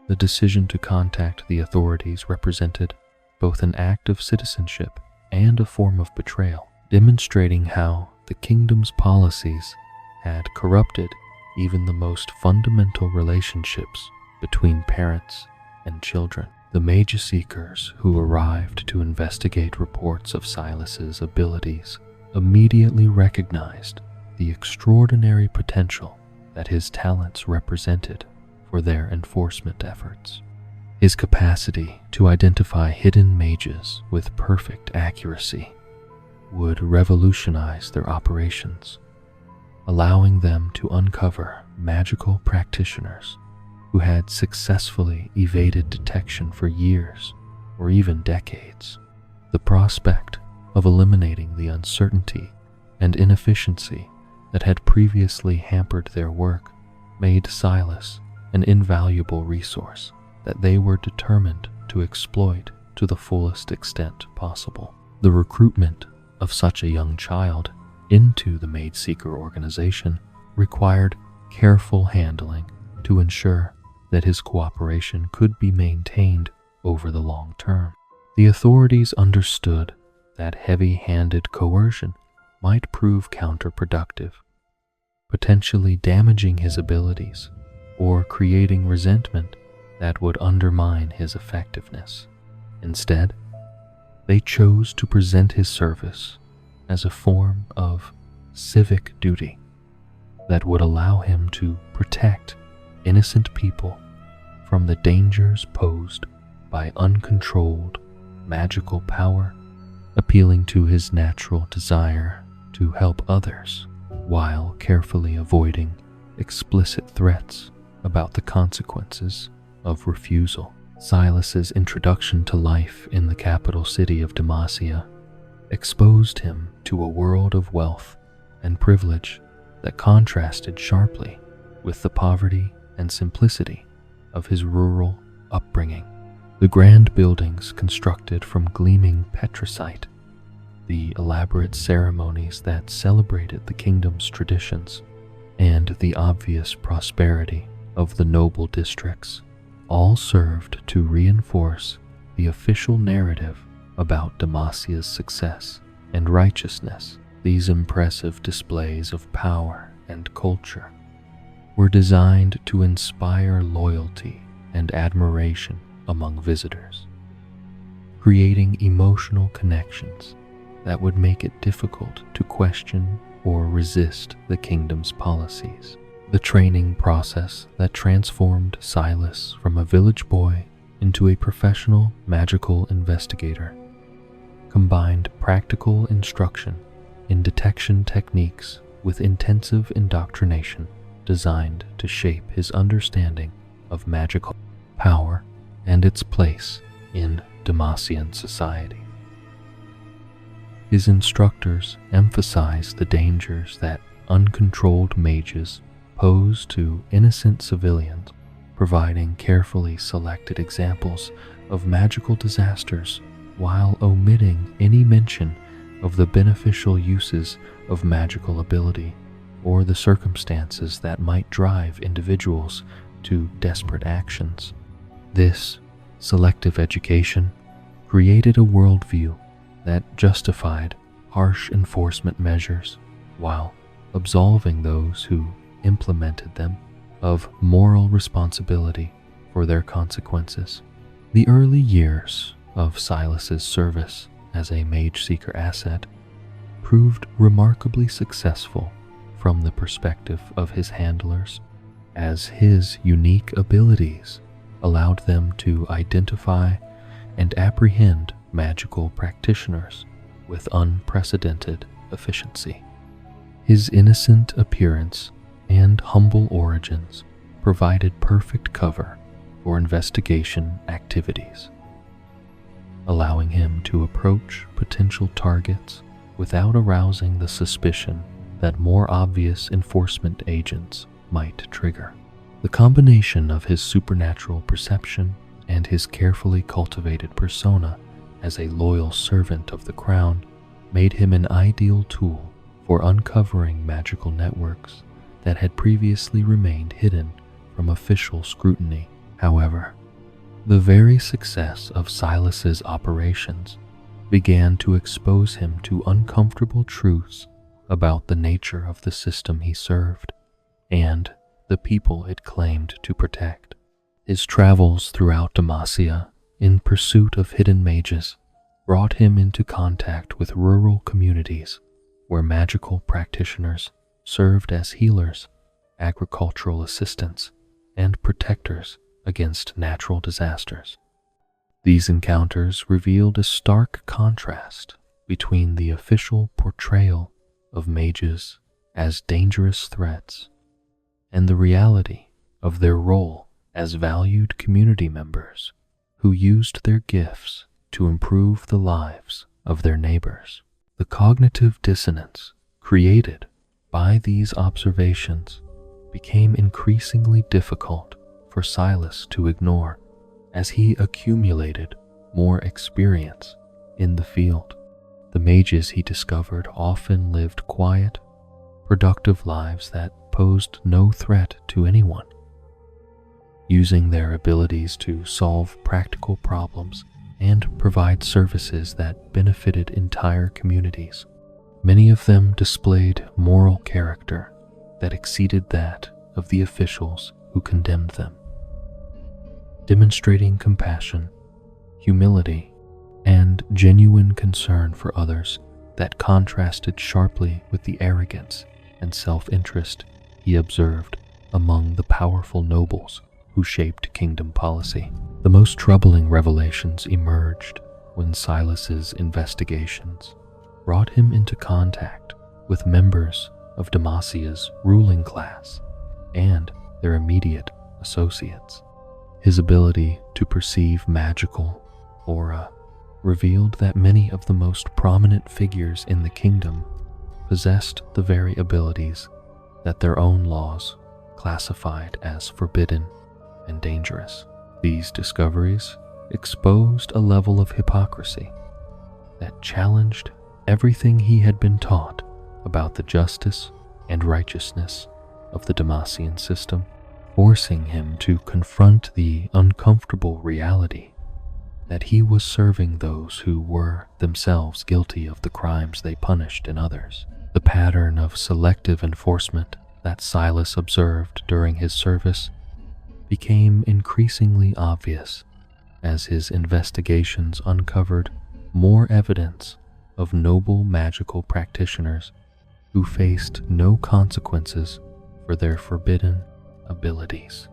[SPEAKER 1] The decision to contact the authorities represented both an act of citizenship and a form of betrayal, demonstrating how the kingdom's policies had corrupted even the most fundamental relationships between parents and children. The mage seekers who arrived to investigate reports of Silas's abilities immediately recognized the extraordinary potential that his talents represented for their enforcement efforts. His capacity to identify hidden mages with perfect accuracy would revolutionize their operations, allowing them to uncover magical practitioners who had successfully evaded detection for years or even decades. The prospect of eliminating the uncertainty and inefficiency that had previously hampered their work made Silas an invaluable resource that they were determined to exploit to the fullest extent possible. The recruitment of such a young child into the Mage Seeker organization required careful handling to ensure that his cooperation could be maintained over the long term. The authorities understood that heavy-handed coercion might prove counterproductive, potentially damaging his abilities or creating resentment that would undermine his effectiveness. Instead, they chose to present his service as a form of civic duty that would allow him to protect innocent people from the dangers posed by uncontrolled magical power, appealing to his natural desire to help others while carefully avoiding explicit threats about the consequences of refusal. Silas's introduction to life in the capital city of Demacia exposed him to a world of wealth and privilege that contrasted sharply with the poverty and simplicity of his rural upbringing. The grand buildings constructed from gleaming petricite, the elaborate ceremonies that celebrated the kingdom's traditions, and the obvious prosperity of the noble districts all served to reinforce the official narrative about Demacia's success and righteousness. These impressive displays of power and culture were designed to inspire loyalty and admiration among visitors, creating emotional connections that would make it difficult to question or resist the kingdom's policies. The training process that transformed Silas from a village boy into a professional magical investigator combined practical instruction in detection techniques with intensive indoctrination designed to shape his understanding of magical power and its place in Demacian society. His instructors emphasized the dangers that uncontrolled mages pose to innocent civilians, providing carefully selected examples of magical disasters while omitting any mention of the beneficial uses of magical ability or the circumstances that might drive individuals to desperate actions. This selective education created a worldview that justified harsh enforcement measures while absolving those who implemented them of moral responsibility for their consequences. The early years of Silas's service as a Mage Seeker asset proved remarkably successful from the perspective of his handlers, as his unique abilities allowed them to identify and apprehend magical practitioners with unprecedented efficiency. His innocent appearance and humble origins provided perfect cover for investigation activities, allowing him to approach potential targets without arousing the suspicion that more obvious enforcement agents might trigger. The combination of his supernatural perception and his carefully cultivated persona as a loyal servant of the crown made him an ideal tool for uncovering magical networks that had previously remained hidden from official scrutiny. However, the very success of Silas's operations began to expose him to uncomfortable truths about the nature of the system he served and the people it claimed to protect. His travels throughout Demacia in pursuit of hidden mages brought him into contact with rural communities where magical practitioners served as healers, agricultural assistants, and protectors against natural disasters. These encounters revealed a stark contrast between the official portrayal of mages as dangerous threats and the reality of their role as valued community members who used their gifts to improve the lives of their neighbors. The cognitive dissonance created by these observations became increasingly difficult for Silas to ignore as he accumulated more experience in the field. The mages he discovered often lived quiet, productive lives that posed no threat to anyone, using their abilities to solve practical problems and provide services that benefited entire communities. Many of them displayed moral character that exceeded that of the officials who condemned them, demonstrating compassion, humility, and genuine concern for others that contrasted sharply with the arrogance and self-interest he observed among the powerful nobles who shaped kingdom policy. The most troubling revelations emerged when Silas's investigations brought him into contact with members of Demacia's ruling class and their immediate associates. His ability to perceive magical aura revealed that many of the most prominent figures in the kingdom possessed the very abilities that their own laws classified as forbidden and dangerous. These discoveries exposed a level of hypocrisy that challenged everything he had been taught about the justice and righteousness of the Demacian system, forcing him to confront the uncomfortable reality that he was serving those who were themselves guilty of the crimes they punished in others. The pattern of selective enforcement that Silas observed during his service became increasingly obvious as his investigations uncovered more evidence of noble magical practitioners who faced no consequences for their forbidden abilities.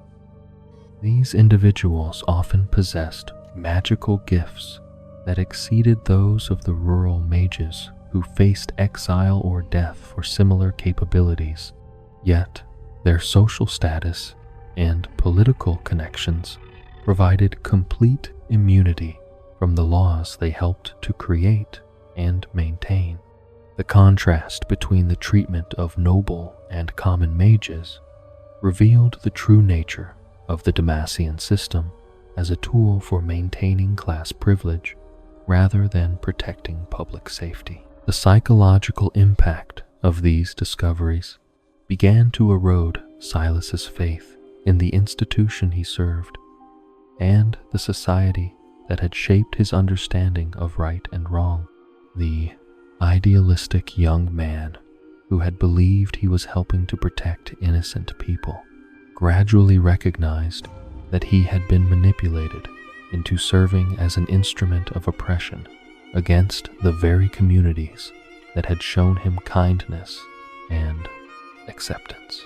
[SPEAKER 1] These individuals often possessed magical gifts that exceeded those of the rural mages who faced exile or death for similar capabilities, yet their social status and political connections provided complete immunity from the laws they helped to create and maintain. The contrast between the treatment of noble and common mages revealed the true nature of the Demacian system as a tool for maintaining class privilege rather than protecting public safety. The psychological impact of these discoveries began to erode Silas's faith in the institution he served and the society that had shaped his understanding of right and wrong. The idealistic young man who had believed he was helping to protect innocent people gradually recognized that he had been manipulated into serving as an instrument of oppression against the very communities that had shown him kindness and acceptance.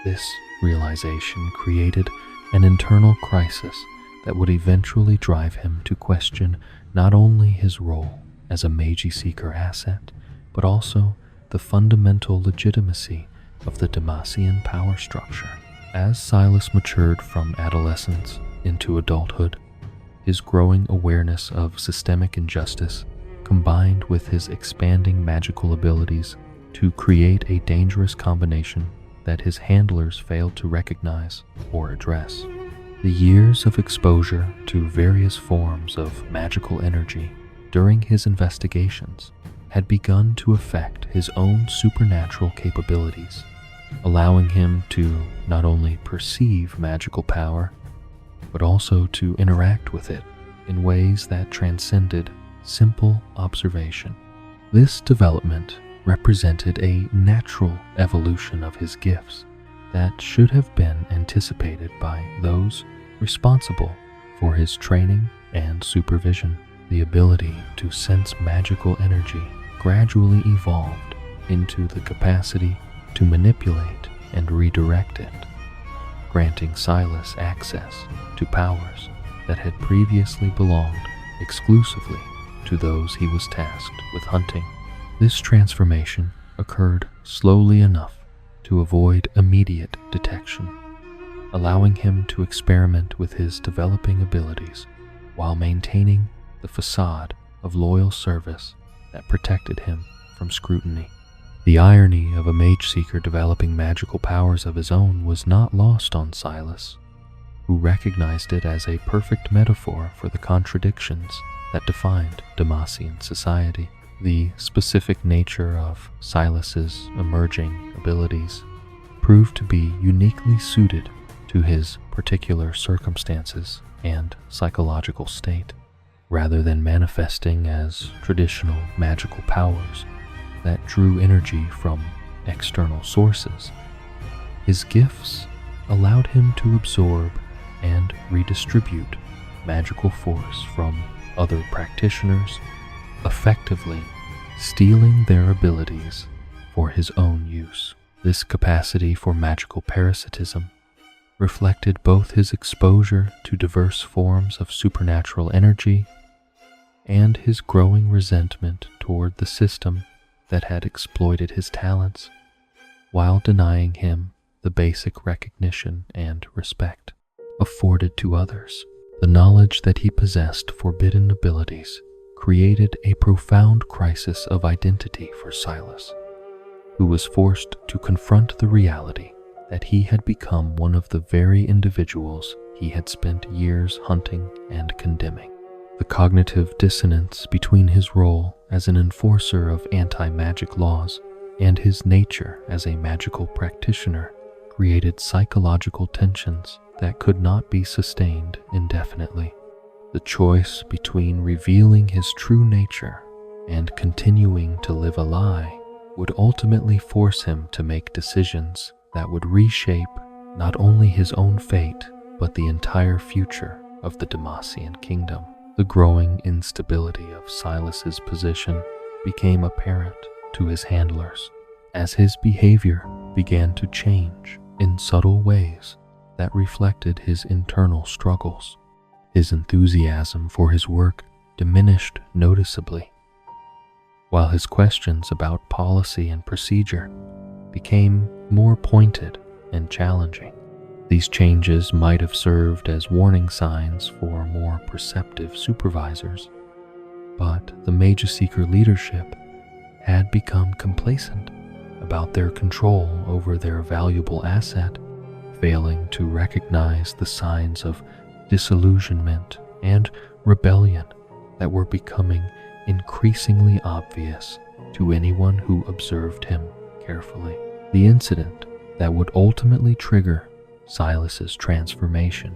[SPEAKER 1] This realization created an internal crisis that would eventually drive him to question not only his role as a Magi Seeker asset, but also the fundamental legitimacy of the Demacian power structure. As Silas matured from adolescence into adulthood, his growing awareness of systemic injustice combined with his expanding magical abilities to create a dangerous combination that his handlers failed to recognize or address. The years of exposure to various forms of magical energy during his investigations had begun to affect his own supernatural capabilities, allowing him to not only perceive magical power, but also to interact with it in ways that transcended simple observation. This development represented a natural evolution of his gifts that should have been anticipated by those responsible for his training and supervision. The ability to sense magical energy gradually evolved into the capacity to manipulate and redirect it, granting Silas access to powers that had previously belonged exclusively to those he was tasked with hunting. This transformation occurred slowly enough to avoid immediate detection, allowing him to experiment with his developing abilities while maintaining the facade of loyal service that protected him from scrutiny. The irony of a mage seeker developing magical powers of his own was not lost on Silas, who recognized it as a perfect metaphor for the contradictions that defined Demacian society. The specific nature of Silas's emerging abilities proved to be uniquely suited to his particular circumstances and psychological state, rather than manifesting as traditional magical powers that drew energy from external sources. His gifts allowed him to absorb and redistribute magical force from other practitioners, effectively stealing their abilities for his own use. This capacity for magical parasitism reflected both his exposure to diverse forms of supernatural energy and his growing resentment toward the system that had exploited his talents while denying him the basic recognition and respect afforded to others. The knowledge that he possessed forbidden abilities created a profound crisis of identity for Silas, who was forced to confront the reality that he had become one of the very individuals he had spent years hunting and condemning. The cognitive dissonance between his role as an enforcer of anti-magic laws and his nature as a magical practitioner created psychological tensions that could not be sustained indefinitely. The choice between revealing his true nature and continuing to live a lie would ultimately force him to make decisions that would reshape not only his own fate, but the entire future of the Demacian kingdom. The growing instability of Silas's position became apparent to his handlers as his behavior began to change in subtle ways that reflected his internal struggles. His enthusiasm for his work diminished noticeably, while his questions about policy and procedure became more pointed and challenging. These changes might have served as warning signs for more perceptive supervisors, but the Mage Seeker leadership had become complacent about their control over their valuable asset, failing to recognize the signs of disillusionment and rebellion that were becoming increasingly obvious to anyone who observed him carefully. The incident that would ultimately trigger Silas's transformation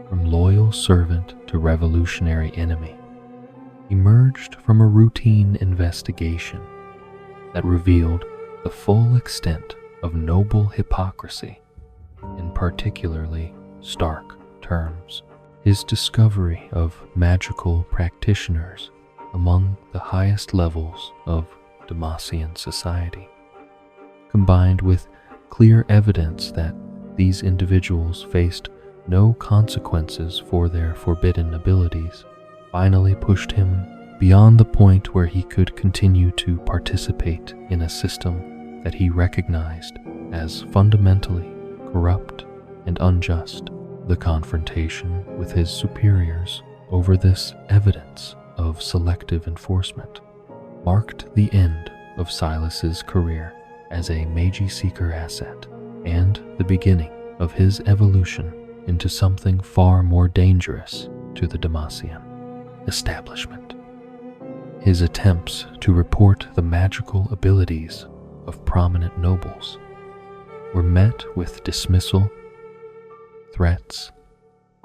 [SPEAKER 1] from loyal servant to revolutionary enemy emerged from a routine investigation that revealed the full extent of noble hypocrisy in particularly stark terms. His discovery of magical practitioners among the highest levels of Demacian society, combined with clear evidence that these individuals faced no consequences for their forbidden abilities, finally pushed him beyond the point where he could continue to participate in a system that he recognized as fundamentally corrupt and unjust. The confrontation with his superiors over this evidence of selective enforcement marked the end of Silas's career as a Mage Seeker asset and the beginning of his evolution into something far more dangerous to the Demacian establishment. His attempts to report the magical abilities of prominent nobles were met with dismissal, threats,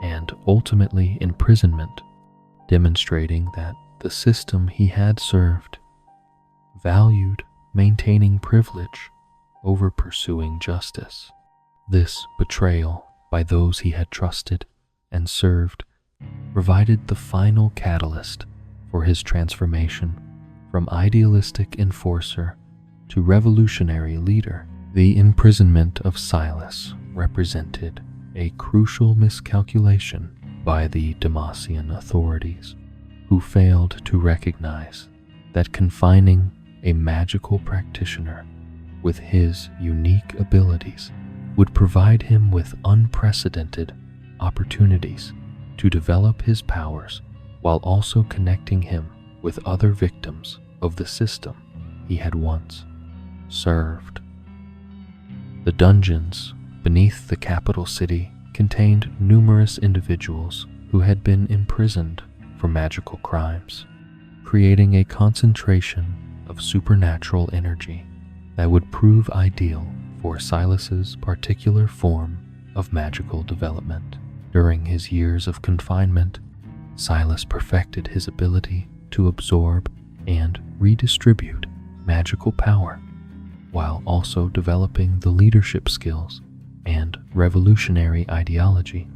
[SPEAKER 1] and ultimately imprisonment, demonstrating that the system he had served valued maintaining privilege over pursuing justice. This betrayal by those he had trusted and served provided the final catalyst for his transformation from idealistic enforcer to revolutionary leader. The imprisonment of Silas represented a crucial miscalculation by the Demacian authorities, who failed to recognize that confining a magical practitioner with his unique abilities would provide him with unprecedented opportunities to develop his powers while also connecting him with other victims of the system he had once served. The dungeons beneath the capital city contained numerous individuals who had been imprisoned for magical crimes, creating a concentration of supernatural energy that would prove ideal for Silas's particular form of magical development. During his years of confinement, Silas perfected his ability to absorb and redistribute magical power, while also developing the leadership skills and revolutionary ideology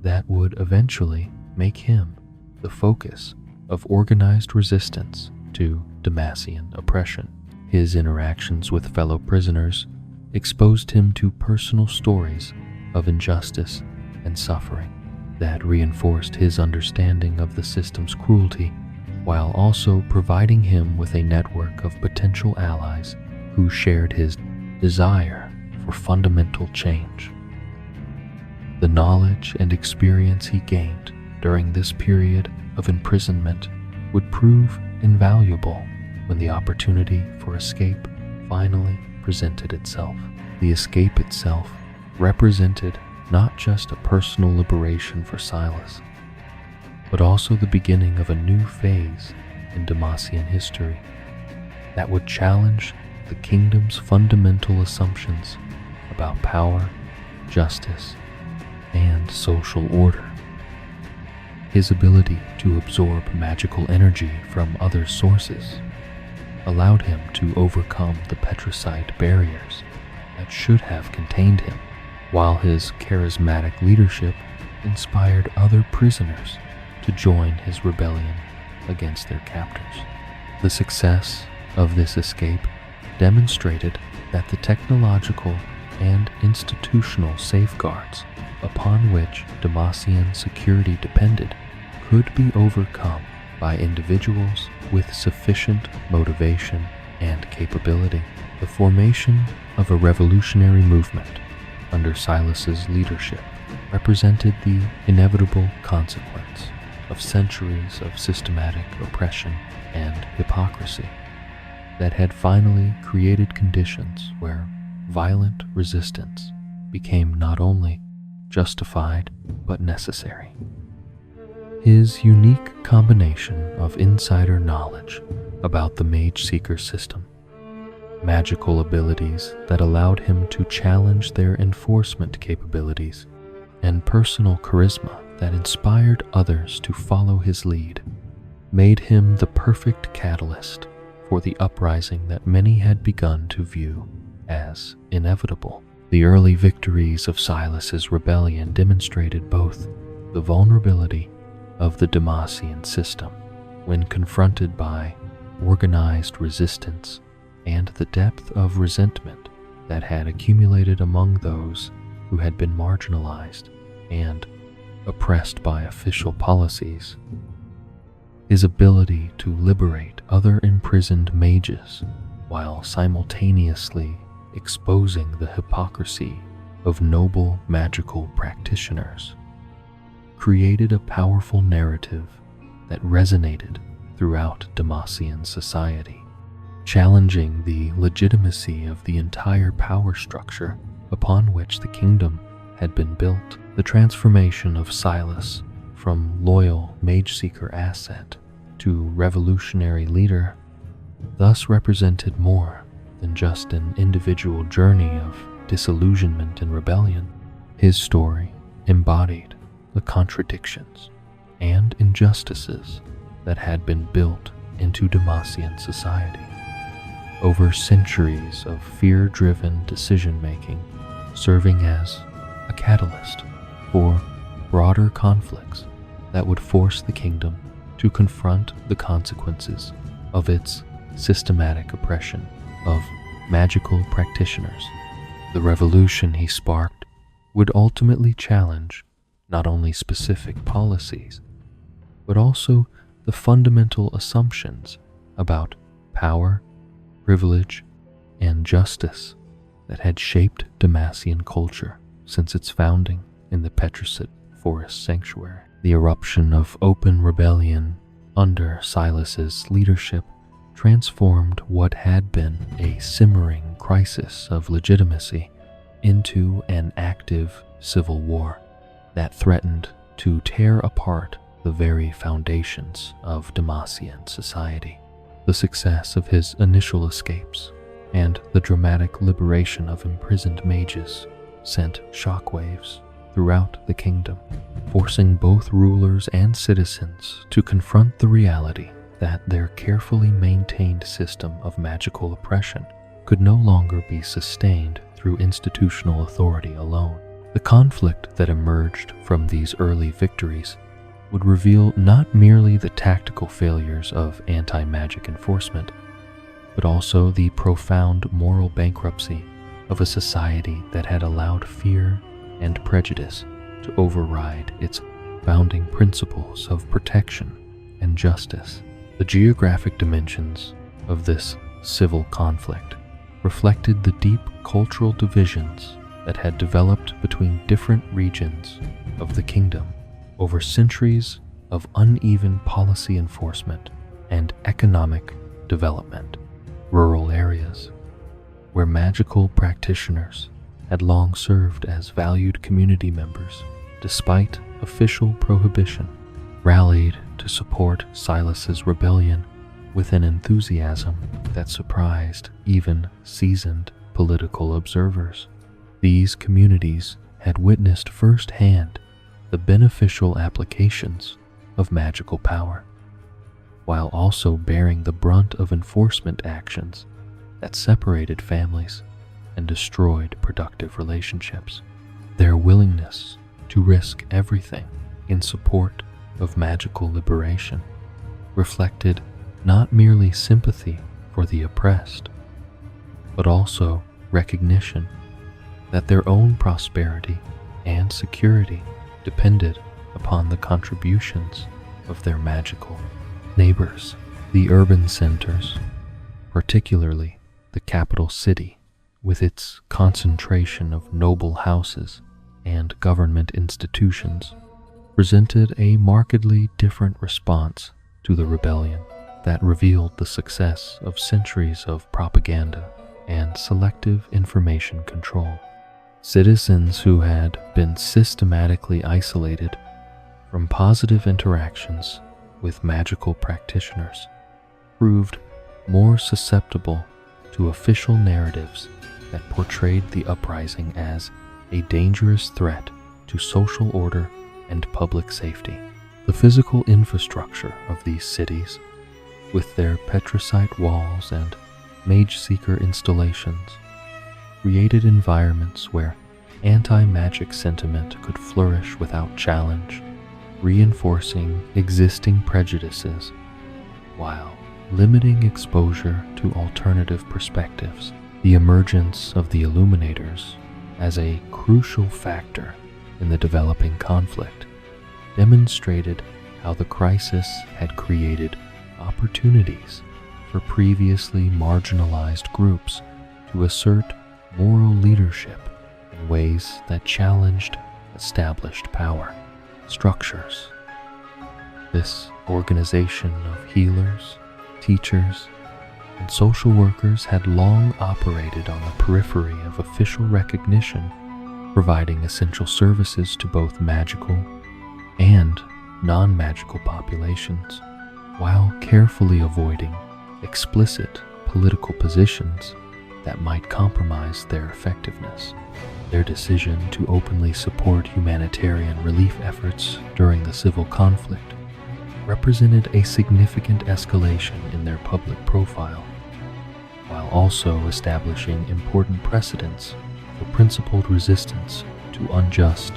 [SPEAKER 1] that would eventually make him the focus of organized resistance to Demacian oppression. His interactions with fellow prisoners exposed him to personal stories of injustice and suffering that reinforced his understanding of the system's cruelty, while also providing him with a network of potential allies who shared his desire for fundamental change. The knowledge and experience he gained during this period of imprisonment would prove invaluable when the opportunity for escape finally presented itself. The escape itself represented not just a personal liberation for Silas, but also the beginning of a new phase in Demacian history that would challenge the kingdom's fundamental assumptions about power, justice, and social order. His ability to absorb magical energy from other sources allowed him to overcome the petricite barriers that should have contained him, while his charismatic leadership inspired other prisoners to join his rebellion against their captors. The success of this escape demonstrated that the technological and institutional safeguards upon which Demacian security depended could be overcome by individuals with sufficient motivation and capability. The formation of a revolutionary movement under Silas's leadership represented the inevitable consequence of centuries of systematic oppression and hypocrisy that had finally created conditions where violent resistance became not only justified but necessary. His unique combination of insider knowledge about the Mage Seeker system, magical abilities that allowed him to challenge their enforcement capabilities, and personal charisma that inspired others to follow his lead, made him the perfect catalyst for the uprising that many had begun to view as inevitable. The early victories of Silas's rebellion demonstrated both the vulnerability of the Demacian system when confronted by organized resistance and the depth of resentment that had accumulated among those who had been marginalized and oppressed by official policies. His ability to liberate other imprisoned mages while simultaneously exposing the hypocrisy of noble magical practitioners created a powerful narrative that resonated throughout Demacian society, challenging the legitimacy of the entire power structure upon which the kingdom had been built. The transformation of Silas from loyal Mage Seeker asset to revolutionary leader thus represented more than just an individual journey of disillusionment and rebellion. His story embodied the contradictions and injustices that had been built into Demacian society over centuries of fear-driven decision-making, serving as a catalyst for broader conflicts that would force the kingdom to confront the consequences of its systematic oppression of magical practitioners. The revolution he sparked would ultimately challenge not only specific policies, but also the fundamental assumptions about power, privilege, and justice that had shaped Demacian culture since its founding in the Petricite Forest Sanctuary. The eruption of open rebellion under Silas's leadership transformed what had been a simmering crisis of legitimacy into an active civil war that threatened to tear apart the very foundations of Demacian society. The success of his initial escapes and the dramatic liberation of imprisoned mages sent shockwaves throughout the kingdom, forcing both rulers and citizens to confront the reality that their carefully maintained system of magical oppression could no longer be sustained through institutional authority alone. The conflict that emerged from these early victories would reveal not merely the tactical failures of anti-magic enforcement, but also the profound moral bankruptcy of a society that had allowed fear and prejudice to override its founding principles of protection and justice. The geographic dimensions of this civil conflict reflected the deep cultural divisions that had developed between different regions of the kingdom over centuries of uneven policy enforcement and economic development. Rural areas, where magical practitioners had long served as valued community members despite official prohibition, rallied to support Silas's rebellion with an enthusiasm that surprised even seasoned political observers. These communities had witnessed firsthand the beneficial applications of magical power, while also bearing the brunt of enforcement actions that separated families and destroyed productive relationships. Their willingness to risk everything in support of magical liberation reflected not merely sympathy for the oppressed, but also recognition that their own prosperity and security depended upon the contributions of their magical neighbors. The urban centers, particularly the capital city, with its concentration of noble houses and government institutions, presented a markedly different response to the rebellion that revealed the success of centuries of propaganda and selective information control. Citizens who had been systematically isolated from positive interactions with magical practitioners proved more susceptible to official narratives that portrayed the uprising as a dangerous threat to social order and public safety. The physical infrastructure of these cities, with their petricite walls and mage-seeker installations, created environments where anti-magic sentiment could flourish without challenge, reinforcing existing prejudices while limiting exposure to alternative perspectives. The emergence of the Illuminators as a crucial factor in the developing conflict demonstrated how the crisis had created opportunities for previously marginalized groups to assert moral leadership in ways that challenged established power structures. This organization of healers, teachers, and social workers had long operated on the periphery of official recognition, providing essential services to both magical and non-magical populations, while carefully avoiding explicit political positions that might compromise their effectiveness. Their decision to openly support humanitarian relief efforts during the civil conflict represented a significant escalation in their public profile, while also establishing important precedents for principled resistance to unjust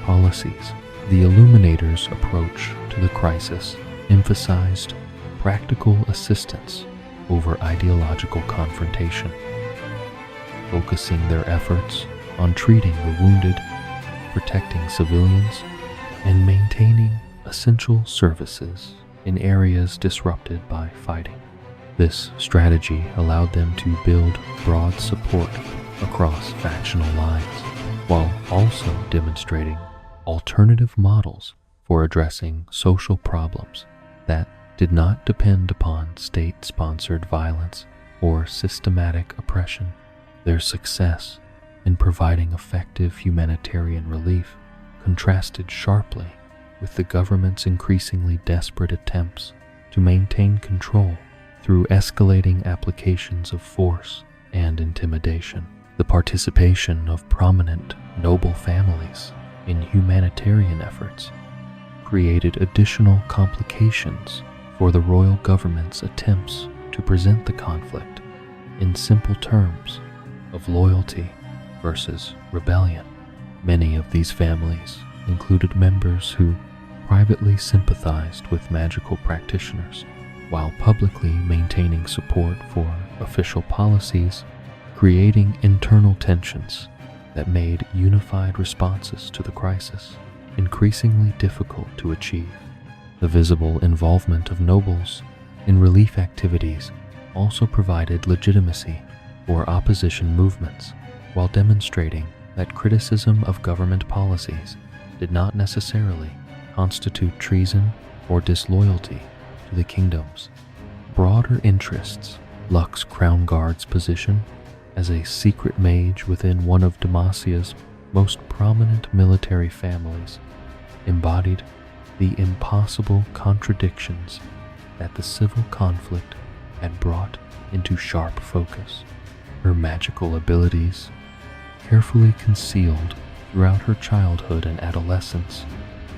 [SPEAKER 1] policies. The Illuminators' approach to the crisis emphasized practical assistance over ideological confrontation, focusing their efforts on treating the wounded, protecting civilians, and maintaining essential services in areas disrupted by fighting. This strategy allowed them to build broad support across factional lines, while also demonstrating alternative models for addressing social problems that did not depend upon state-sponsored violence or systematic oppression. Their success in providing effective humanitarian relief contrasted sharply with the government's increasingly desperate attempts to maintain control through escalating applications of force and intimidation. The The participation of prominent noble families in humanitarian efforts created additional complications for the royal government's attempts to present the conflict in simple terms of loyalty versus rebellion. Many of these families included members who privately sympathized with magical practitioners while publicly maintaining support for official policies, creating internal tensions that made unified responses to the crisis increasingly difficult to achieve. The visible involvement of nobles in relief activities also provided legitimacy for opposition movements, while demonstrating that criticism of government policies did not necessarily constitute treason or disloyalty to the kingdom's broader interests. Lux Crown Guard's position as a secret mage within one of Demacia's most prominent military families embodied the impossible contradictions that the civil conflict had brought into sharp focus. Her magical abilities, carefully concealed throughout her childhood and adolescence,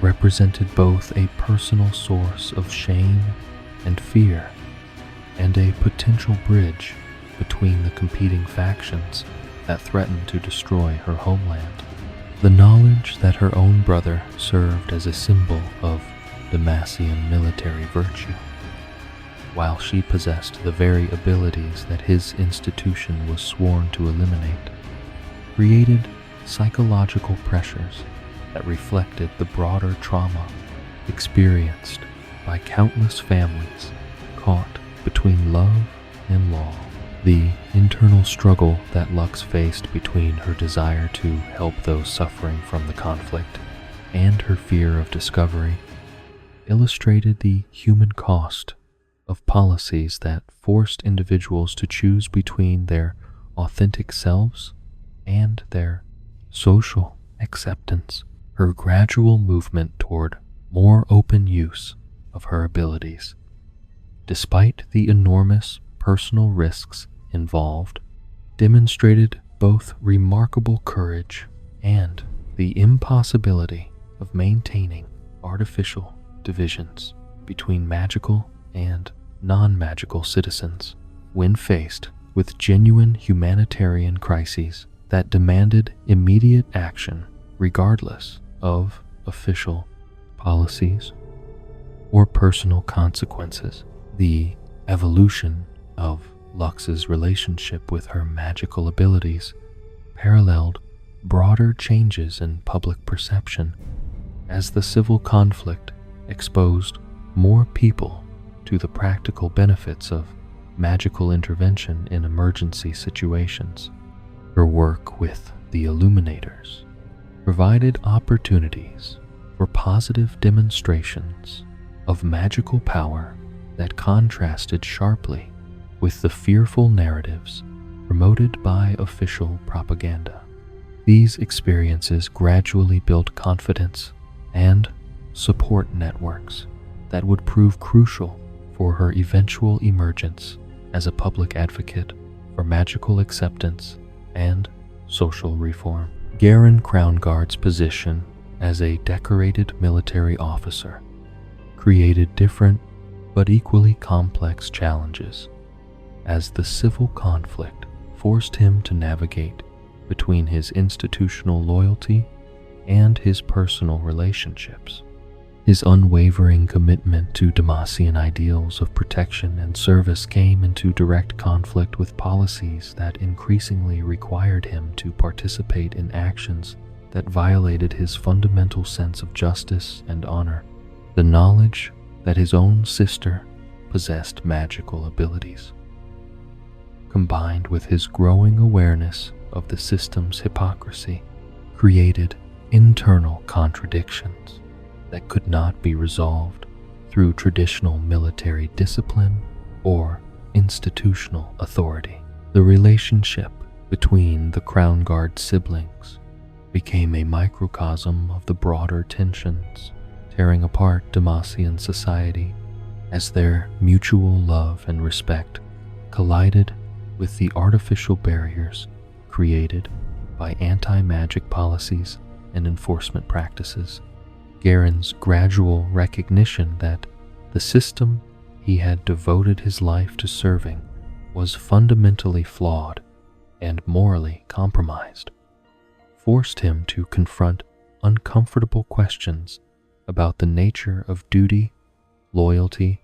[SPEAKER 1] represented both a personal source of shame and fear and a potential bridge between the competing factions that threatened to destroy her homeland. The knowledge that her own brother served as a symbol of Demacian military virtue, while she possessed the very abilities that his institution was sworn to eliminate, created psychological pressures that reflected the broader trauma experienced by countless families caught between love and law. The internal struggle that Lux faced between her desire to help those suffering from the conflict and her fear of discovery illustrated the human cost of policies that forced individuals to choose between their authentic selves and their social acceptance. Her gradual movement toward more open use of her abilities, despite the enormous personal risks involved, demonstrated both remarkable courage and the impossibility of maintaining artificial divisions between magical and non-magical citizens when faced with genuine humanitarian crises that demanded immediate action regardless of official policies or personal consequences. The evolution of Lux's relationship with her magical abilities paralleled broader changes in public perception as the civil conflict exposed more people to the practical benefits of magical intervention in emergency situations. Her work with the Illuminators provided opportunities for positive demonstrations of magical power that contrasted sharply with the fearful narratives promoted by official propaganda. These experiences gradually built confidence and support networks that would prove crucial for her eventual emergence as a public advocate for magical acceptance and social reform. Garen Crown Guard's position as a decorated military officer created different but equally complex challenges, as the civil conflict forced him to navigate between his institutional loyalty and his personal relationships. His unwavering commitment to Demacian ideals of protection and service came into direct conflict with policies that increasingly required him to participate in actions that violated his fundamental sense of justice and honor. The knowledge that his own sister possessed magical abilities, combined with his growing awareness of the system's hypocrisy, created internal contradictions that could not be resolved through traditional military discipline or institutional authority. The relationship between the Crown Guard siblings became a microcosm of the broader tensions tearing apart Demacian society as their mutual love and respect collided with the artificial barriers created by anti-magic policies and enforcement practices. Garen's gradual recognition that the system he had devoted his life to serving was fundamentally flawed and morally compromised forced him to confront uncomfortable questions about the nature of duty, loyalty,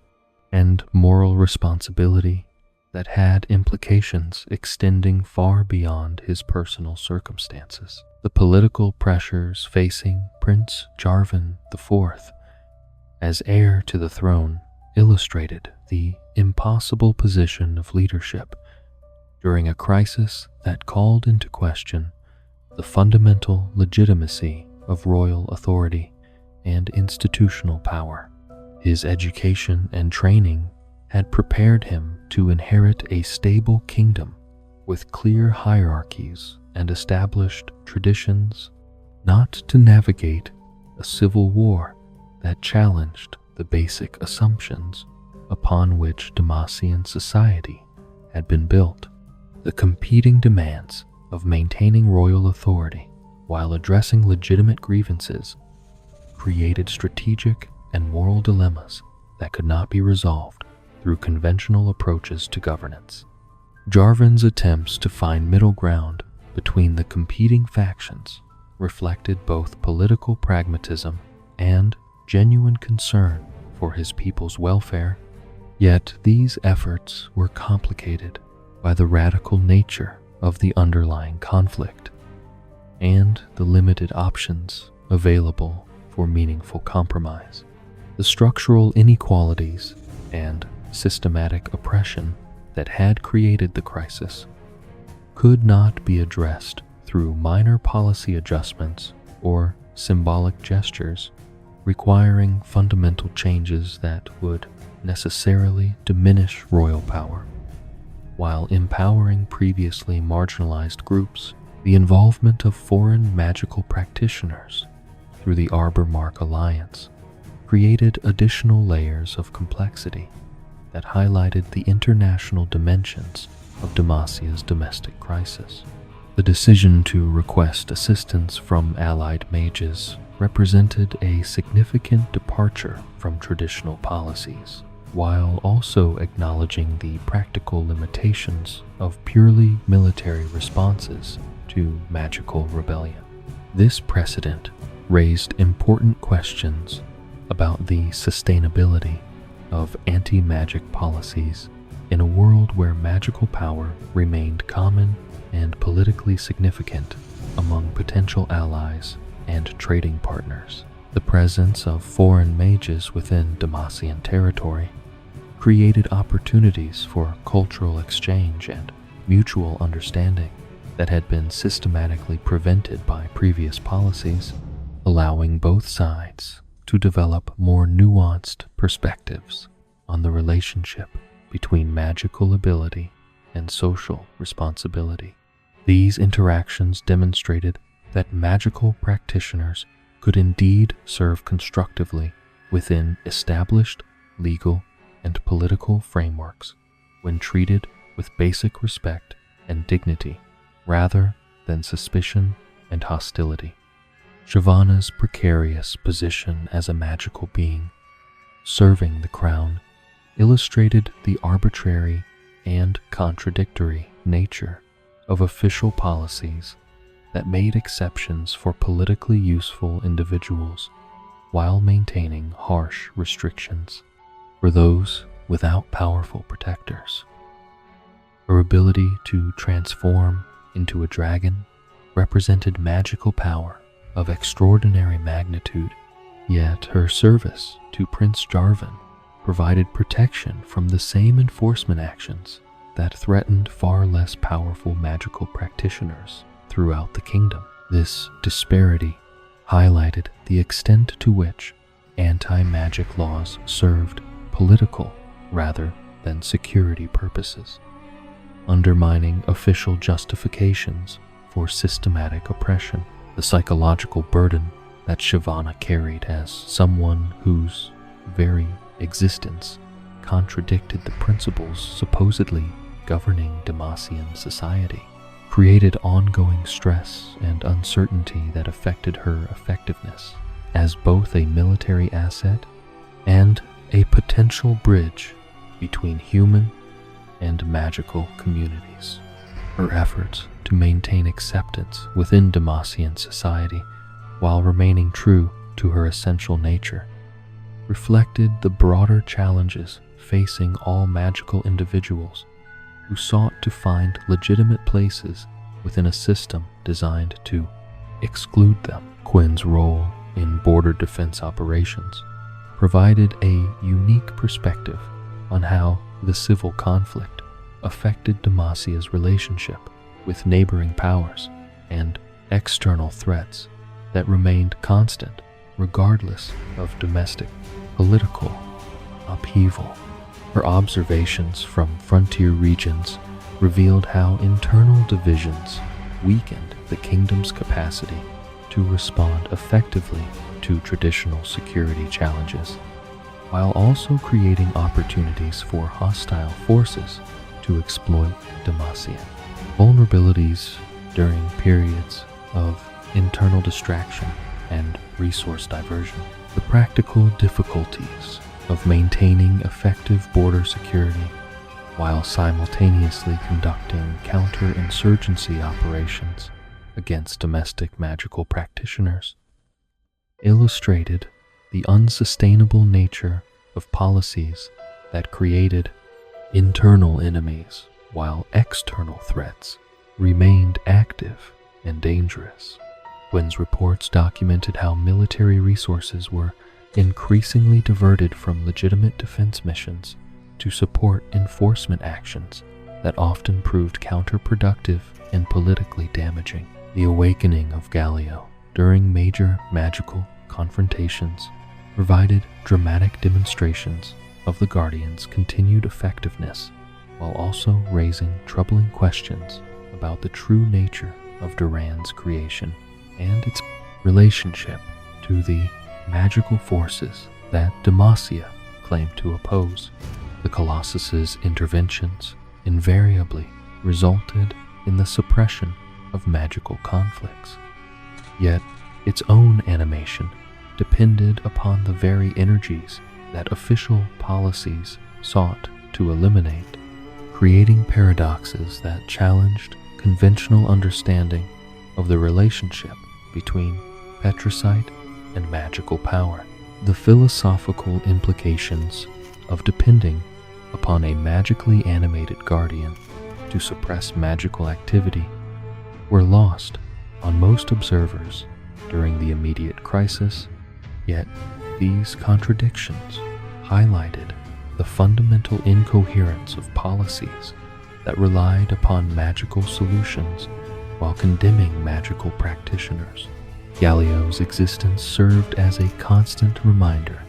[SPEAKER 1] and moral responsibility that had implications extending far beyond his personal circumstances. The political pressures facing Prince Jarvan IV as heir to the throne illustrated the impossible position of leadership during a crisis that called into question the fundamental legitimacy of royal authority and institutional power. His education and training had prepared him to inherit a stable kingdom with clear hierarchies and established traditions, not to navigate a civil war that challenged the basic assumptions upon which Demacian society had been built. The competing demands of maintaining royal authority while addressing legitimate grievances created strategic and moral dilemmas that could not be resolved through conventional approaches to governance. Jarvan's attempts to find middle ground between the competing factions reflected both political pragmatism and genuine concern for his people's welfare, yet these efforts were complicated by the radical nature of the underlying conflict and the limited options available for meaningful compromise. The structural inequalities and systematic oppression that had created the crisis could not be addressed through minor policy adjustments or symbolic gestures, requiring fundamental changes that would necessarily diminish royal power. While empowering previously marginalized groups, the involvement of foreign magical practitioners through the Arbor Mark Alliance created additional layers of complexity that highlighted the international dimensions of Demacia's domestic crisis. The decision to request assistance from allied mages represented a significant departure from traditional policies, while also acknowledging the practical limitations of purely military responses to magical rebellion. This precedent raised important questions about the sustainability of anti-magic policies in a world where magical power remained common and politically significant among potential allies and trading partners. The presence of foreign mages within Demacian territory created opportunities for cultural exchange and mutual understanding that had been systematically prevented by previous policies, allowing both sides to develop more nuanced perspectives on the relationship between magical ability and social responsibility. These interactions demonstrated that magical practitioners could indeed serve constructively within established legal and political frameworks when treated with basic respect and dignity rather than suspicion and hostility. Shyvana's precarious position as a magical being serving the crown illustrated the arbitrary and contradictory nature of official policies that made exceptions for politically useful individuals while maintaining harsh restrictions for those without powerful protectors. Her ability to transform into a dragon represented magical power of extraordinary magnitude, yet her service to Prince Jarvan provided protection from the same enforcement actions that threatened far less powerful magical practitioners throughout the kingdom. This disparity highlighted the extent to which anti-magic laws served political rather than security purposes, undermining official justifications for systematic oppression. The psychological burden that Shyvana carried as someone whose very existence contradicted the principles supposedly governing Demacian society created ongoing stress and uncertainty that affected her effectiveness as both a military asset and a potential bridge between human and magical communities. Her efforts to maintain acceptance within Demacian society while remaining true to her essential nature reflected the broader challenges facing all magical individuals who sought to find legitimate places within a system designed to exclude them. Quinn's role in border defense operations provided a unique perspective on how the civil conflict affected Demacia's relationship with neighboring powers and external threats that remained constant regardless of domestic political upheaval. Her observations from frontier regions revealed how internal divisions weakened the kingdom's capacity to respond effectively to traditional security challenges, while also creating opportunities for hostile forces to exploit Demacia. Vulnerabilities during periods of internal distraction and resource diversion. The practical difficulties of maintaining effective border security while simultaneously conducting counterinsurgency operations against domestic magical practitioners illustrated the unsustainable nature of policies that created internal enemies while external threats remained active and dangerous. Quinn's reports documented how military resources were increasingly diverted from legitimate defense missions to support enforcement actions that often proved counterproductive and politically damaging. The awakening of Galio during major magical confrontations provided dramatic demonstrations of the Guardian's continued effectiveness, while also raising troubling questions about the true nature of Duran's creation and its relationship to the magical forces that Demacia claimed to oppose. The Colossus's interventions invariably resulted in the suppression of magical conflicts, yet its own animation depended upon the very energies that official policies sought to eliminate, creating paradoxes that challenged conventional understanding of the relationship between patricide and magical power. The philosophical implications of depending upon a magically animated guardian to suppress magical activity were lost on most observers during the immediate crisis, yet these contradictions highlighted the fundamental incoherence of policies that relied upon magical solutions while condemning magical practitioners. Galio's existence served as a constant reminder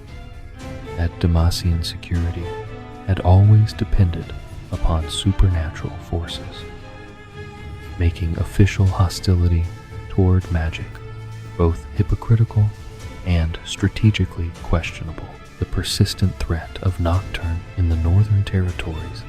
[SPEAKER 1] that Demacian security had always depended upon supernatural forces, making official hostility toward magic both hypocritical and strategically questionable. The persistent threat of Nocturne in the Northern Territories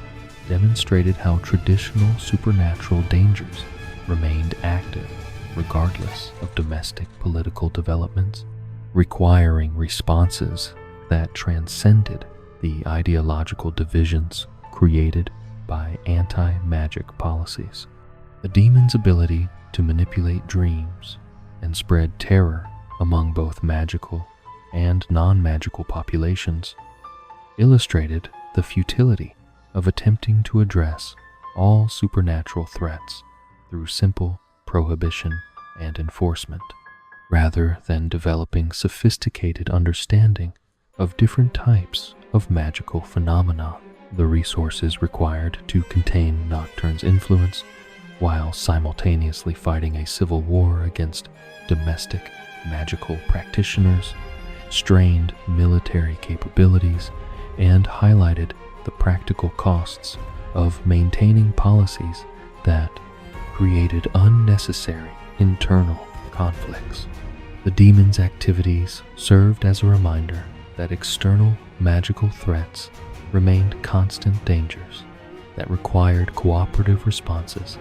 [SPEAKER 1] demonstrated how traditional supernatural dangers remained active regardless of domestic political developments, requiring responses that transcended the ideological divisions created by anti-magic policies. The demon's ability to manipulate dreams and spread terror among both magical and non-magical populations illustrated the futility of attempting to address all supernatural threats through simple prohibition and enforcement, rather than developing sophisticated understanding of different types of magical phenomena. The resources required to contain Nocturne's influence while simultaneously fighting a civil war against domestic magical practitioners strained military capabilities and highlighted the practical costs of maintaining policies that created unnecessary internal conflicts. The demon's activities served as a reminder that external magical threats remained constant dangers that required cooperative responses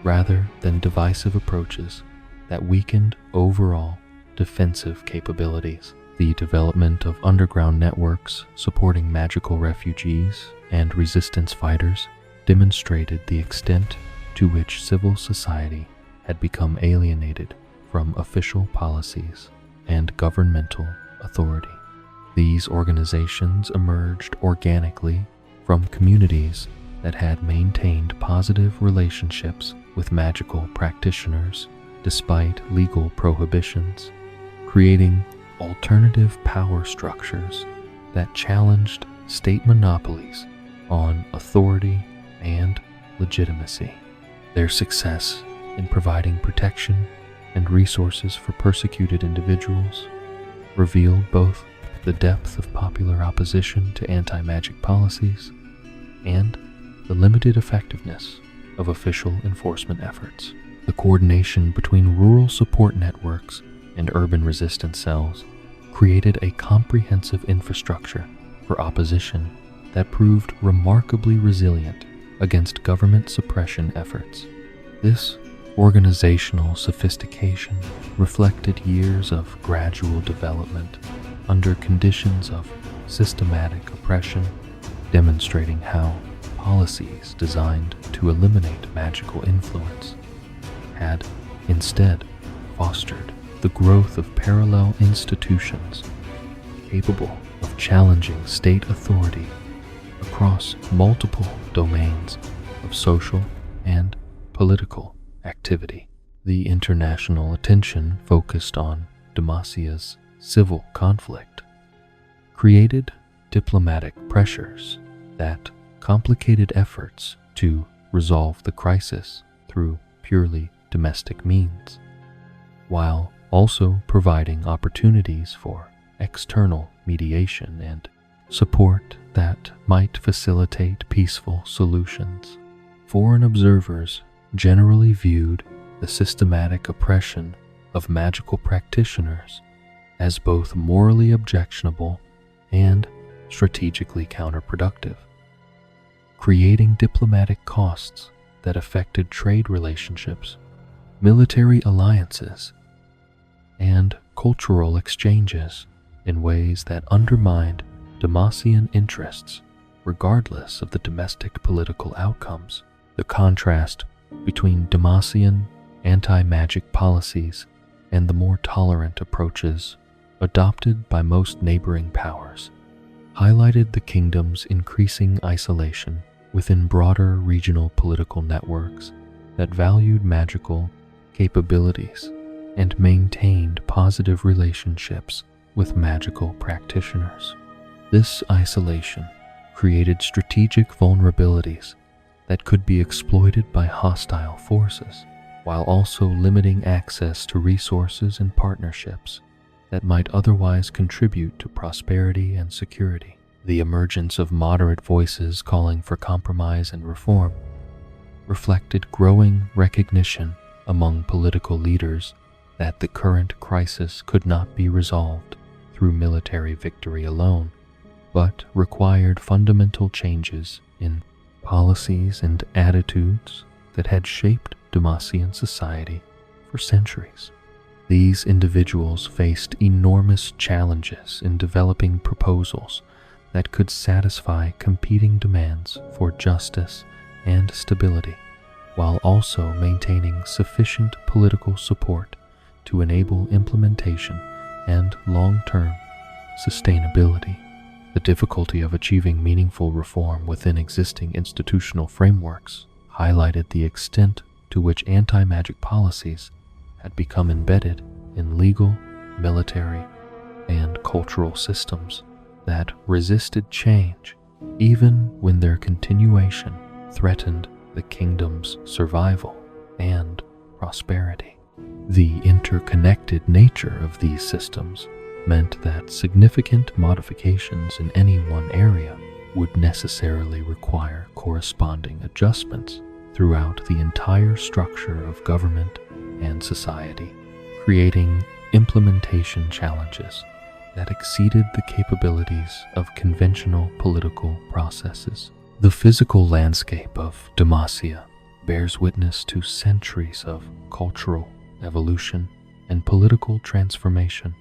[SPEAKER 1] rather than divisive approaches that weakened overall defensive capabilities. The development of underground networks supporting magical refugees and resistance fighters demonstrated the extent to which civil society had become alienated from official policies and governmental authority. These organizations emerged organically from communities that had maintained positive relationships with magical practitioners despite legal prohibitions, creating alternative power structures that challenged state monopolies on authority and legitimacy. Their success in providing protection and resources for persecuted individuals revealed both the depth of popular opposition to anti-magic policies and the limited effectiveness of official enforcement efforts. The coordination between rural support networks and urban resistance cells created a comprehensive infrastructure for opposition that proved remarkably resilient against government suppression efforts. This organizational sophistication reflected years of gradual development under conditions of systematic oppression, demonstrating how policies designed to eliminate magical influence had instead fostered the growth of parallel institutions capable of challenging state authority across multiple domains of social and political activity. The international attention focused on Demacia's civil conflict created diplomatic pressures that complicated efforts to resolve the crisis through purely domestic means, while also providing opportunities for external mediation and support that might facilitate peaceful solutions. Foreign observers generally viewed the systematic oppression of magical practitioners as both morally objectionable and strategically counterproductive, creating diplomatic costs that affected trade relationships, military alliances, and cultural exchanges in ways that undermined Demacian interests regardless of the domestic political outcomes. The contrast between Demacian anti-magic policies and the more tolerant approaches adopted by most neighboring powers highlighted the kingdom's increasing isolation within broader regional political networks that valued magical capabilities and maintained positive relationships with magical practitioners. This isolation created strategic vulnerabilities that could be exploited by hostile forces, while also limiting access to resources and partnerships that might otherwise contribute to prosperity and security. The emergence of moderate voices calling for compromise and reform reflected growing recognition among political leaders that the current crisis could not be resolved through military victory alone, but required fundamental changes in policies and attitudes that had shaped Demacian society for centuries. These individuals faced enormous challenges in developing proposals that could satisfy competing demands for justice and stability, while also maintaining sufficient political support to enable implementation and long-term sustainability. The difficulty of achieving meaningful reform within existing institutional frameworks highlighted the extent to which anti-magic policies had become embedded in legal, military, and cultural systems that resisted change even when their continuation threatened the kingdom's survival and prosperity. The interconnected nature of these systems meant that significant modifications in any one area would necessarily require corresponding adjustments throughout the entire structure of government and society, creating implementation challenges that exceeded the capabilities of conventional political processes. The physical landscape of Demacia bears witness to centuries of cultural evolution and political transformation,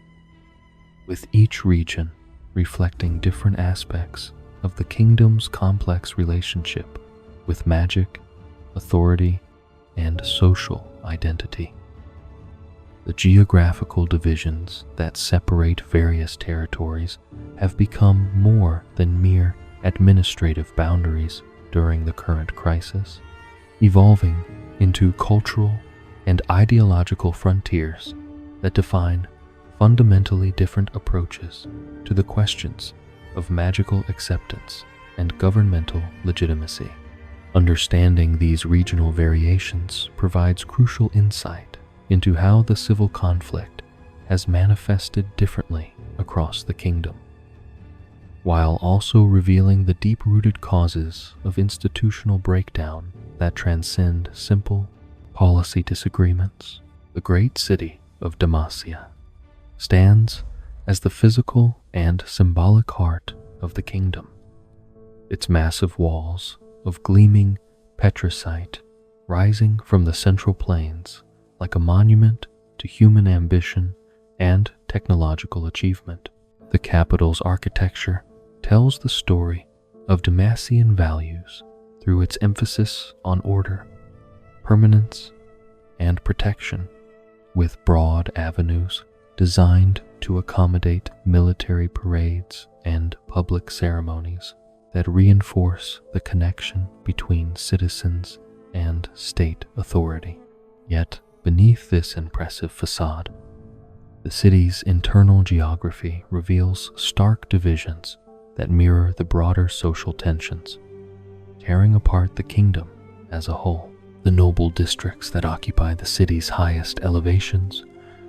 [SPEAKER 1] with each region reflecting different aspects of the kingdom's complex relationship with magic, authority, and social identity. The geographical divisions that separate various territories have become more than mere administrative boundaries during the current crisis, evolving into cultural and ideological frontiers that define fundamentally different approaches to the questions of magical acceptance and governmental legitimacy. Understanding these regional variations provides crucial insight into how the civil conflict has manifested differently across the kingdom, while also revealing the deep-rooted causes of institutional breakdown that transcend simple policy disagreements. The great city of Demacia stands as the physical and symbolic heart of the kingdom. Its massive walls of gleaming petricite rising from the central plains like a monument to human ambition and technological achievement. The capital's architecture tells the story of Demacian values through its emphasis on order, permanence, and protection, with broad avenues designed to accommodate military parades and public ceremonies that reinforce the connection between citizens and state authority. Yet, beneath this impressive facade, the city's internal geography reveals stark divisions that mirror the broader social tensions, tearing apart the kingdom as a whole. The noble districts that occupy the city's highest elevations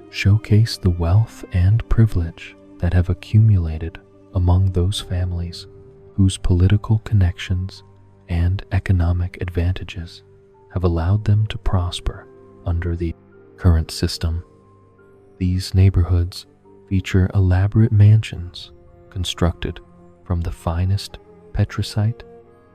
[SPEAKER 1] showcase the wealth and privilege that have accumulated among those families whose political connections and economic advantages have allowed them to prosper under the current system. These neighborhoods feature elaborate mansions constructed from the finest petricite,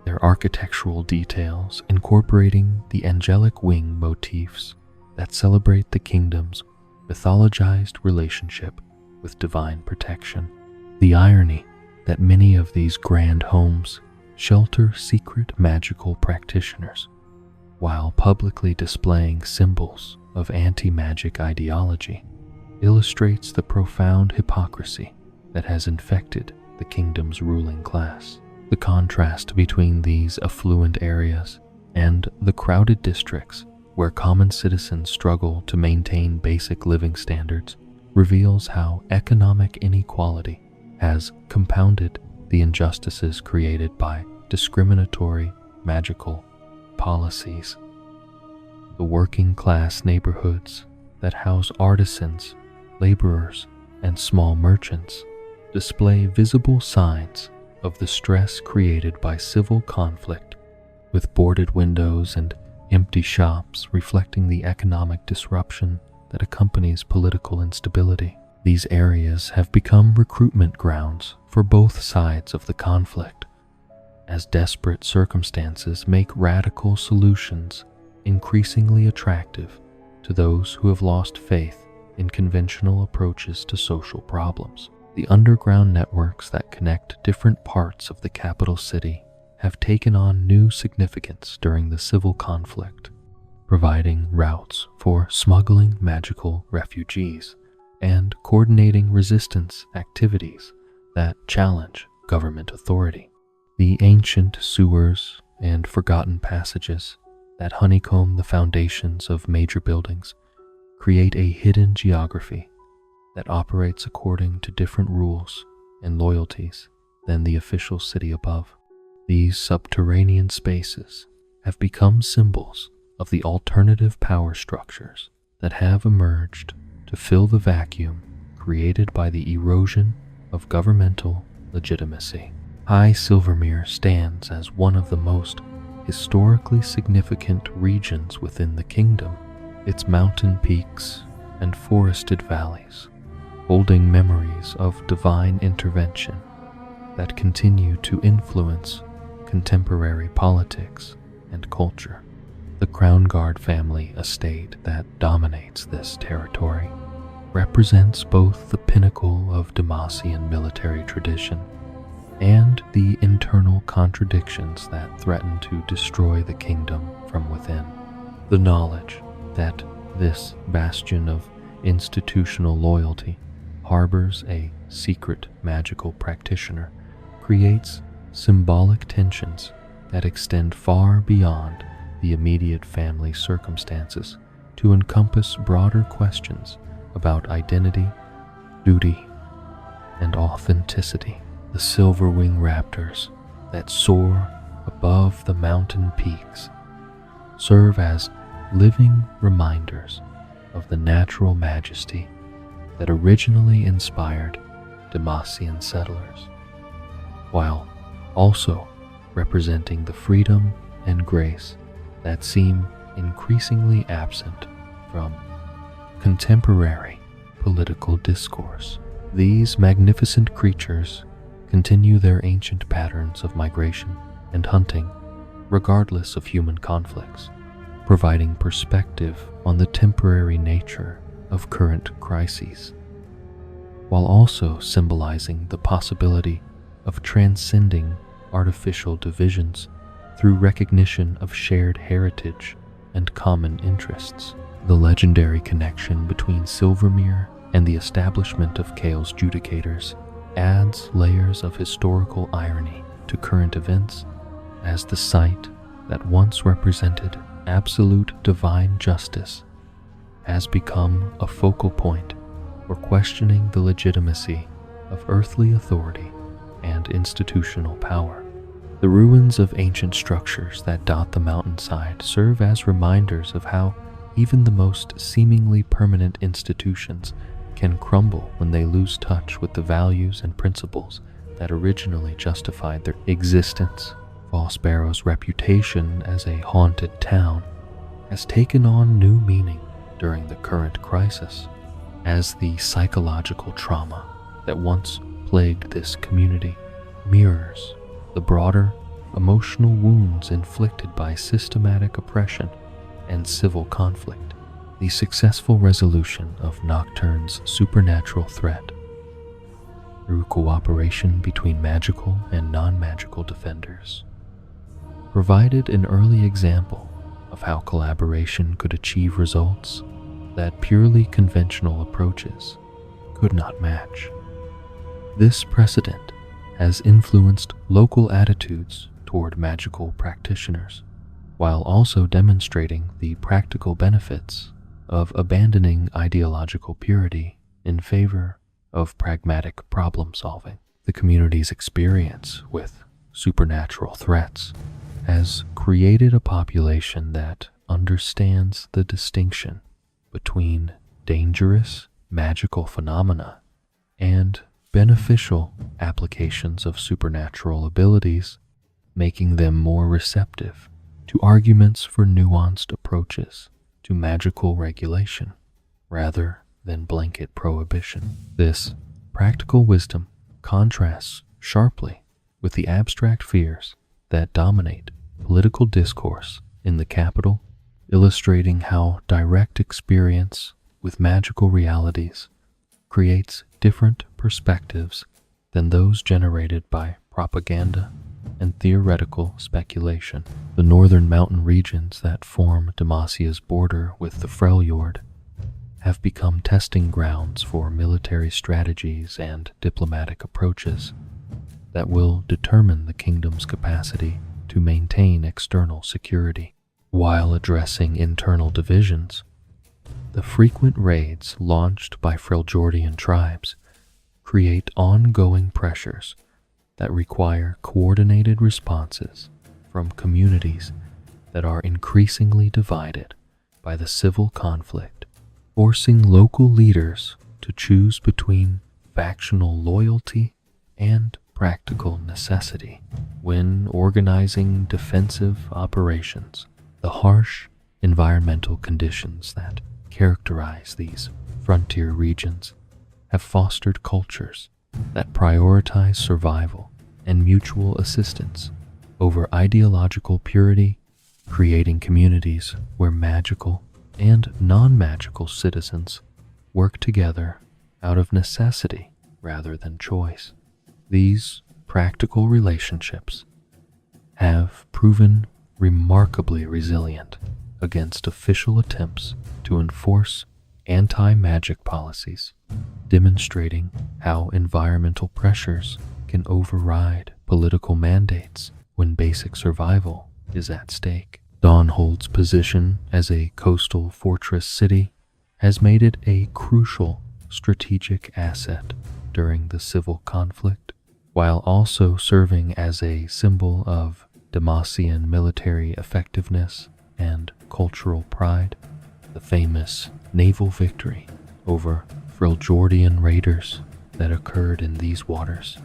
[SPEAKER 1] their architectural details incorporating the angelic wing motifs that celebrate the kingdom's mythologized relationship with divine protection. The irony that many of these grand homes shelter secret magical practitioners while publicly displaying symbols of anti-magic ideology illustrates the profound hypocrisy that has infected the kingdom's ruling class. The contrast between these affluent areas and the crowded districts where common citizens struggle to maintain basic living standards reveals how economic inequality has compounded the injustices created by discriminatory magical policies. The working class neighborhoods that house artisans, laborers, and small merchants display visible signs of the stress created by civil conflict, with boarded windows and empty shops reflecting the economic disruption that accompanies political instability. These areas have become recruitment grounds for both sides of the conflict, as desperate circumstances make radical solutions increasingly attractive to those who have lost faith in conventional approaches to social problems. The underground networks that connect different parts of the capital city have taken on new significance during the civil conflict, providing routes for smuggling magical refugees and coordinating resistance activities that challenge government authority. The ancient sewers and forgotten passages that honeycomb the foundations of major buildings create a hidden geography that operates according to different rules and loyalties than the official city above. These subterranean spaces have become symbols of the alternative power structures that have emerged to fill the vacuum created by the erosion of governmental legitimacy. High Silvermere stands as one of the most historically significant regions within the kingdom, its mountain peaks and forested valleys holding memories of divine intervention that continue to influence contemporary politics and culture. The Crown Guard family estate that dominates this territory represents both the pinnacle of Demacian military tradition and the internal contradictions that threaten to destroy the kingdom from within. The knowledge that this bastion of institutional loyalty harbors a secret magical practitioner creates symbolic tensions that extend far beyond the immediate family circumstances to encompass broader questions about identity, duty, and authenticity. The silver-winged raptors that soar above the mountain peaks serve as living reminders of the natural majesty that originally inspired Demacian settlers, while also representing the freedom and grace that seem increasingly absent from contemporary political discourse. These magnificent creatures continue their ancient patterns of migration and hunting, regardless of human conflicts, providing perspective on the temporary nature of current crises, while also symbolizing the possibility of transcending artificial divisions through recognition of shared heritage and common interests. The legendary connection between Silvermere and the establishment of Chaos Judicators adds layers of historical irony to current events, as the site that once represented absolute divine justice has become a focal point for questioning the legitimacy of earthly authority and institutional power. The ruins of ancient structures that dot the mountainside serve as reminders of how even the most seemingly permanent institutions can crumble when they lose touch with the values and principles that originally justified their existence. False Barrow's reputation as a haunted town has taken on new meaning during the current crisis, as the psychological trauma that once plagued this community mirrors the broader emotional wounds inflicted by systematic oppression and civil conflict. The successful resolution of Nocturne's supernatural threat through cooperation between magical and non-magical defenders provided an early example of how collaboration could achieve results that purely conventional approaches could not match. This precedent has influenced local attitudes toward magical practitioners, while also demonstrating the practical benefits of abandoning ideological purity in favor of pragmatic problem solving. The community's experience with supernatural threats has created a population that understands the distinction between dangerous magical phenomena and beneficial applications of supernatural abilities, making them more receptive to arguments for nuanced approaches to magical regulation rather than blanket prohibition. This practical wisdom contrasts sharply with the abstract fears that dominate political discourse in the capital, illustrating how direct experience with magical realities creates different perspectives than those generated by propaganda and theoretical speculation. The northern mountain regions that form Demacia's border with the Freljord have become testing grounds for military strategies and diplomatic approaches that will determine the kingdom's capacity to maintain external security. While addressing internal divisions, the frequent raids launched by Freljordian tribes create ongoing pressures that require coordinated responses from communities that are increasingly divided by the civil conflict, forcing local leaders to choose between factional loyalty and practical necessity when organizing defensive operations. The harsh environmental conditions that characterize these frontier regions have fostered cultures that prioritize survival and mutual assistance over ideological purity creating communities where magical and non-magical citizens work together out of necessity rather than choice. These practical relationships have proven remarkably resilient against official attempts to enforce anti-magic policies, demonstrating how environmental pressures can override political mandates when basic survival is at stake. Dawnhold's position as a coastal fortress city has made it a crucial strategic asset during the civil conflict, while also serving as a symbol of Demacian military effectiveness and cultural pride. The famous naval victory over Freljordian raiders that occurred in these waters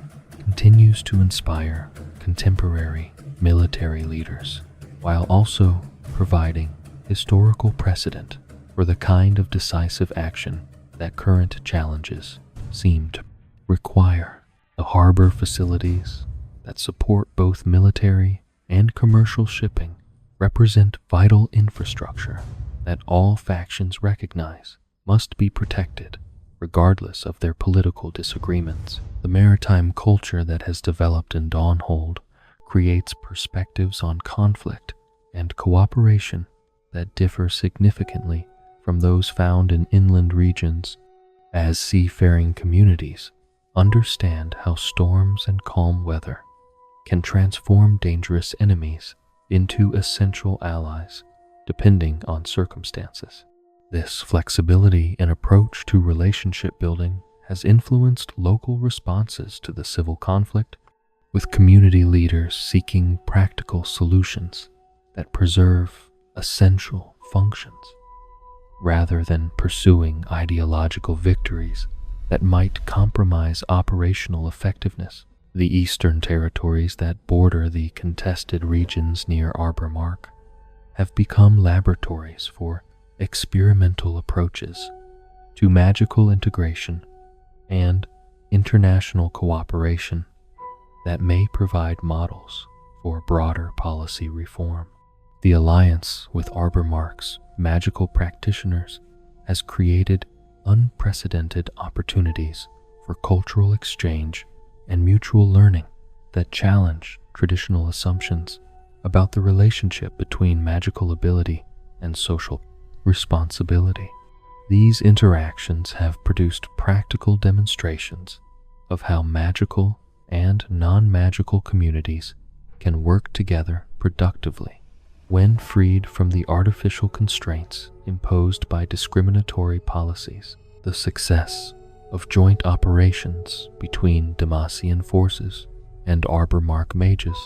[SPEAKER 1] continues to inspire contemporary military leaders, while also providing historical precedent for the kind of decisive action that current challenges seem to require. The harbor facilities that support both military and commercial shipping represent vital infrastructure that all factions recognize must be protected regardless of their political disagreements. The maritime culture that has developed in Dawnhold creates perspectives on conflict and cooperation that differ significantly from those found in inland regions, as seafaring communities understand how storms and calm weather can transform dangerous enemies into essential allies depending on circumstances. This flexibility and approach to relationship building has influenced local responses to the civil conflict, with community leaders seeking practical solutions that preserve essential functions, rather than pursuing ideological victories that might compromise operational effectiveness. The eastern territories that border the contested regions near Arbor Mark have become laboratories for experimental approaches to magical integration and international cooperation that may provide models for broader policy reform. The alliance with Arbor Mark's magical practitioners has created unprecedented opportunities for cultural exchange and mutual learning that challenge traditional assumptions about the relationship between magical ability and social responsibility. These interactions have produced practical demonstrations of how magical and non-magical communities can work together productively when freed from the artificial constraints imposed by discriminatory policies. The success of joint operations between Demacian forces and Arbor Mark mages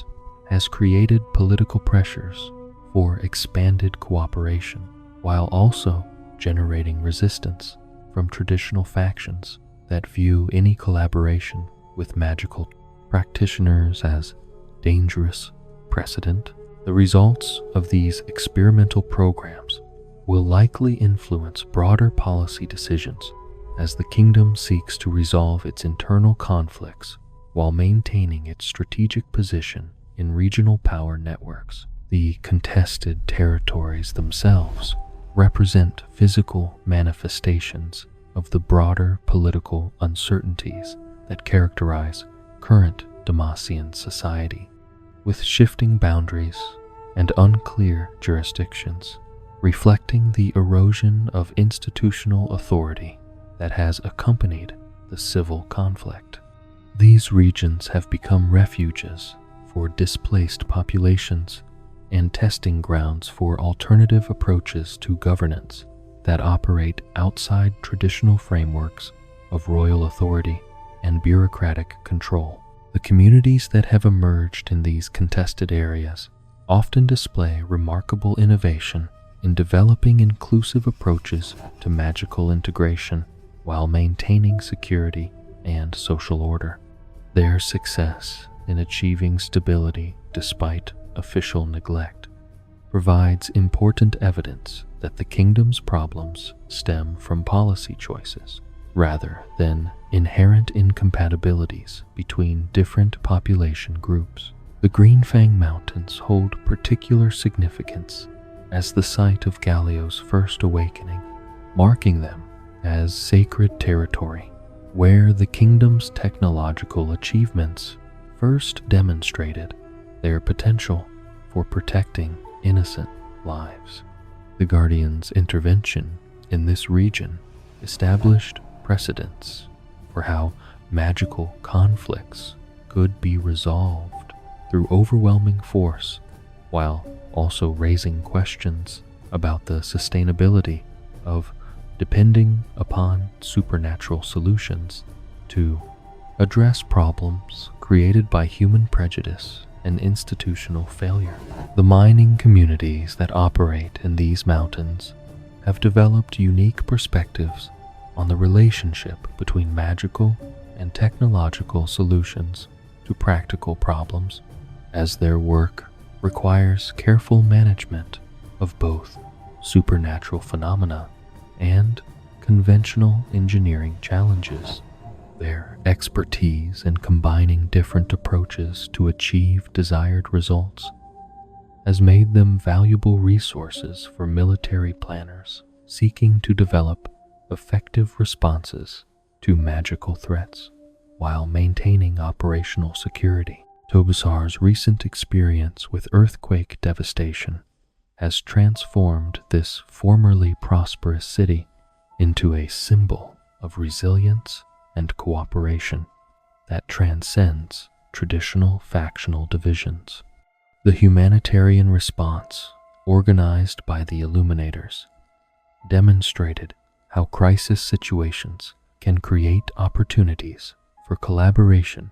[SPEAKER 1] has created political pressures for expanded cooperation, while also generating resistance from traditional factions that view any collaboration with magical practitioners as dangerous precedent. The results of these experimental programs will likely influence broader policy decisions as the kingdom seeks to resolve its internal conflicts while maintaining its strategic position in regional power networks. The contested territories themselves represent physical manifestations of the broader political uncertainties that characterize current Demacian society, with shifting boundaries and unclear jurisdictions, reflecting the erosion of institutional authority that has accompanied the civil conflict. These regions have become refuges for displaced populations and testing grounds for alternative approaches to governance that operate outside traditional frameworks of royal authority and bureaucratic control. The communities that have emerged in these contested areas often display remarkable innovation in developing inclusive approaches to magical integration while maintaining security and social order. Their success in achieving stability despite official neglect provides important evidence that the kingdom's problems stem from policy choices rather than inherent incompatibilities between different population groups. The The Green Fang Mountains hold particular significance as the site of Galio's first awakening, marking them as sacred territory where the kingdom's technological achievements first demonstrated their potential for protecting innocent lives. The Guardian's intervention in this region established precedents for how magical conflicts could be resolved through overwhelming force, while also raising questions about the sustainability of depending upon supernatural solutions to address problems created by human prejudice and institutional failure. The mining communities that operate in these mountains have developed unique perspectives on the relationship between magical and technological solutions to practical problems, as their work requires careful management of both supernatural phenomena and conventional engineering challenges. Their expertise in combining different approaches to achieve desired results has made them valuable resources for military planners seeking to develop effective responses to magical threats while maintaining operational security. Tobasar's recent experience with earthquake devastation has transformed this formerly prosperous city into a symbol of resilience and cooperation that transcends traditional factional divisions. The humanitarian response, organized by the Illuminators, demonstrated how crisis situations can create opportunities for collaboration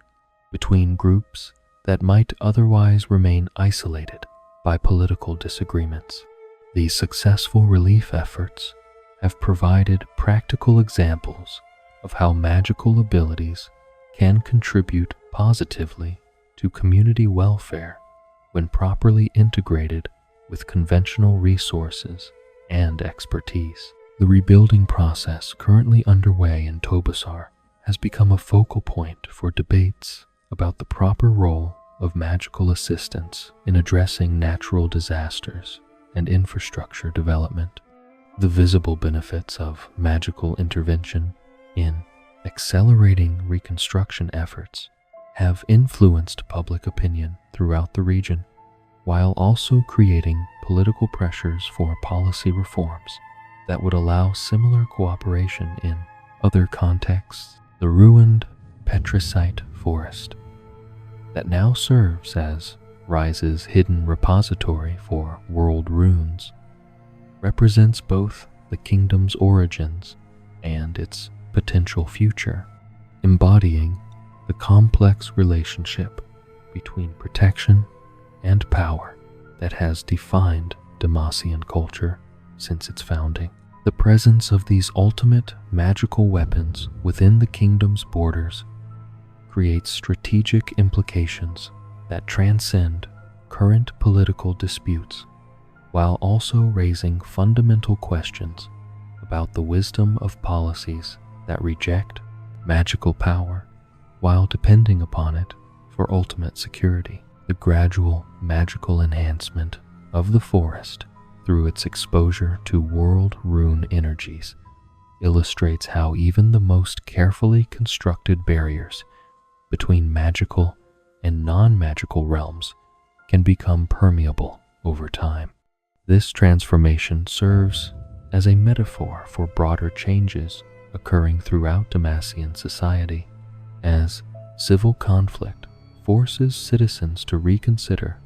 [SPEAKER 1] between groups that might otherwise remain isolated by political disagreements. These successful relief efforts have provided practical examples of how magical abilities can contribute positively to community welfare when properly integrated with conventional resources and expertise. The rebuilding process currently underway in Tobasar has become a focal point for debates about the proper role of magical assistance in addressing natural disasters and infrastructure development. The visible benefits of magical intervention in accelerating reconstruction efforts have influenced public opinion throughout the region, while also creating political pressures for policy reforms that would allow similar cooperation in other contexts. The ruined Petricite Forest that now serves as Rise's hidden repository for world runes represents both the kingdom's origins and its potential future, embodying the complex relationship between protection and power that has defined Demacian culture since its founding. The presence of these ultimate magical weapons within the kingdom's borders creates strategic implications that transcend current political disputes, while also raising fundamental questions about the wisdom of policies that reject magical power while depending upon it for ultimate security. The gradual magical enhancement of the forest through its exposure to world rune energies illustrates how even the most carefully constructed barriers between magical and non-magical realms can become permeable over time. This transformation serves as a metaphor for broader changes occurring throughout Demacian society, as civil conflict forces citizens to reconsider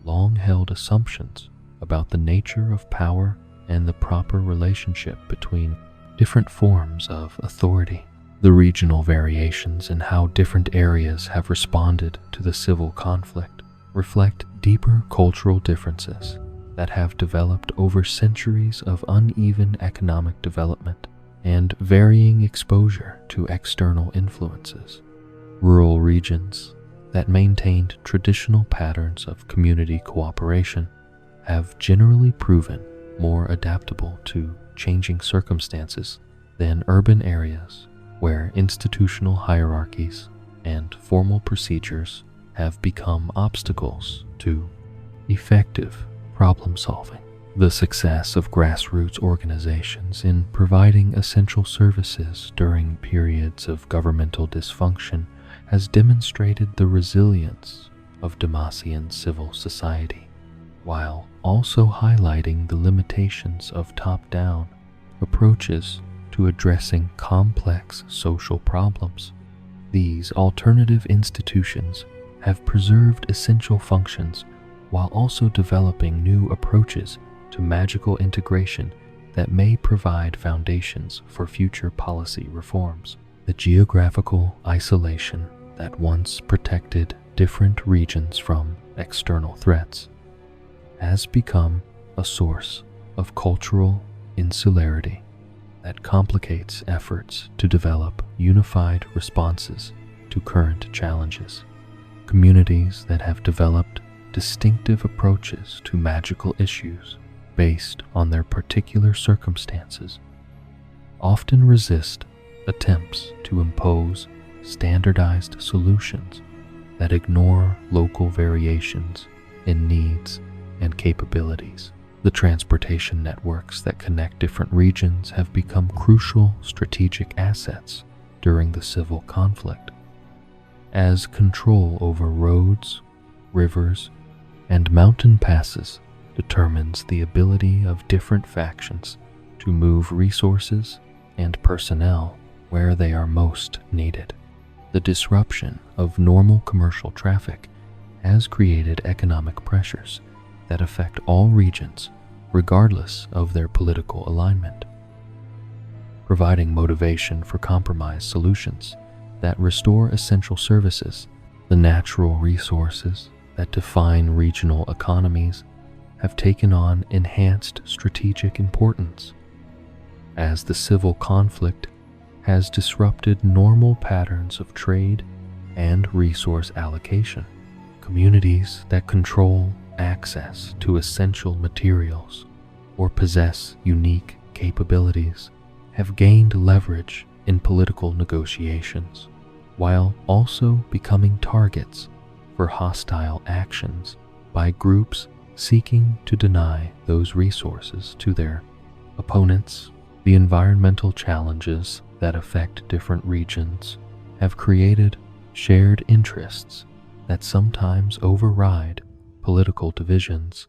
[SPEAKER 1] long-held assumptions about the nature of power and the proper relationship between different forms of authority. The regional variations in how different areas have responded to the civil conflict reflect deeper cultural differences that have developed over centuries of uneven economic development and varying exposure to external influences. Rural regions that maintained traditional patterns of community cooperation have generally proven more adaptable to changing circumstances than urban areas where institutional hierarchies and formal procedures have become obstacles to effective problem solving. The success of grassroots organizations in providing essential services during periods of governmental dysfunction has demonstrated the resilience of Demacian civil society, while also highlighting the limitations of top-down approaches to addressing complex social problems. These alternative institutions have preserved essential functions while also developing new approaches to magical integration that may provide foundations for future policy reforms. The geographical isolation that once protected different regions from external threats has become a source of cultural insularity that complicates efforts to develop unified responses to current challenges. Communities that have developed distinctive approaches to magical issues based on their particular circumstances often resist attempts to impose standardized solutions that ignore local variations in needs and capabilities. The transportation networks that connect different regions have become crucial strategic assets during the civil conflict, as control over roads, rivers, and mountain passes determines the ability of different factions to move resources and personnel where they are most needed. The disruption of normal commercial traffic has created economic pressures that affect all regions regardless of their political alignment, providing motivation for compromise solutions that restore essential services. The natural resources that define regional economies have taken on enhanced strategic importance, as the civil conflict has disrupted normal patterns of trade and resource allocation. Communities that control access to essential materials or possess unique capabilities have gained leverage in political negotiations, while also becoming targets for hostile actions by groups seeking to deny those resources to their opponents. The environmental challenges that affect different regions have created shared interests that sometimes override political divisions,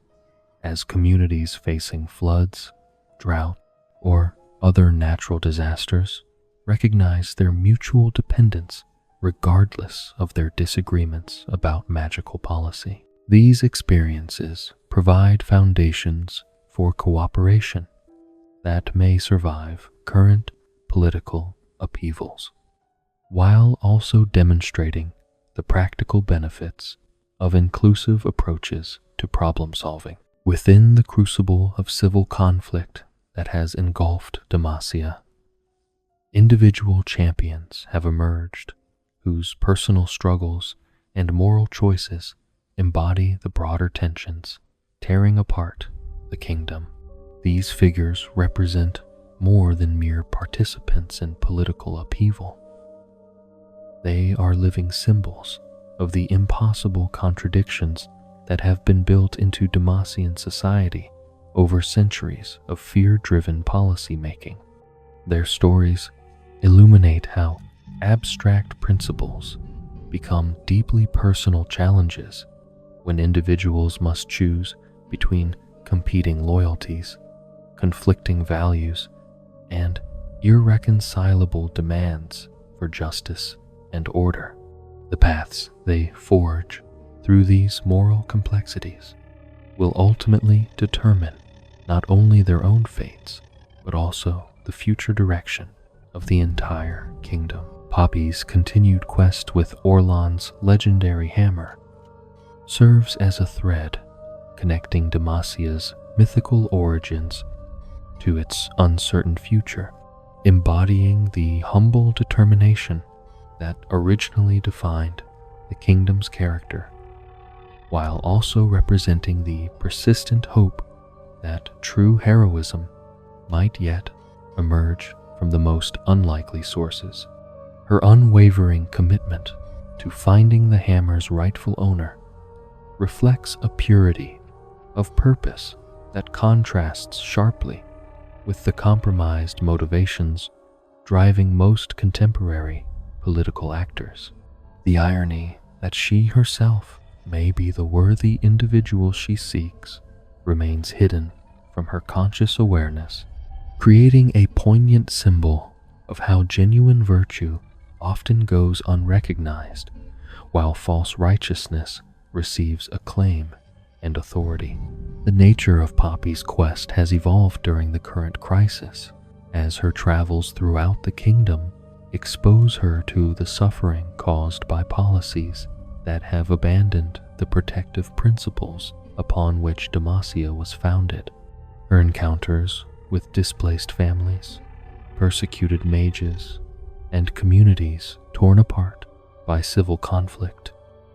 [SPEAKER 1] as communities facing floods, drought, or other natural disasters recognize their mutual dependence regardless of their disagreements about magical policy. These experiences provide foundations for cooperation that may survive current political upheavals, while also demonstrating the practical benefits of inclusive approaches to problem solving. Within the crucible of civil conflict that has engulfed Demacia, individual champions have emerged whose personal struggles and moral choices embody the broader tensions tearing apart the kingdom. These figures represent more than mere participants in political upheaval. They are living symbols of the impossible contradictions that have been built into Demacian society over centuries of fear-driven policy making. Their stories illuminate how abstract principles become deeply personal challenges when individuals must choose between competing loyalties, conflicting values, and irreconcilable demands for justice and order. The paths they forge through these moral complexities will ultimately determine not only their own fates, but also the future direction of the entire kingdom. Poppy's continued quest with Orlan's legendary hammer serves as a thread connecting Demacia's mythical origins to its uncertain future, embodying the humble determination that originally defined the kingdom's character, while also representing the persistent hope that true heroism might yet emerge from the most unlikely sources. Her unwavering commitment to finding the hammer's rightful owner reflects a purity of purpose that contrasts sharply with the compromised motivations driving most contemporary political actors. The irony that she herself may be the worthy individual she seeks remains hidden from her conscious awareness, creating a poignant symbol of how genuine virtue often goes unrecognized, while false righteousness receives acclaim and authority. The nature of Poppy's quest has evolved during the current crisis, as her travels throughout the kingdom expose her to the suffering caused by policies that have abandoned the protective principles upon which Demacia was founded. Her encounters with displaced families, persecuted mages, and communities torn apart by civil conflict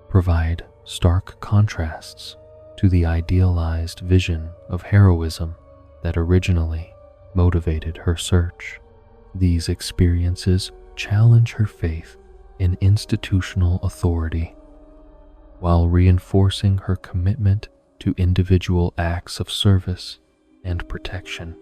[SPEAKER 1] provide stark contrasts to the idealized vision of heroism that originally motivated her search. These experiences challenge her faith in institutional authority, while reinforcing her commitment to individual acts of service and protection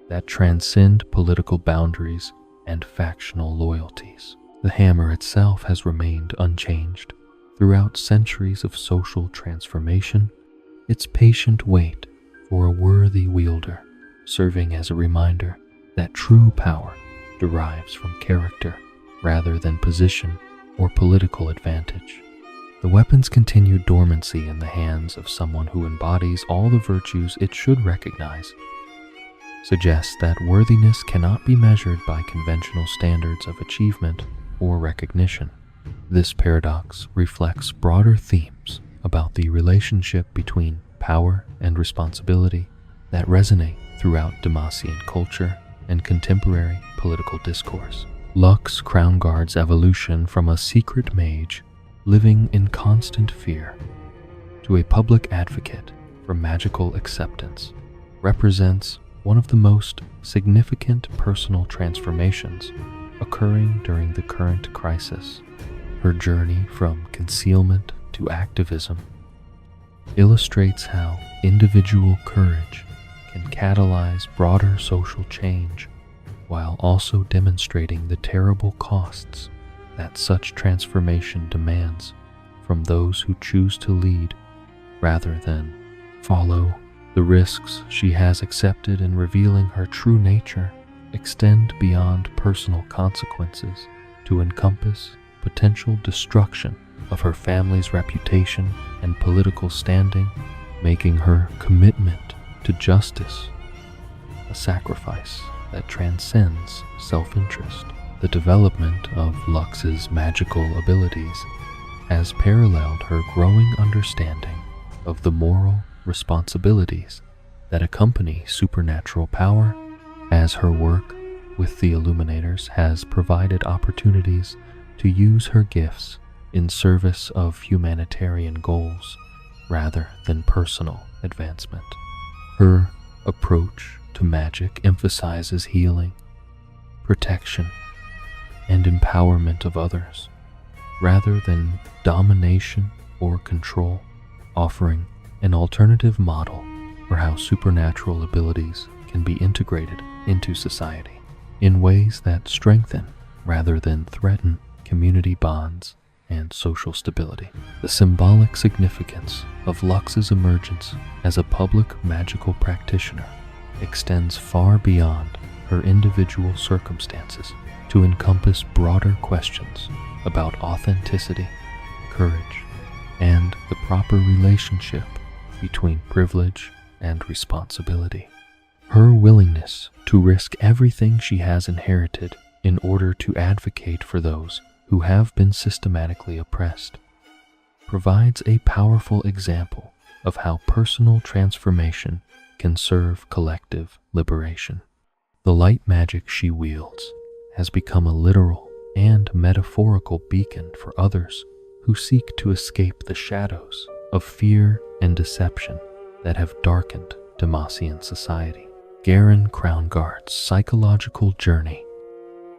[SPEAKER 1] that transcend political boundaries and factional loyalties. The hammer itself has remained unchanged throughout centuries of social transformation, its patient wait for a worthy wielder, serving as a reminder that true power derives from character rather than position or political advantage. The weapon's continued dormancy in the hands of someone who embodies all the virtues it should recognize suggests that worthiness cannot be measured by conventional standards of achievement or recognition. This paradox reflects broader themes about the relationship between power and responsibility that resonate throughout Demacian culture and contemporary political discourse. Lux Crownguard's evolution from a secret mage living in constant fear to a public advocate for magical acceptance represents one of the most significant personal transformations occurring during the current crisis. Her journey from concealment to activism illustrates how individual courage can catalyze broader social change, while also demonstrating the terrible costs that such transformation demands from those who choose to lead rather than follow. The risks she has accepted in revealing her true nature extend beyond personal consequences to encompass potential destruction of her family's reputation and political standing, making her commitment to justice a sacrifice that transcends self-interest. The development of Lux's magical abilities has paralleled her growing understanding of the moral responsibilities that accompany supernatural power, as her work with the Illuminators has provided opportunities to use her gifts in service of humanitarian goals rather than personal advancement. Her approach to magic emphasizes healing, protection, and empowerment of others rather than domination or control, offering an alternative model for how supernatural abilities can be integrated into society in ways that strengthen rather than threaten community bonds and social stability. The symbolic significance of Lux's emergence as a public magical practitioner extends far beyond her individual circumstances to encompass broader questions about authenticity, courage, and the proper relationship between privilege and responsibility. Her willingness to risk everything she has inherited in order to advocate for those who have been systematically oppressed provides a powerful example of how personal transformation can serve collective liberation. The light magic she wields has become a literal and metaphorical beacon for others who seek to escape the shadows of fear and deception that have darkened Demacian society. Garen Crownguard's psychological journey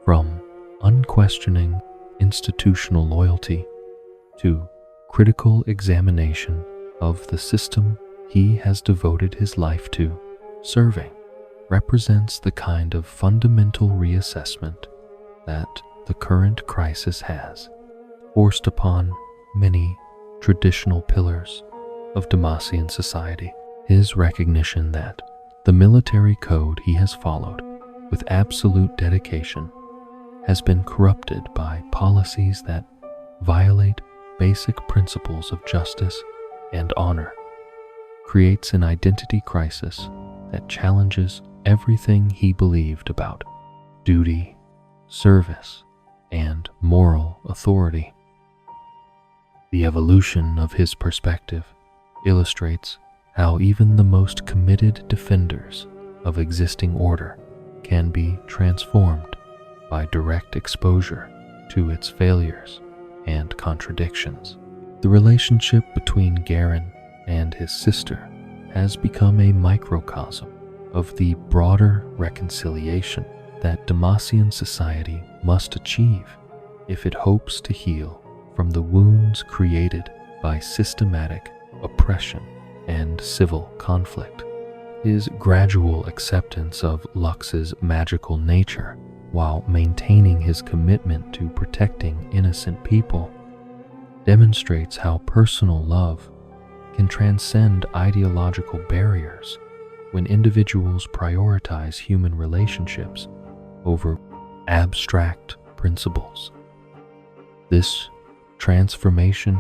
[SPEAKER 1] from unquestioning institutional loyalty to critical examination of the system he has devoted his life to serving, represents the kind of fundamental reassessment that the current crisis has forced upon many traditional pillars of Demacian society. His recognition that the military code he has followed with absolute dedication has been corrupted by policies that violate basic principles of justice and honor creates an identity crisis that challenges everything he believed about duty, service, and moral authority. The evolution of his perspective illustrates how even the most committed defenders of existing order can be transformed by direct exposure to its failures and contradictions. The relationship between Garen and his sister has become a microcosm of the broader reconciliation that Demacian society must achieve if it hopes to heal from the wounds created by systematic oppression and civil conflict. His gradual acceptance of Lux's magical nature, while maintaining his commitment to protecting innocent people, demonstrates how personal love can transcend ideological barriers when individuals prioritize human relationships over abstract principles. This transformation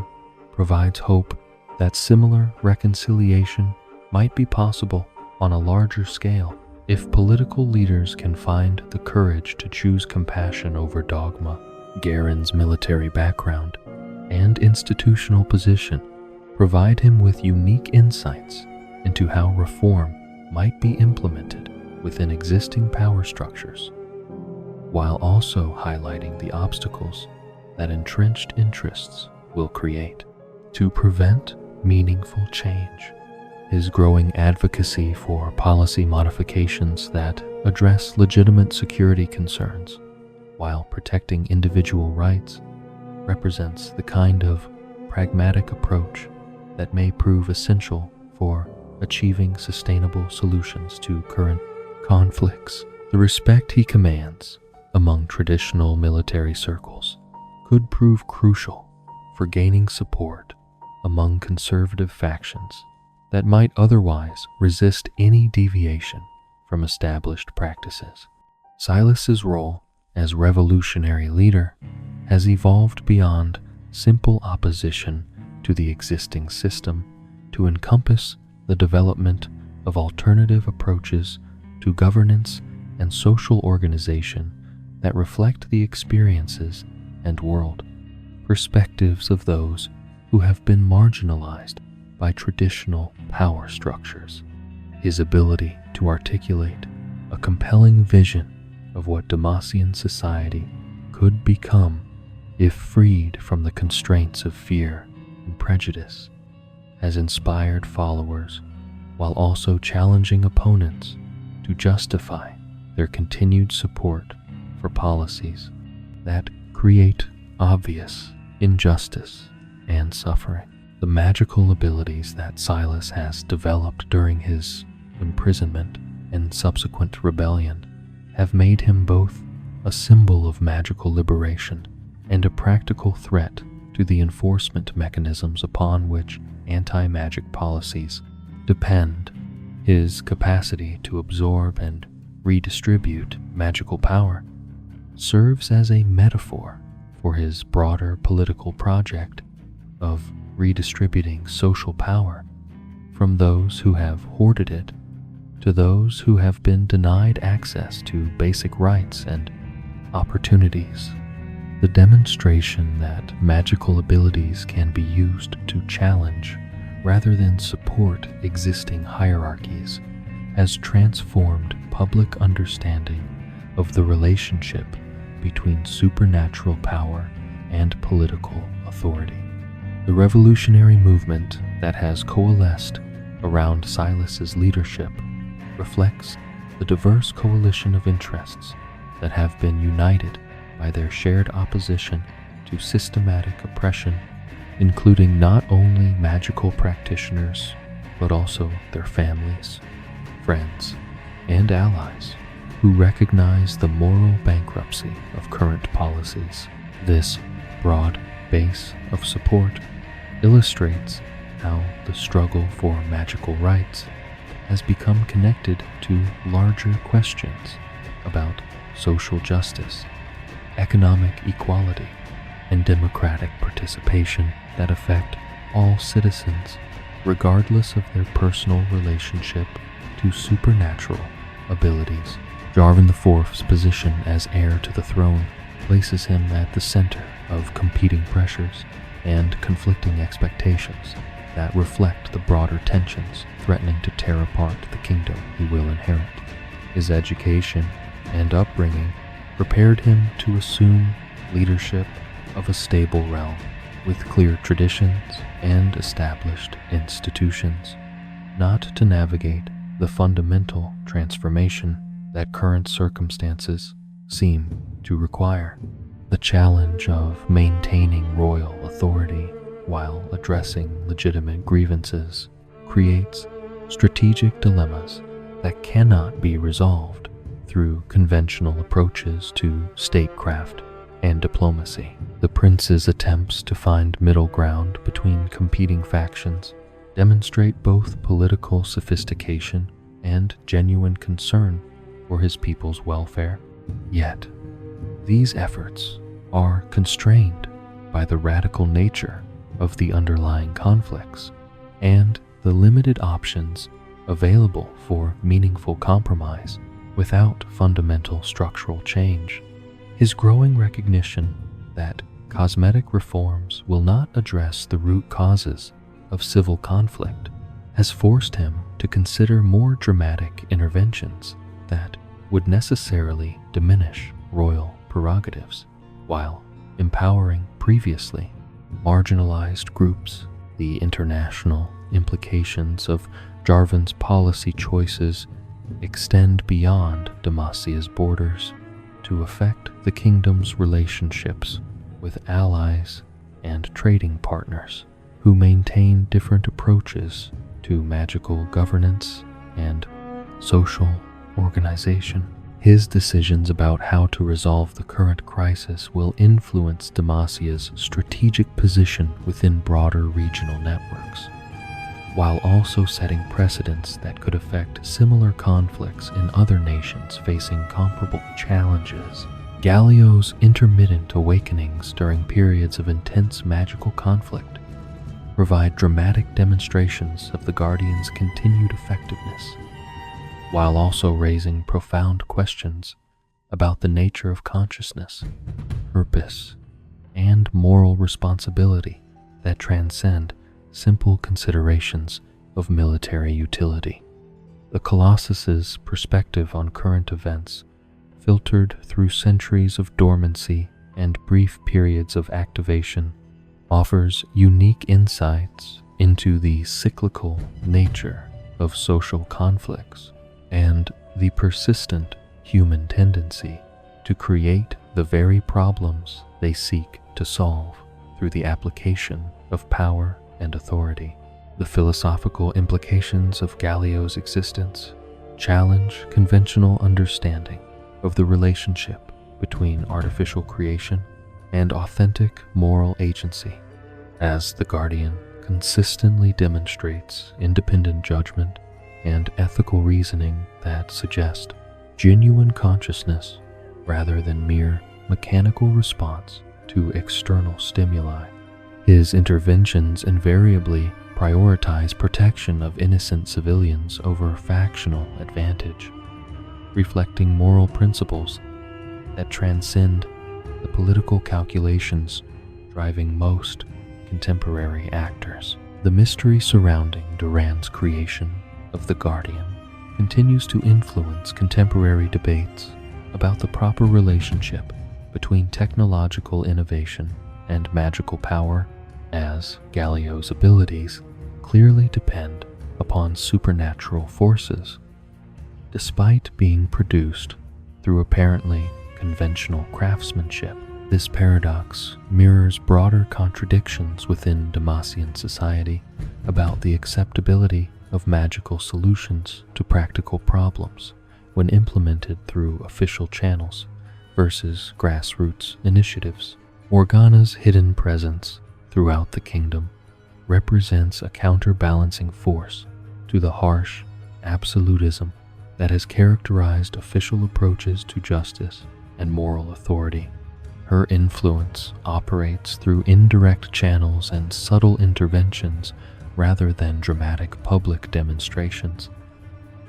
[SPEAKER 1] provides hope that similar reconciliation might be possible on a larger scale if political leaders can find the courage to choose compassion over dogma. Garen's military background and institutional position provide him with unique insights into how reform might be implemented within existing power structures, while also highlighting the obstacles that entrenched interests will create. To prevent meaningful change, his growing advocacy for policy modifications that address legitimate security concerns while protecting individual rights represents the kind of pragmatic approach that may prove essential for achieving sustainable solutions to current conflicts. The respect he commands among traditional military circles could prove crucial for gaining support among conservative factions that might otherwise resist any deviation from established practices. Silas's role as revolutionary leader has evolved beyond simple opposition to the existing system to encompass the development of alternative approaches to governance and social organization that reflect the experiences and world perspectives of those who have been marginalized by traditional power structures. His ability to articulate a compelling vision of what Demacian society could become if freed from the constraints of fear and prejudice has inspired followers while also challenging opponents to justify their continued support for policies that create obvious injustice and suffering. The magical abilities that Silas has developed during his imprisonment and subsequent rebellion have made him both a symbol of magical liberation and a practical threat to the enforcement mechanisms upon which anti-magic policies depend. His capacity to absorb and redistribute magical power serves as a metaphor for his broader political project of redistributing social power from those who have hoarded it to those who have been denied access to basic rights and opportunities. The demonstration that magical abilities can be used to challenge rather than support existing hierarchies has transformed public understanding of the relationship between supernatural power and political authority. The revolutionary movement that has coalesced around Silas's leadership reflects the diverse coalition of interests that have been united by their shared opposition to systematic oppression including not only magical practitioners, but also their families, friends, and allies who recognize the moral bankruptcy of current policies. This broad base of support illustrates how the struggle for magical rights has become connected to larger questions about social justice, economic equality, and democratic participation that affect all citizens, regardless of their personal relationship to supernatural abilities. Jarvan IV's position as heir to the throne places him at the center of competing pressures and conflicting expectations that reflect the broader tensions threatening to tear apart the kingdom he will inherit. His education and upbringing prepared him to assume leadership of a stable realm with clear traditions and established institutions, not to navigate the fundamental transformation that current circumstances seem to require. The challenge of maintaining royal authority while addressing legitimate grievances creates strategic dilemmas that cannot be resolved through conventional approaches to statecraft and diplomacy. The prince's attempts to find middle ground between competing factions demonstrate both political sophistication and genuine concern for his people's welfare. Yet, these efforts are constrained by the radical nature of the underlying conflicts and the limited options available for meaningful compromise without fundamental structural change. His growing recognition that cosmetic reforms will not address the root causes of civil conflict has forced him to consider more dramatic interventions that would necessarily diminish royal prerogatives while empowering previously marginalized groups. The international implications of Jarvan's policy choices extend beyond Demacia's borders to affect the kingdom's relationships with allies and trading partners who maintain different approaches to magical governance and social organization. His decisions about how to resolve the current crisis will influence Demacia's strategic position within broader regional networks, while also setting precedents that could affect similar conflicts in other nations facing comparable challenges. Galio's intermittent awakenings during periods of intense magical conflict provide dramatic demonstrations of the Guardian's continued effectiveness, while also raising profound questions about the nature of consciousness, purpose, and moral responsibility that transcend simple considerations of military utility. The Colossus's perspective on current events, filtered through centuries of dormancy and brief periods of activation, offers unique insights into the cyclical nature of social conflicts and the persistent human tendency to create the very problems they seek to solve through the application of power and authority. The philosophical implications of Galio's existence challenge conventional understanding of the relationship between artificial creation and authentic moral agency, as the Guardian consistently demonstrates independent judgment and ethical reasoning that suggest genuine consciousness rather than mere mechanical response to external stimuli. His interventions invariably prioritize protection of innocent civilians over factional advantage, reflecting moral principles that transcend the political calculations driving most contemporary actors. The mystery surrounding Duran's creation of the Guardian continues to influence contemporary debates about the proper relationship between technological innovation and magical power, as Galio's abilities clearly depend upon supernatural forces. Despite being produced through apparently conventional craftsmanship, This paradox mirrors broader contradictions within Demacian society about the acceptability of magical solutions to practical problems when implemented through official channels versus grassroots initiatives. Morgana's hidden presence throughout the kingdom represents a counterbalancing force to the harsh absolutism that has characterized official approaches to justice and moral authority. Her influence operates through indirect channels and subtle interventions rather than dramatic public demonstrations,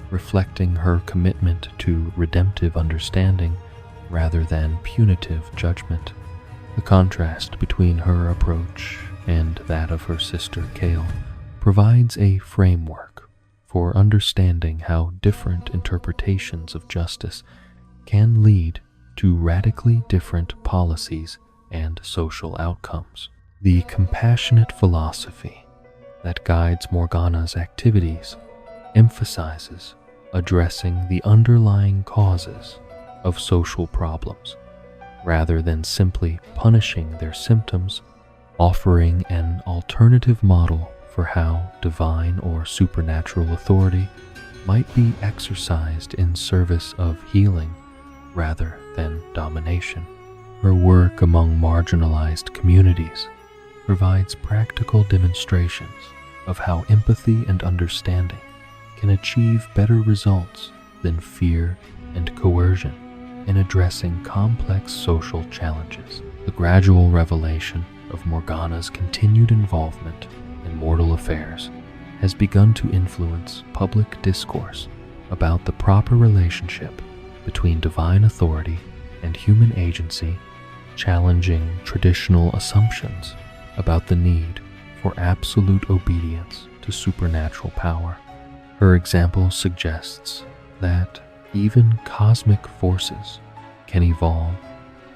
[SPEAKER 1] reflecting her commitment to redemptive understanding rather than punitive judgment. The contrast between her approach and that of her sister Kale provides a framework for understanding how different interpretations of justice can lead to radically different policies and social outcomes. The compassionate philosophy that guides Morgana's activities emphasizes addressing the underlying causes of social problems rather than simply punishing their symptoms, offering an alternative model for how divine or supernatural authority might be exercised in service of healing rather than domination. Her work among marginalized communities provides practical demonstrations of how empathy and understanding can achieve better results than fear and coercion in addressing complex social challenges. The gradual revelation of Morgana's continued involvement in mortal affairs has begun to influence public discourse about the proper relationship between divine authority and human agency, challenging traditional assumptions about the need for absolute obedience to supernatural power. Her example suggests that even cosmic forces can evolve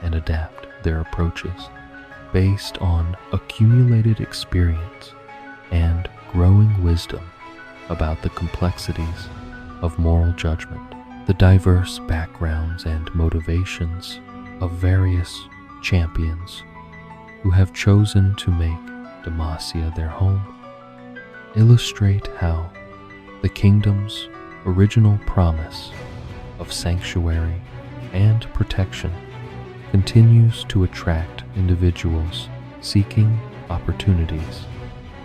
[SPEAKER 1] and adapt their approaches based on accumulated experience and growing wisdom about the complexities of moral judgment. The diverse backgrounds and motivations of various champions who have chosen to make Demacia their home illustrate how the kingdom's original promise of sanctuary and protection continues to attract individuals seeking opportunities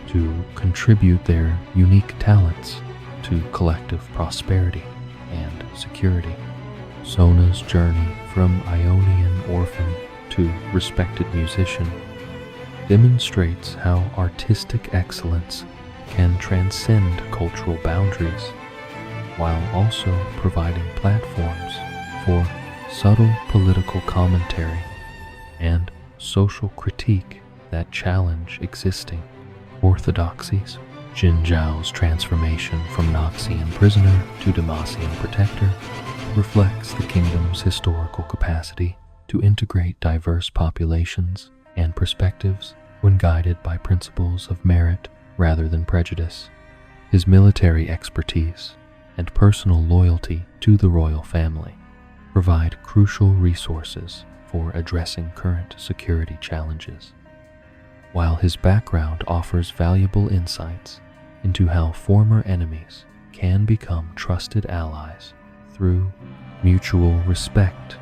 [SPEAKER 1] to contribute their unique talents to collective prosperity and security. Sona's journey from Ionian orphan to respected musician demonstrates how artistic excellence can transcend cultural boundaries while also providing platforms for subtle political commentary and social critique that challenge existing orthodoxies. Jin Zhao's transformation from Noxian prisoner to Demacian protector reflects the kingdom's historical capacity to integrate diverse populations and perspectives when guided by principles of merit rather than prejudice. His military expertise and personal loyalty to the royal family provide crucial resources for addressing current security challenges, while his background offers valuable insights into how former enemies can become trusted allies through mutual respect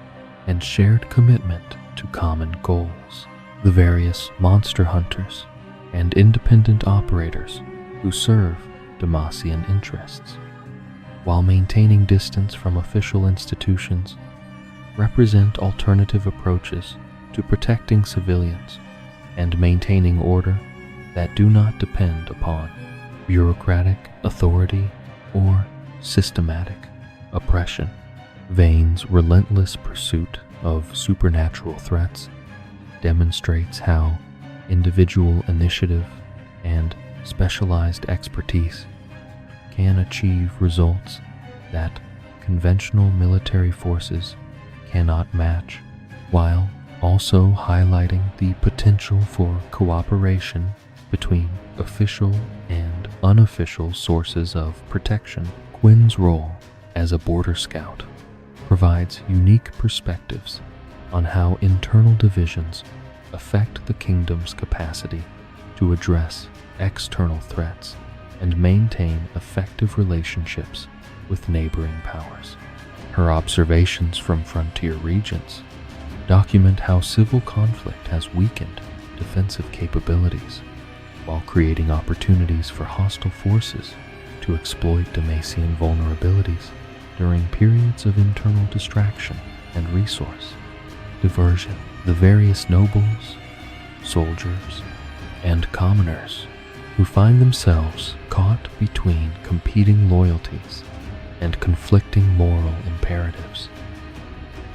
[SPEAKER 1] and shared commitment to common goals. The various monster hunters and independent operators who serve Demacian interests, while maintaining distance from official institutions, represent alternative approaches to protecting civilians and maintaining order that do not depend upon bureaucratic authority or systematic oppression. Vane's relentless pursuit of supernatural threats demonstrates how individual initiative and specialized expertise can achieve results that conventional military forces cannot match, while also highlighting the potential for cooperation between official and unofficial sources of protection. Quinn's role as a border scout provides unique perspectives on how internal divisions affect the kingdom's capacity to address external threats and maintain effective relationships with neighboring powers. Her observations from frontier regions document how civil conflict has weakened defensive capabilities while creating opportunities for hostile forces to exploit Demacian vulnerabilities during periods of internal distraction and resource diversion. The various nobles, soldiers, and commoners who find themselves caught between competing loyalties and conflicting moral imperatives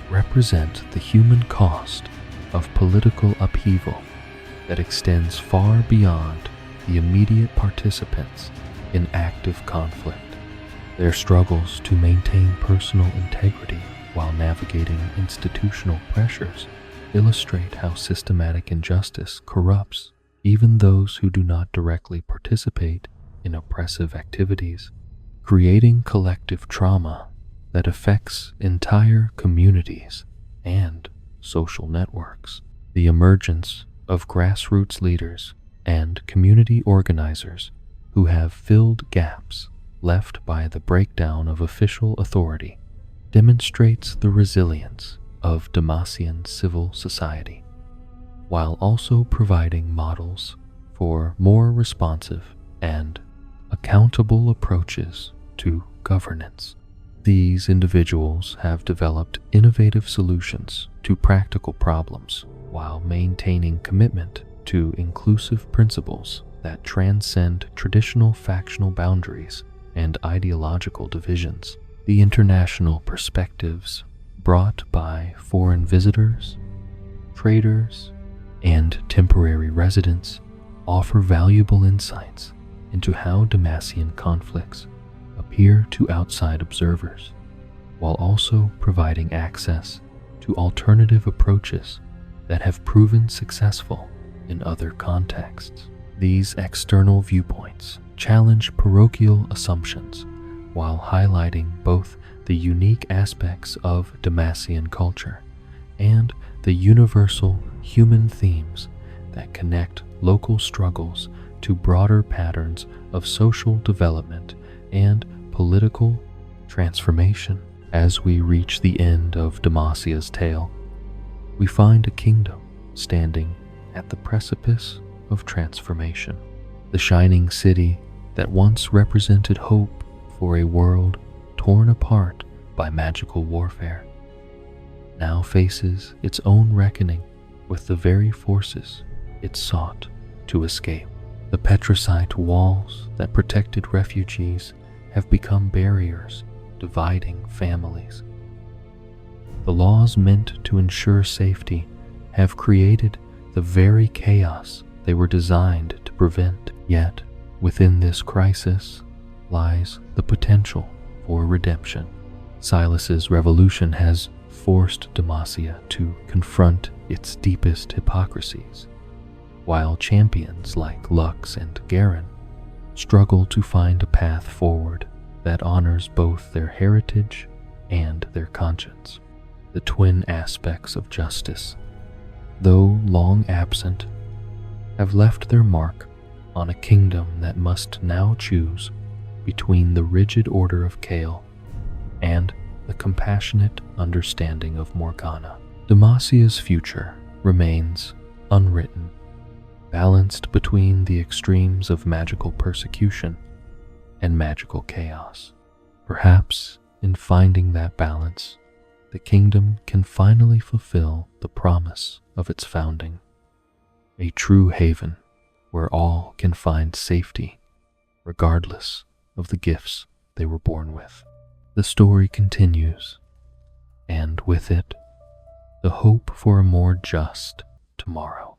[SPEAKER 1] represent the human cost of political upheaval that extends far beyond the immediate participants in active conflict. Their struggles to maintain personal integrity while navigating institutional pressures illustrate how systematic injustice corrupts even those who do not directly participate in oppressive activities, creating collective trauma that affects entire communities and social networks. The emergence of grassroots leaders and community organizers who have filled gaps left by the breakdown of official authority demonstrates the resilience of Demacian civil society, while also providing models for more responsive and accountable approaches to governance. These individuals have developed innovative solutions to practical problems while maintaining commitment to inclusive principles that transcend traditional factional boundaries and ideological divisions. The international perspectives brought by foreign visitors, traders, and temporary residents offer valuable insights into how Demacian conflicts appear to outside observers, while also providing access to alternative approaches that have proven successful in other contexts. These external viewpoints challenge parochial assumptions while highlighting both the unique aspects of Demacian culture and the universal human themes that connect local struggles to broader patterns of social development and political transformation. As we reach the end of Demacia's tale, we find a kingdom standing at the precipice of transformation. The shining city that once represented hope for a world torn apart by magical warfare now faces its own reckoning with the very forces it sought to escape. The petricite walls that protected refugees have become barriers dividing families. The laws meant to ensure safety have created the very chaos they were designed to prevent. Yet, within this crisis lies the potential for redemption. Silas's revolution has forced Demacia to confront its deepest hypocrisies, while champions like Lux and Garen struggle to find a path forward that honors both their heritage and their conscience. The twin aspects of justice, though long absent, have left their mark on a kingdom that must now choose between the rigid order of Kale and the compassionate understanding of Morgana. Demacia's future remains unwritten, balanced between the extremes of magical persecution and magical chaos. Perhaps in finding that balance, the kingdom can finally fulfill the promise of its founding, a true haven where all can find safety regardless of the gifts they were born with. The story continues, and with it, the hope for a more just tomorrow.